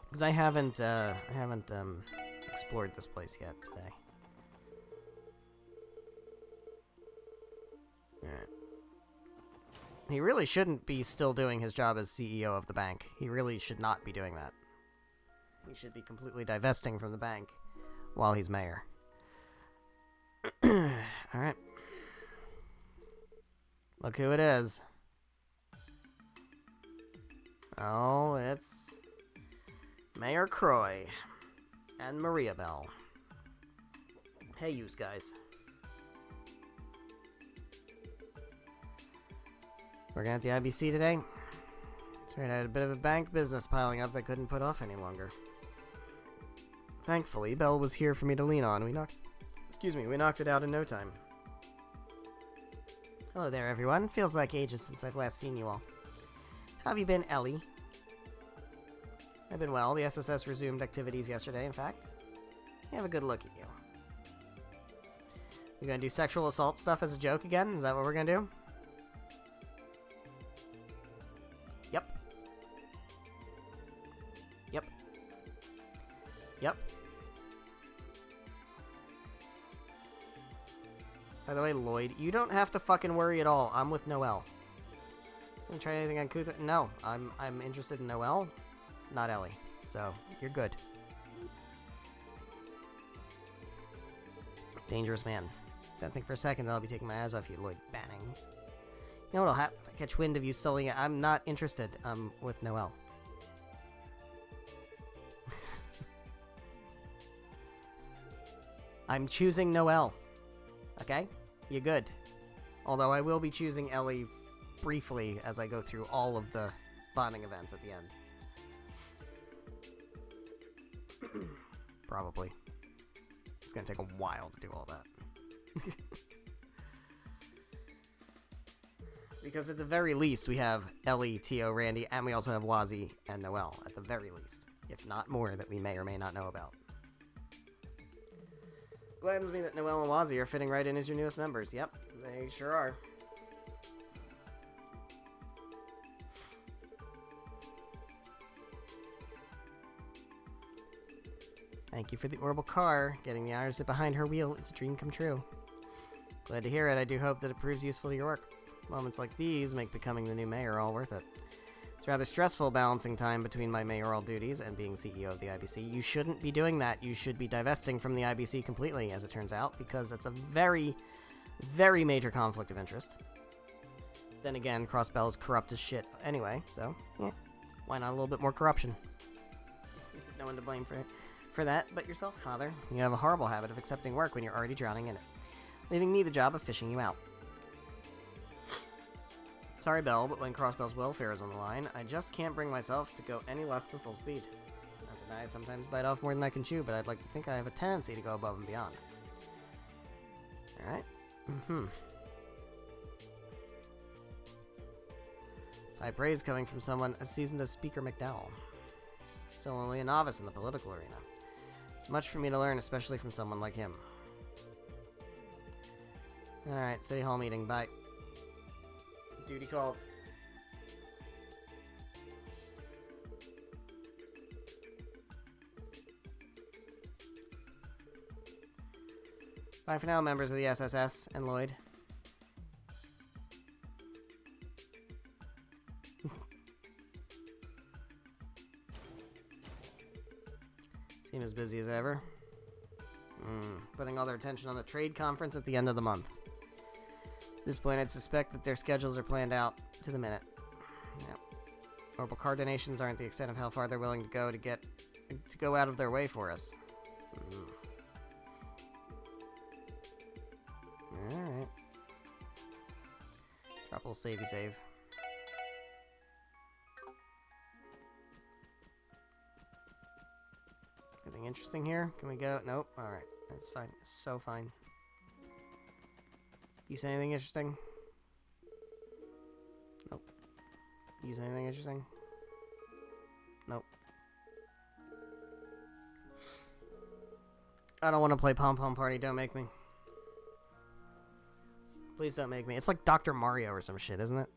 Because I haven't explored this place yet today. Alright. He really shouldn't be still doing his job as CEO of the bank. He really should not be doing that. He should be completely divesting from the bank while he's mayor. Alright. Look who it is. Oh, it's Mayor Croy and Maria Bell. Hey, yous guys. Working at the IBC today? That's right, I had a bit of a bank business piling up that couldn't put off any longer. Thankfully, Belle was here for me to lean on. We knocked it out in no time. Hello there, everyone. Feels like ages since I've last seen you all. How have you been, Ellie? I've been well. The SSS resumed activities yesterday, in fact. Have a good look at you. You gonna do sexual assault stuff as a joke again? Is that what we're gonna do? Yep. Yep. Yep. By the way, Lloyd, you don't have to fucking worry at all. I'm with Noelle. Gonna try anything on Kutha? No, I'm interested in Noelle, not Ellie. So, you're good. Dangerous man. Don't think for a second that I'll be taking my eyes off you, Lloyd Bannings. You know what'll happen? If I catch wind of you sullying it, I'm not interested. I'm with Noelle. I'm choosing Noelle. Okay? You good. Although I will be choosing Ellie briefly as I go through all of the bonding events at the end. Probably. It's gonna take a while to do all that. Because at the very least, we have Ellie, Tio, Randy, and we also have Wazzy and Noelle, at the very least. If not more, that we may or may not know about. Gladdens me that Noelle and Wazzy are fitting right in as your newest members. Yep, they sure are. Thank you for the orbital car. Getting the hours behind her wheel is a dream come true. Glad to hear it. I do hope that it proves useful to your work. Moments like these make becoming the new mayor all worth it. It's rather stressful balancing time between my mayoral duties and being CEO of the IBC. You shouldn't be doing that. You should be divesting from the IBC completely, as it turns out, because it's a very, very major conflict of interest. Then again, Crossbell is corrupt as shit anyway, so, yeah. Why not a little bit more corruption? No one to blame for that but yourself, Father. You have a horrible habit of accepting work when you're already drowning in it, leaving me the job of fishing you out. Sorry, Belle, but when Crossbell's welfare is on the line, I just can't bring myself to go any less than full speed. Not to deny I sometimes bite off more than I can chew, but I'd like to think I have a tendency to go above and beyond. Alright. It's high praise coming from someone as seasoned as Speaker McDowell. Still only a novice in the political arena. There's much for me to learn, especially from someone like him. Alright, City Hall meeting, bye. Duty calls. Bye for now, members of the SSS and Lloyd. Seem as busy as ever. Putting all their attention on the trade conference at the end of the month. At this point, I'd suspect that their schedules are planned out to the minute. Yep. Orbital card donations aren't the extent of how far they're willing to go out of their way for us. Alright. Drop a little savey save. Anything interesting here? Can we go? Nope. Alright. That's fine. It's so fine. Use anything interesting? Nope. Use anything interesting? Nope. I don't want to play Pom Pom Party. Don't make me. Please don't make me. It's like Dr. Mario or some shit, isn't it?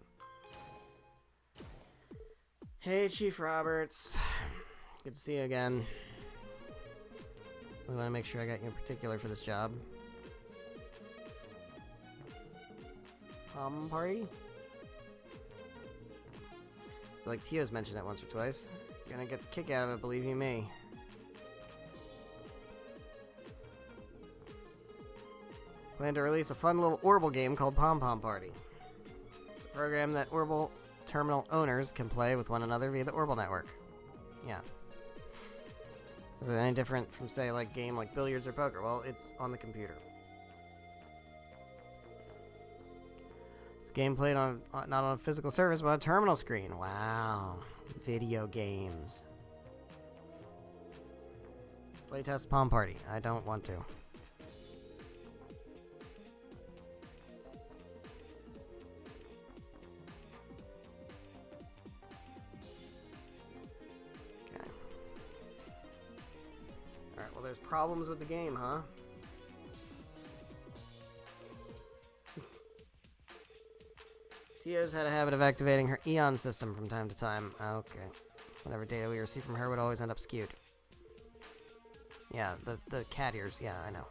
Hey, Chief Roberts. Good to see you again. We want to make sure I got you in particular for this job. Party? Like Tio's mentioned it once or twice. You're gonna get the kick out of it, believe you me. Plan to release a fun little Orbital game called Pom Pom Party. It's a program that Orbital terminal owners can play with one another via the Orbital network. Yeah. Is it any different from, say, like game like billiards or poker? Well, it's on the computer. Game played on not on a physical service, but on a terminal screen. Wow. Video games. Playtest Palm Party. I don't want to. Okay. Alright, well there's problems with the game, huh? Tio's had a habit of activating her Eon system from time to time. Okay. Whatever data we receive from her would always end up skewed. Yeah, the cat ears. Yeah, I know.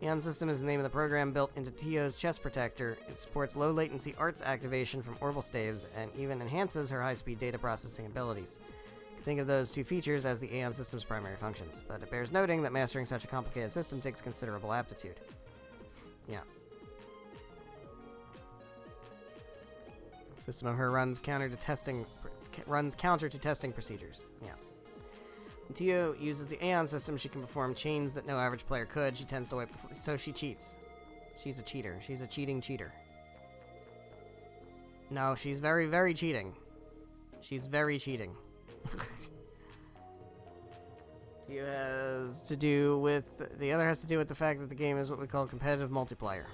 Eon system is the name of the program built into Tio's chest protector. It supports low latency arts activation from orbital staves and even enhances her high-speed data processing abilities. Think of those two features as the Aeon system's primary functions, but it bears noting that mastering such a complicated system takes considerable aptitude. Yeah. System of her runs counter to testing procedures. Yeah. When Tio uses the Aeon system, she can perform chains that no average player could. She tends to wipe the so she cheats. She's a cheater. She's a cheating cheater. No, she's very, very cheating. She's very cheating. The other has to do with the fact that the game is what we call competitive multiplayer.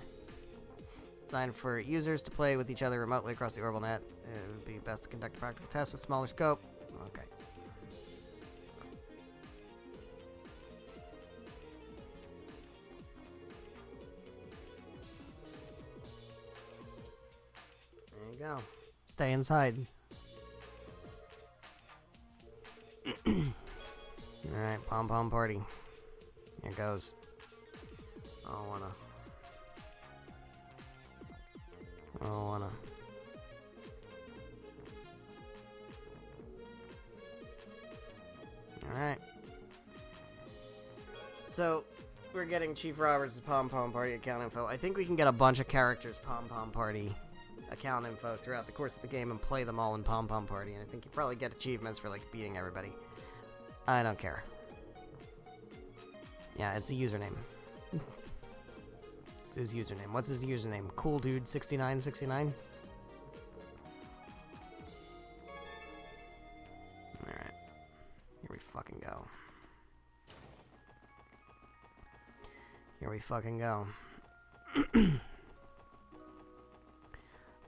Designed for users to play with each other remotely across the orbital net. It would be best to conduct a practical test with smaller scope. Okay. There you go. Stay inside. Alright, Pom Pom Party. Here goes. I don't wanna. Alright. So, we're getting Chief Roberts' Pom Pom Party account info. I think we can get a bunch of characters' Pom Pom Party account info throughout the course of the game and play them all in Pom Pom Party. And I think you probably get achievements for, like, beating everybody. I don't care. Yeah, it's a username. It's his username. What's his username? Cool Dude 6969? Alright. Here we fucking go. Here we fucking go.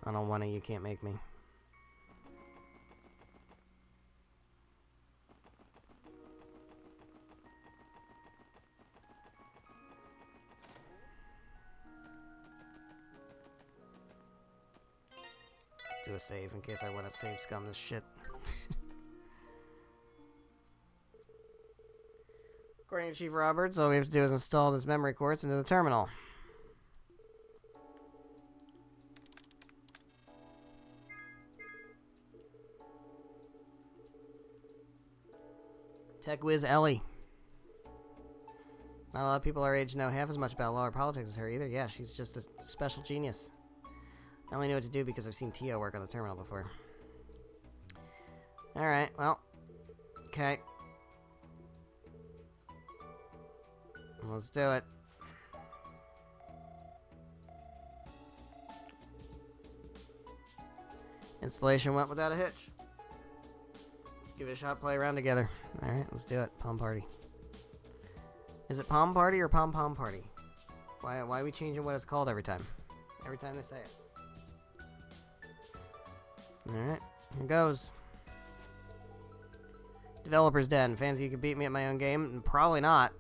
I don't wanna, you can't make me. Do a save in case I want to save scum this shit. According to Chief Roberts, all we have to do is install this memory quartz into the terminal. Tech whiz Ellie. Not a lot of people our age know half as much about law or politics as her either. Yeah, she's just a special genius. I only know what to do because I've seen Tio work on the terminal before. Alright, well. Okay. Let's do it. Installation went without a hitch. Let's give it a shot, play around together. Alright, let's do it. Pom Party. Is it Pom Party or Pom Pom Party? Why are we changing what it's called every time? Every time they say it. Alright, here goes. Developer's Den. Fancy you could beat me at my own game? Probably not.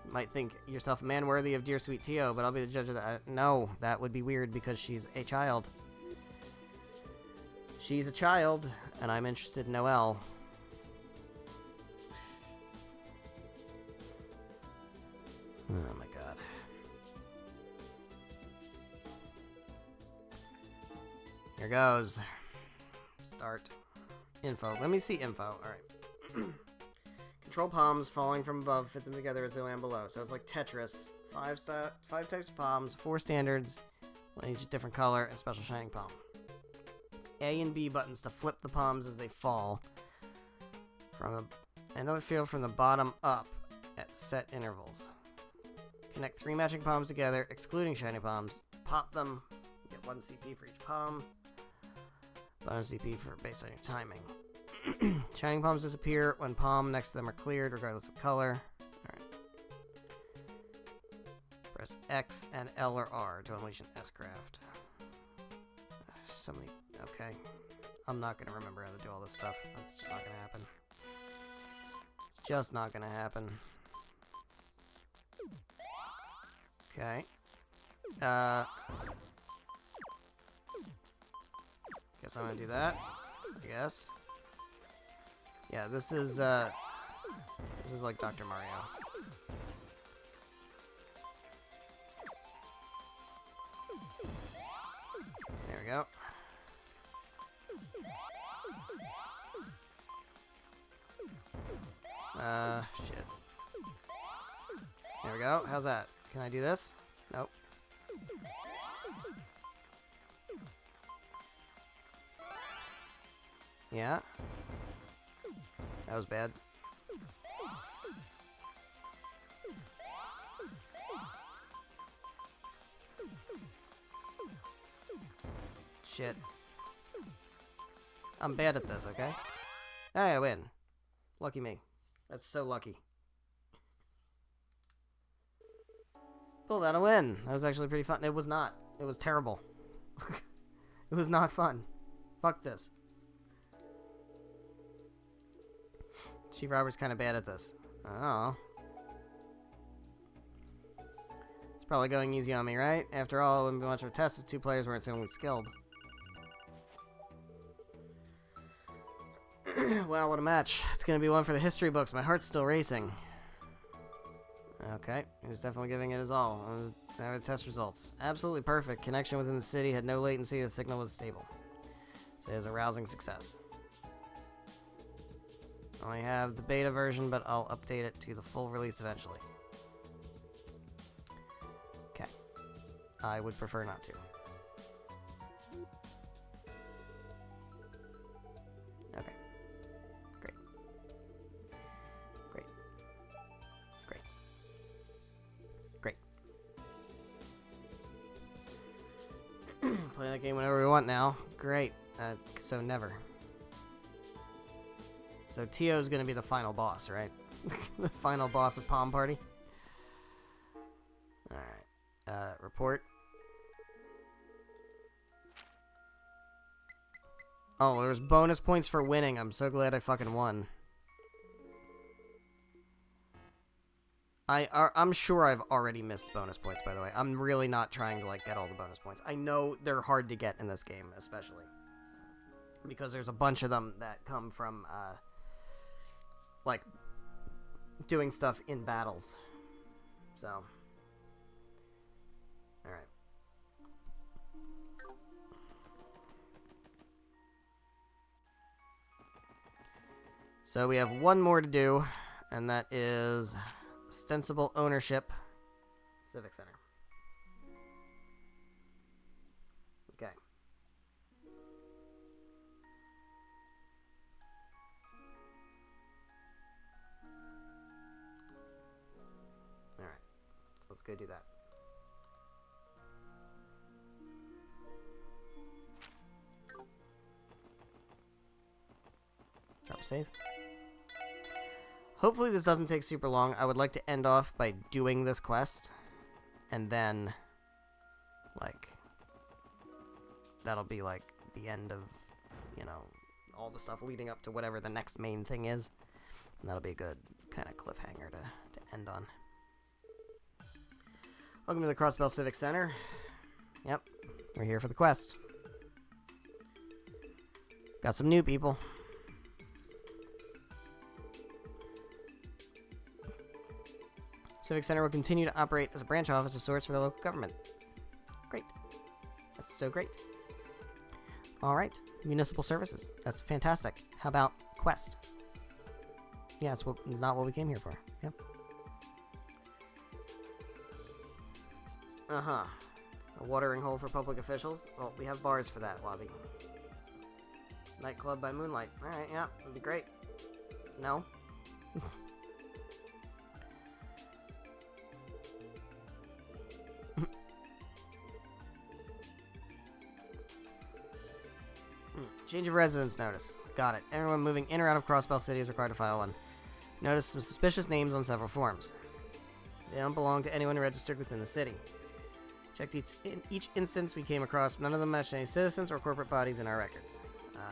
You might think yourself a man worthy of dear sweet Tio, but I'll be the judge of that. No, that would be weird because she's a child. She's a child, and I'm interested in Noelle. Oh my god. Here goes. Start. Info. Let me see info. Alright. Control palms falling from above, fit them together as they land below. So it's like Tetris. Five types of palms, 4 standards, one each different color, and special shining palm. A and B buttons to flip the palms as they fall. Another field from the bottom up at set intervals. Connect 3 matching palms together, excluding shiny palms. To pop them, get 1 CP for each palm. Bonus CP for based on your timing. Shining palms disappear when palm next to them are cleared, regardless of color. Alright. Press X and L or R to unleash an S-craft. So many... Okay. I'm not going to remember how to do all this stuff. That's just not going to happen. It's just not going to happen. Okay. Guess I'm going to do that. I guess. Yeah, this is like Dr. Mario. There we go. Shit. There we go. How's that? Can I do this? Nope. Yeah. That was bad. Shit. I'm bad at this, okay? Hey, I win. Lucky me. That's so lucky. Pulled out a win. That was actually pretty fun. It was not. It was terrible. It was not fun. Fuck this. Chief Robert's kind of bad at this. Oh. It's probably going easy on me, right? After all, it wouldn't be much of a test if two players weren't similarly skilled. Wow, what a match. It's going to be one for the history books. My heart's still racing. Okay, he was definitely giving it his all. The test results. Absolutely perfect. Connection within the city had no latency. The signal was stable. So it was a rousing success. I only have the beta version, but I'll update it to the full release eventually. Okay. I would prefer not to. Okay. Great. Great. Great. Great. Play that game whenever we want now. Great. So never. So Tio is going to be the final boss, right? The final boss of Palm Party. Alright. Report. Oh, there's bonus points for winning. I'm so glad I fucking won. I'm sure I've already missed bonus points, by the way. I'm really not trying to, like, get all the bonus points. I know they're hard to get in this game, especially. Because there's a bunch of them that come from, like, doing stuff in battles. So. Alright. So we have one more to do, and that is ostensible ownership Civic Center. Okay. Alright. So let's go do that. Drop a save. Hopefully this doesn't take super long. I would like to end off by doing this quest. And then, like, that'll be, like, the end of, you know, all the stuff leading up to whatever the next main thing is. And that'll be a good kind of cliffhanger to end on. Welcome to the Crossbell Civic Center. Yep, we're here for the quest. Got some new people. Civic Center will continue to operate as a branch office of sorts for the local government. Great. That's so great. Alright. Municipal services. That's fantastic. How about quest? Yeah, it's not what we came here for. Yep. Uh-huh. A watering hole for public officials? Well, we have bars for that, Wazzy. Nightclub by moonlight. Alright, yeah. That'd be great. No? Change of residence notice. Got it. Everyone moving in or out of Crossbell City is required to file one. Notice some suspicious names on several forms. They don't belong to anyone registered within the city. Checked each instance we came across. None of them matched any citizens or corporate bodies in our records.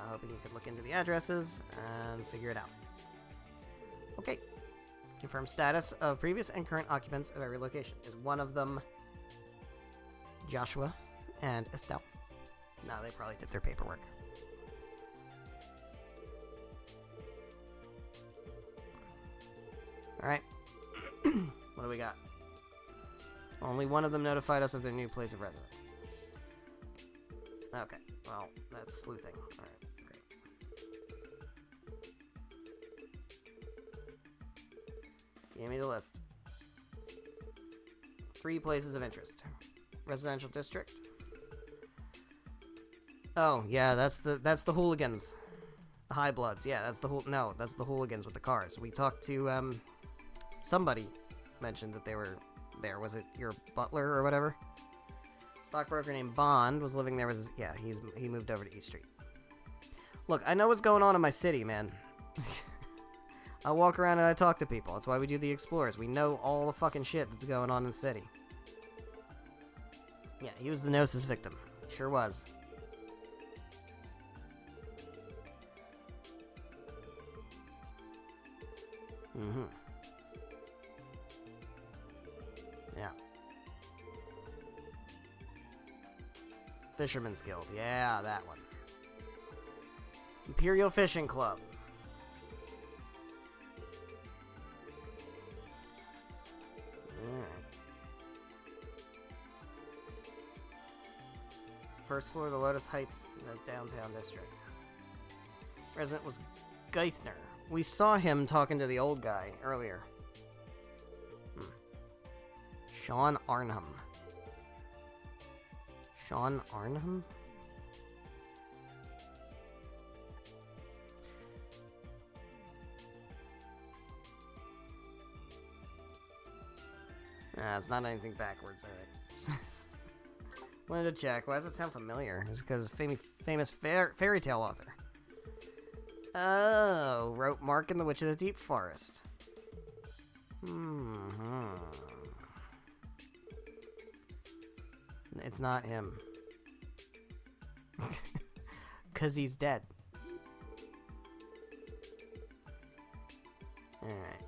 Hoping you could look into the addresses and figure it out. Okay. Confirm status of previous and current occupants of every location. Is one of them Joshua and Estelle? No, they probably did their paperwork. Alright. What do we got? Only one of them notified us of their new place of residence. Okay, well, that's sleuthing. Alright, great. Give me the list. 3 places of interest. Residential district. Oh, yeah, that's the hooligans. The high bloods. Yeah, that's the that's the hooligans with the cars. We talked to somebody mentioned that they were there. Was it your butler or whatever? Stockbroker named Bond was living there with his... Yeah, he moved over to East Street. Look, I know what's going on in my city, man. I walk around and I talk to people. That's why we do the Explorers. We know all the fucking shit that's going on in the city. Yeah, he was the Gnosis victim. Sure was. Mm-hmm. Yeah. Fisherman's Guild. Yeah, that one. Imperial Fishing Club. Alright. First floor of the Lotus Heights downtown district. Resident was Geithner. We saw him talking to the old guy earlier. Sean Arnhem. Sean Arnhem? Nah, it's not anything backwards, alright. Wanted to check. Why does it sound familiar? It's because famous fairy tale author. Oh, wrote Mark and the Witch of the Deep Forest. It's not him. 'Cause he's dead. Alright.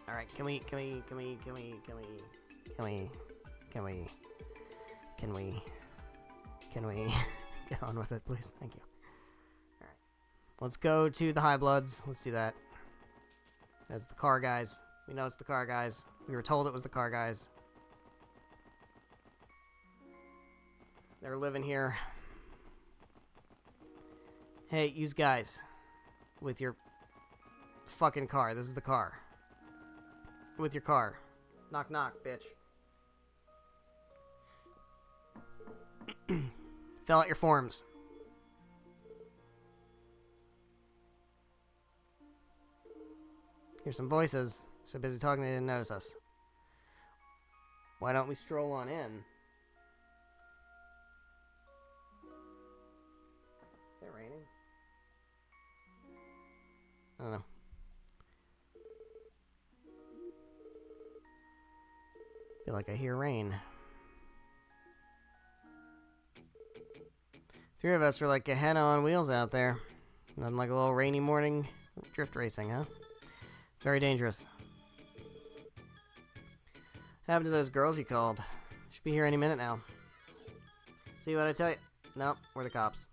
Alright, can we get on with it, please? Thank you. Alright. Let's go to the High Bloods. Let's do that. That's the car guys. We know it's the car guys. We were told it was the car guys. They're living here. Hey, you guys. With your fucking car. This is the car. With your car. Knock, knock, bitch. Fill out your forms. Here's some voices. So busy talking they didn't notice us. Why don't we stroll on in? Is it raining? I don't know. Feel like I hear rain. 3 of us were like Gehenna on wheels out there. Nothing like a little rainy morning drift racing, huh? It's very dangerous. What happened to those girls you called? Should be here any minute now. See what I tell you? Nope, we're the cops.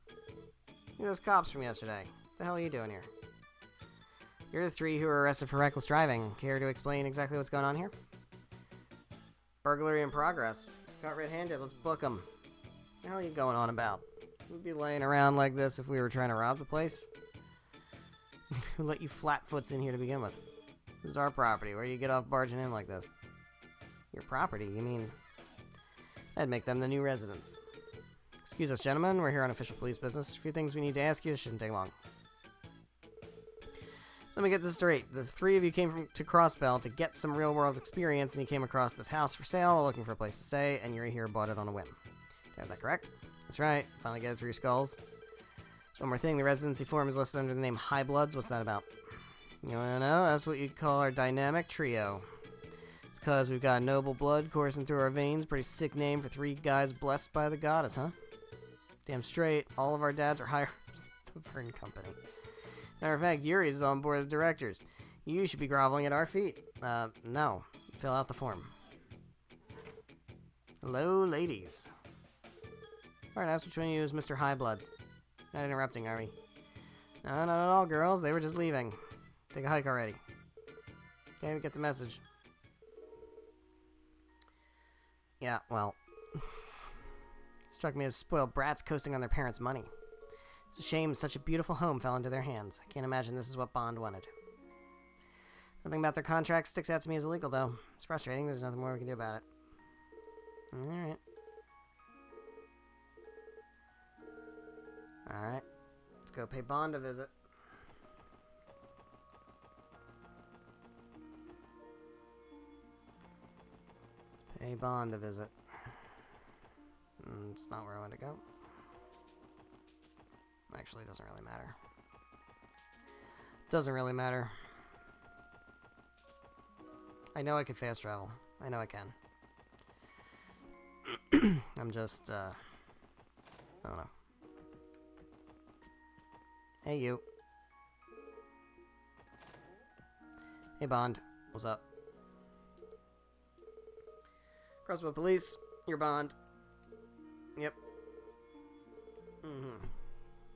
You're those cops from yesterday. What the hell are you doing here? You're the 3 who were arrested for reckless driving. Care to explain exactly what's going on here? Burglary in progress. Caught red-handed. Let's book them. What the hell are you going on about? We'd be laying around like this if we were trying to rob the place. Who let you flatfoots in here to begin with? This is our property. Where do you get off barging in like this? Your property? You mean... That'd make them the new residents. Excuse us, gentlemen. We're here on official police business. A few things we need to ask you. It shouldn't take long. So let me get this straight. The 3 of you came to Crossbell to get some real-world experience, and you came across this house for sale, looking for a place to stay, and you're here bought it on a whim. Do I have that correct? That's right. Finally get it through skulls. Just one more thing. The residency form is listed under the name High Bloods. What's that about? You wanna know? That's what you'd call our dynamic trio. It's because we've got noble blood coursing through our veins. Pretty sick name for 3 guys blessed by the goddess, huh? Damn straight. All of our dads are hires of the Vern Company. Matter of fact, Yuri's is on board of directors. You should be groveling at our feet. No. Fill out the form. Hello, ladies. Alright, ask which one of you is Mr. Highbloods. Not interrupting, are we? No, not at all, girls. They were just leaving. Take a hike already. Okay, we get the message. Yeah, well. Struck me as spoiled brats coasting on their parents' money. It's a shame such a beautiful home fell into their hands. I can't imagine this is what Bond wanted. Nothing about their contract sticks out to me as illegal, though. It's frustrating. There's nothing more we can do about it. Alright. Alright. Let's go pay Bond a visit. Pay Bond a visit. It's not where I want to go. Actually, it doesn't really matter. Doesn't really matter. I know I can fast travel. I know I can. I'm just, I don't know. Hey, you. Hey, Bond. What's up? Crossbow Police. You're Bond. Yep.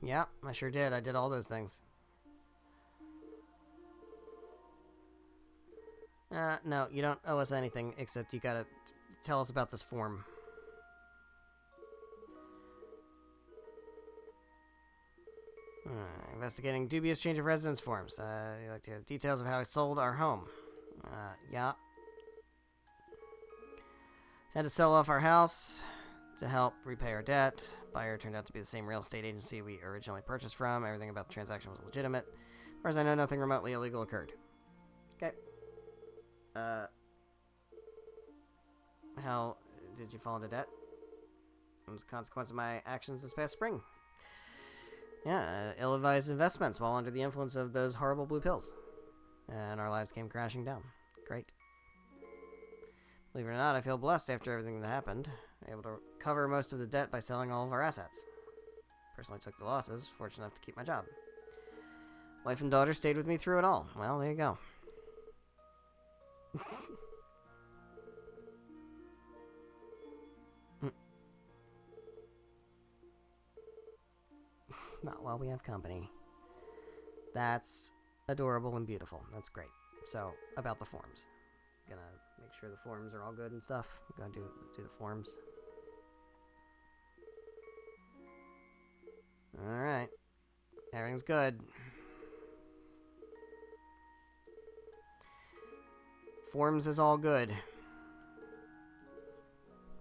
Yeah, I sure did. I did all those things. No, you don't owe us anything, except you gotta tell us about this form. Investigating dubious change of residence forms. You like to have details of how I sold our home. Yeah. Had to sell off our house to help repay our debt. Buyer turned out to be the same real estate agency we originally purchased from. Everything about the transaction was legitimate. As far as I know, nothing remotely illegal occurred. Okay. How did you fall into debt? It was a consequence of my actions this past spring. Yeah, ill-advised investments while under the influence of those horrible blue pills. And our lives came crashing down. Great. Believe it or not, I feel blessed after everything that happened. Able to cover most of the debt by selling all of our assets. Personally took the losses, fortunate enough to keep my job. Wife and daughter stayed with me through it all. Well, there you go. Not while we have company. That's adorable and beautiful. That's great. So, about the forms. Gonna make sure the forms are all good and stuff. I'm gonna do the forms. Alright. Everything's good. Forms is all good.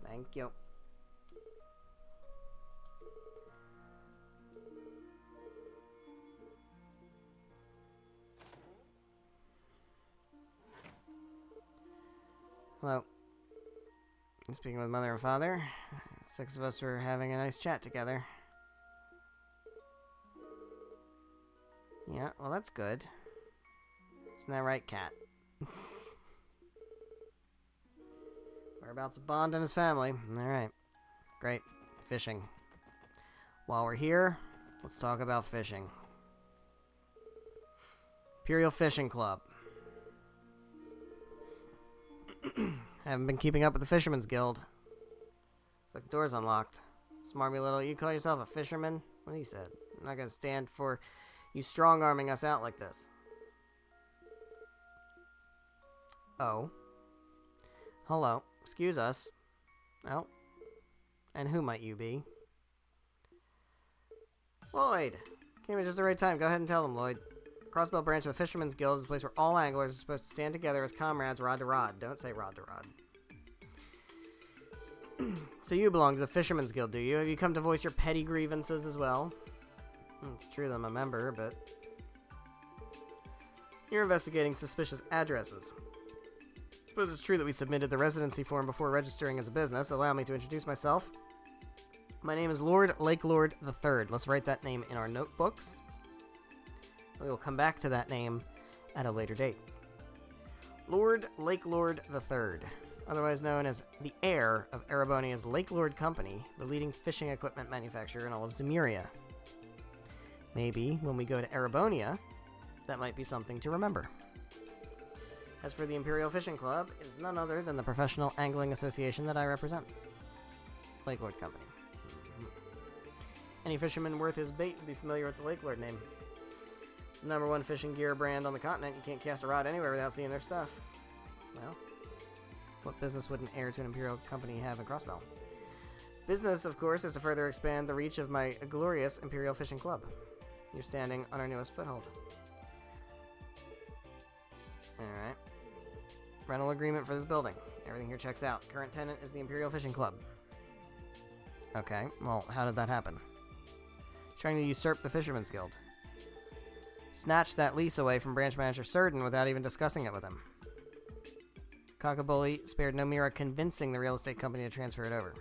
Thank you. Hello. Speaking with Mother and Father, 6 of us were having a nice chat together. Yeah, well that's good. Isn't that right, Cat? Whereabouts of Bond and his family. Alright. Great. Fishing. While we're here, let's talk about fishing. Imperial Fishing Club. Haven't been keeping up with the Fisherman's Guild. It's like the door's unlocked. Smarmy little, you call yourself a fisherman? What he said. I'm not gonna stand for you strong-arming us out like this. Oh. Hello. Excuse us. Oh. And who might you be? Lloyd! Came at just the right time. Go ahead and tell them, Lloyd. Crossbow branch of the Fisherman's Guild is a place where all anglers are supposed to stand together as comrades rod to rod. Don't say rod to rod. So you belong to the Fisherman's Guild, do you? Have you come to voice your petty grievances as well? It's true that I'm a member, but... You're investigating suspicious addresses. Suppose it's true that we submitted the residency form before registering as a business. Allow me to introduce myself. My name is Lord Lake Lord the Third. Let's write that name in our notebooks. We will come back to that name at a later date. Lord Lake Lord the Third, otherwise known as the heir of Erebonia's Lake Lord Company, the leading fishing equipment manufacturer in all of Zemuria. Maybe when we go to Erebonia, that might be something to remember. As for the Imperial Fishing Club, it is none other than the professional angling association that I represent. Lake Lord Company. Any fisherman worth his bait would be familiar with the Lake Lord name. It's the #1 fishing gear brand on the continent. You can't cast a rod anywhere without seeing their stuff. Well, what business would an heir to an Imperial company have in Crossbell? Business, of course, is to further expand the reach of my glorious Imperial Fishing Club. You're standing on our newest foothold. Alright. Rental agreement for this building. Everything here checks out. Current tenant is the Imperial Fishing Club. Okay, well, how did that happen? Trying to usurp the Fisherman's Guild. Snatched that lease away from branch manager Surden without even discussing it with him. Cockabully spared no Mira convincing the real estate company to transfer it over.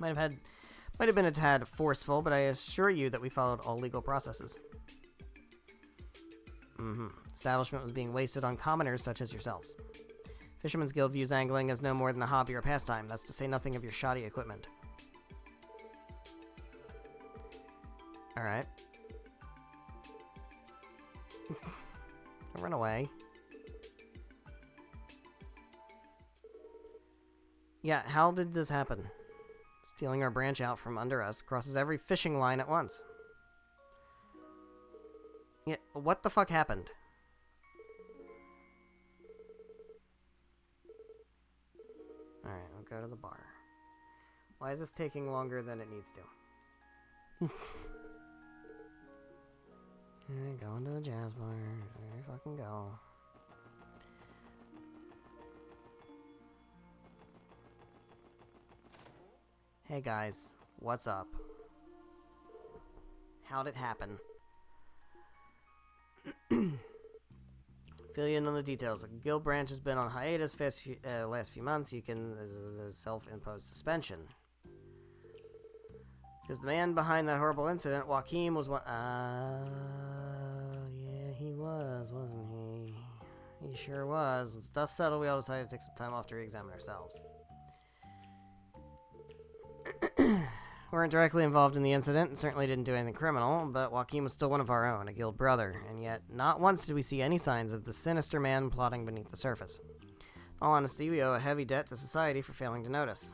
Might have been a tad forceful, but I assure you that we followed all legal processes. Establishment was being wasted on commoners such as yourselves. Fisherman's Guild views angling as no more than a hobby or pastime. That's to say nothing of your shoddy equipment. Alright. Run away. Yeah, how did this happen? Stealing our branch out from under us crosses every fishing line at once. Yeah, what the fuck happened? Alright, we'll go to the bar. Why is this taking longer than it needs to? Alright, going to the jazz bar. There you fucking go. Hey guys, what's up? How'd it happen? Fill you in on the details. The guild branch has been on hiatus last few months. You can self-imposed suspension. Because the man behind that horrible incident, Joaquin, was one. Yeah, he was, wasn't he? He sure was. Once dust settled, we all decided to take some time off to re-examine ourselves. We weren't directly involved in the incident and certainly didn't do anything criminal, but Joaquin was still one of our own, a guild brother, and yet not once did we see any signs of the sinister man plotting beneath the surface. In all honesty, we owe a heavy debt to society for failing to notice.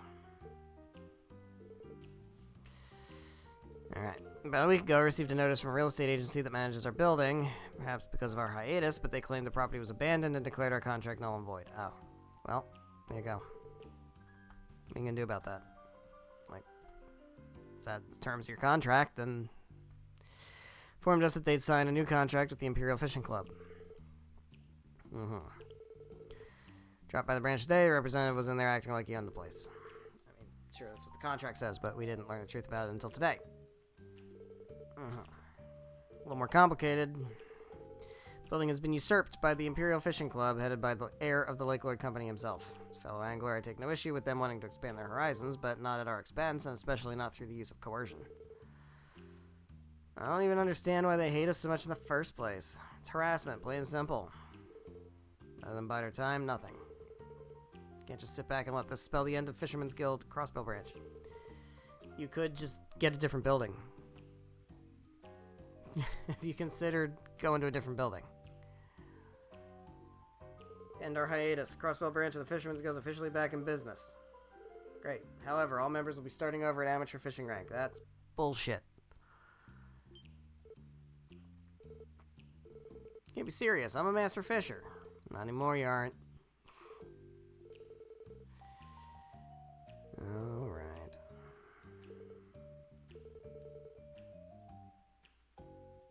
Alright. About a week ago, I received a notice from a real estate agency that manages our building, perhaps because of our hiatus, but they claimed the property was abandoned and declared our contract null and void. Oh. Well, there you go. What are you gonna do about that? Like, is that the terms of your contract? Then informed us that they'd sign a new contract with the Imperial Fishing Club. Dropped by the branch today, the representative was in there acting like he owned the place. I mean, sure, that's what the contract says, but we didn't learn the truth about it until today. A little more complicated. Building has been usurped by the Imperial Fishing Club, headed by the heir of the Lake Lord Company himself. Fellow angler, I take no issue with them wanting to expand their horizons, but not at our expense, and especially not through the use of coercion. I don't even understand why they hate us so much in the first place. It's harassment, plain and simple. Other than bide our time, nothing. Can't just sit back and let this spell the end of Fisherman's Guild Crossbell Branch. You could just get a different building. Have you considered going to a different building? End our hiatus. Crossbell Branch of the Fisherman's Guild is officially back in business. Great. However, all members will be starting over at amateur fishing rank. That's bullshit. Can't be serious. I'm a master fisher. Not anymore, you aren't. Alright.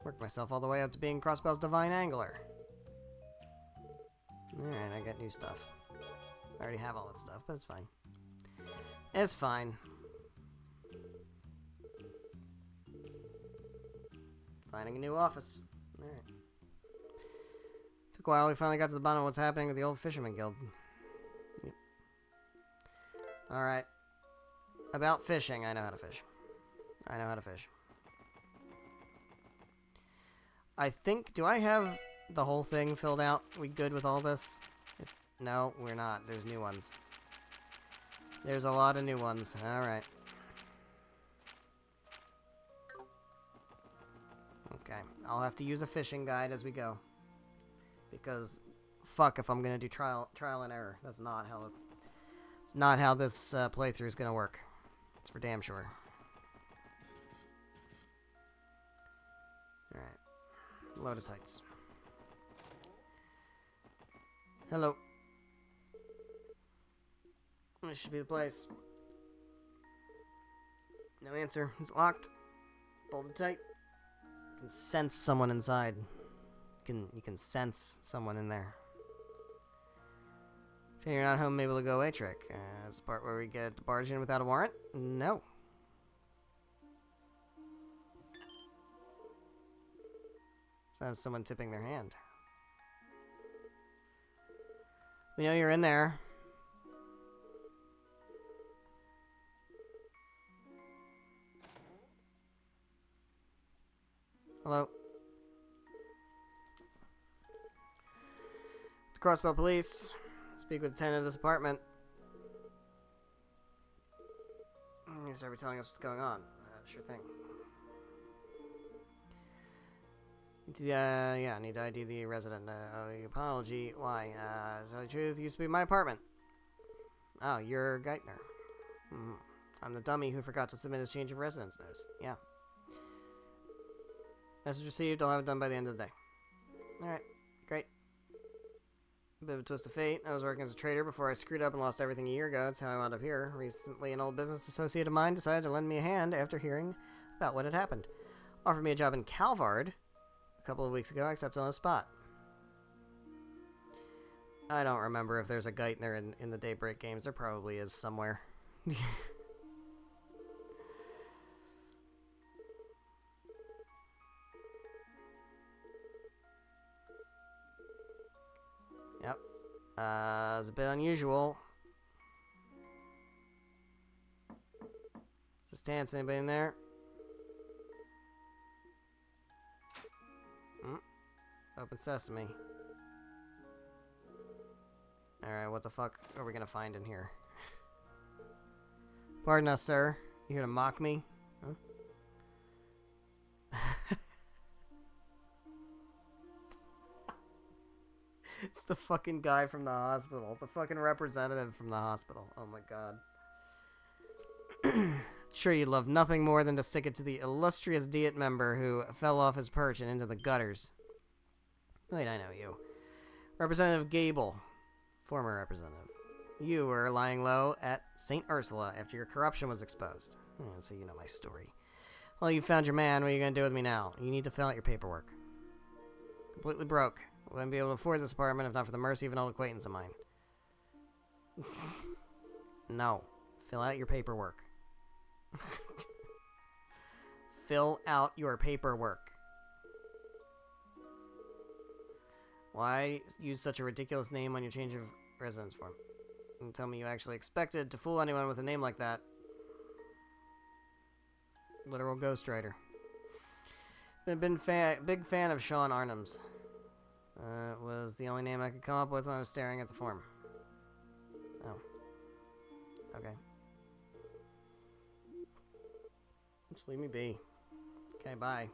Worked myself all the way up to being Crossbell's Divine Angler. Alright, I got new stuff. I already have all that stuff, but it's fine. It's fine. Finding a new office. Alright. Took a while, we finally got to the bottom of what's happening with the old Fisherman Guild. Yep. Alright. About fishing, I know how to fish. I know how to fish. I think... Do I have the whole thing filled out? We good with all this? No, we're not. There's new ones. There's a lot of new ones. Alright. Okay. I'll have to use a fishing guide as we go. Because... Fuck if I'm gonna do trial and error. That's not how... It's not how this playthrough is gonna work. It's for damn sure. Alright. Lotus Heights. Hello. This should be the place. No answer. It's locked. Bolted tight. You can sense someone inside. You can sense someone in there. If you're not home, maybe we'll go away trick. That's the part where we get to barge in without a warrant? No. Sounds like someone tipping their hand. We know you're in there. Hello. The Crossbow Police. Speak with the tenant of this apartment. You start telling us what's going on. Sure thing. Yeah, I need to ID the resident. Apology. Why? To tell you the truth, it used to be my apartment. Oh, you're Geithner. I'm the dummy who forgot to submit his change of residence notice. Yeah. Message received. I'll have it done by the end of the day. Alright. Great. A bit of a twist of fate. I was working as a trader before I screwed up and lost everything a year ago. That's how I wound up here. Recently, an old business associate of mine decided to lend me a hand after hearing about what had happened. Offered me a job in Calvard a couple of weeks ago. I accepted on the spot. I don't remember if there's a Geithner in the Daybreak games. There probably is somewhere. Yep. It's a bit unusual. Just dance. Anybody in there? Open sesame. Alright, what the fuck are we gonna find in here? Pardon us, sir. You here to mock me? Huh? It's the fucking guy from the hospital. The fucking representative from the hospital. Oh my god. Sure, you'd love nothing more than to stick it to the illustrious Diet member who fell off his perch and into the gutters. Wait, I know you. Representative Gable. Former representative. You were lying low at St. Ursula after your corruption was exposed. So you know my story. Well, you found your man. What are you going to do with me now? You need to fill out your paperwork. Completely broke. Wouldn't be able to afford this apartment if not for the mercy of an old acquaintance of mine. No. Fill out your paperwork. Fill out your paperwork. Why use such a ridiculous name on your change of residence form? And tell me you actually expected to fool anyone with a name like that. Literal ghostwriter. Been big fan of Sean Arnham's. It was the only name I could come up with when I was staring at the form. Oh. Okay. Just leave me be. Okay, bye.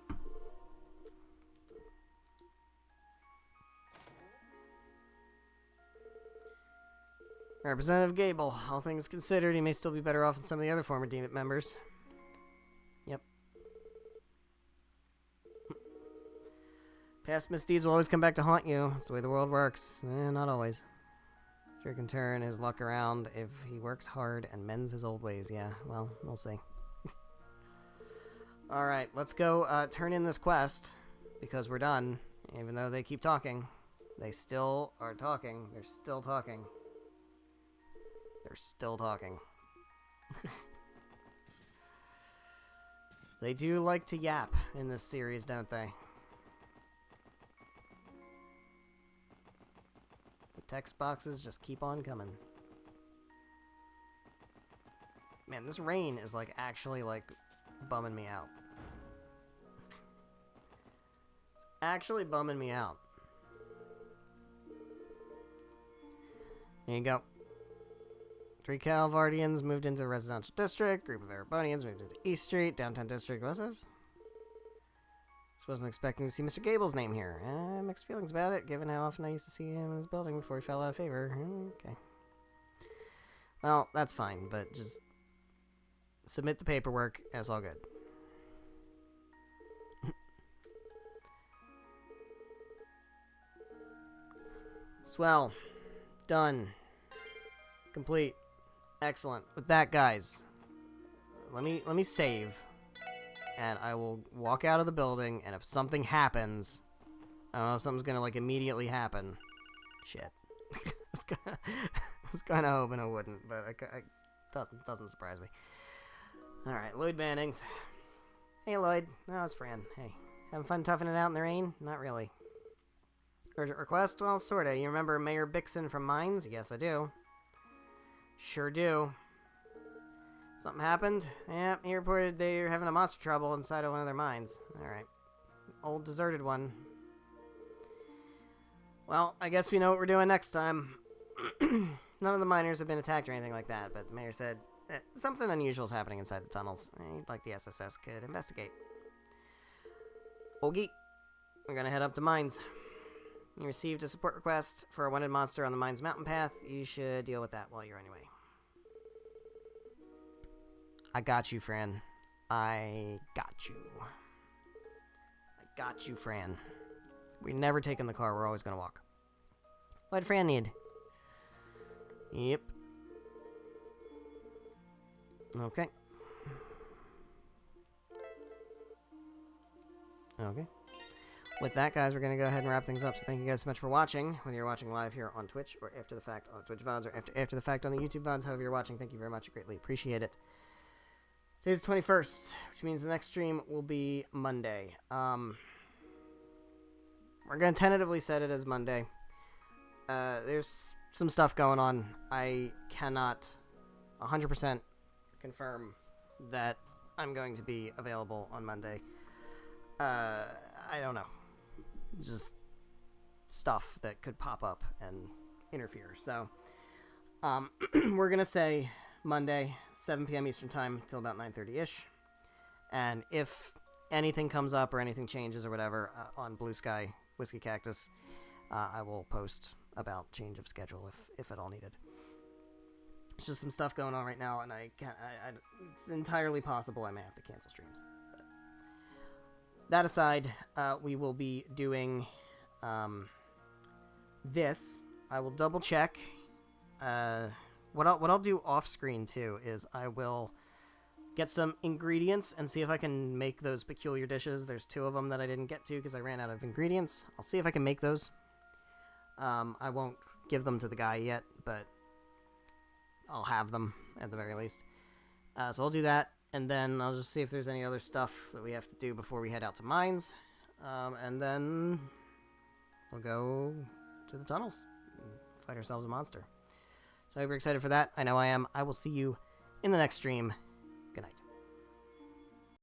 Representative Gable. All things considered, he may still be better off than some of the other former Demon members. Yep. Past misdeeds will always come back to haunt you. It's the way the world works. Not always. Sure can turn his luck around if he works hard and mends his old ways. Yeah, well, we'll see. Alright, let's go turn in this quest, because we're done. Even though they keep talking. They still are talking. They're still talking. They're still talking. They do like to yap in this series, don't they? The text boxes just keep on coming. Man, Man, this rain is, like, actually, like, bumming me out. It's actually bumming me out. There you go. 3 Calvardians moved into the residential district. Group of Erebonians moved into East Street. Downtown district. What's this? Just wasn't expecting to see Mr. Gable's name here. Mixed feelings about it, given how often I used to see him in his building before he fell out of favor. Okay. Well, that's fine, but just submit the paperwork. That's all good. Swell. Done. Complete. Excellent. With that, guys, let me save, and I will walk out of the building, and if something happens, I don't know if something's gonna, like, immediately happen. Shit. I was kinda hoping it wouldn't, but it doesn't surprise me. Alright, Lloyd Bannings. Hey, Lloyd. Oh, it's Fran. Hey. Having fun toughing it out in the rain? Not really. Urgent request? Well, sorta. You remember Mayor Bixon from Mines? Yes, I do. Sure do. Something happened? Yeah, he reported they're having a monster trouble inside of one of their mines. Alright. Old deserted one. Well, I guess we know what we're doing next time. None of the miners have been attacked or anything like that, but the mayor said that something unusual is happening inside the tunnels. He'd like the SSS could investigate. Ogie, we're gonna head up to Mines. You received a support request for a wanted monster on the Mines Mountain Path. You should deal with that while you're anyway. I got you, Fran. I got you. I got you, Fran. We're never taking the car. We're always going to walk. What'd Fran need? Yep. Okay. Okay. With that, guys, we're going to go ahead and wrap things up. So thank you guys so much for watching. Whether you're watching live here on Twitch or after the fact on Twitch VODs or after the fact on the YouTube VODs, however you're watching, thank you very much. I greatly appreciate it. Today's the 21st, which means the next stream will be Monday. We're going to tentatively set it as Monday. There's some stuff going on. I cannot 100% confirm that I'm going to be available on Monday. I don't know. Just stuff that could pop up and interfere. So, we're going to say Monday, 7 p.m. Eastern Time till about 9:30-ish. And if anything comes up or anything changes or whatever on Blue Sky Whiskey Cactus, I will post about change of schedule if at all needed. It's just some stuff going on right now, and it's entirely possible I may have to cancel streams. But that aside, we will be doing this. I will double check. What I'll do off screen too is I will get some ingredients and see if I can make those peculiar dishes. There's 2 of them that I didn't get to because I ran out of ingredients. I'll see if I can make those. I won't give them to the guy yet, but I'll have them at the very least. So I'll do that, and then I'll just see if there's any other stuff that we have to do before we head out to Mines. And then we'll go to the tunnels and fight ourselves a monster. So I hope you're excited for that. I know I am. I will see you in the next stream. Good night.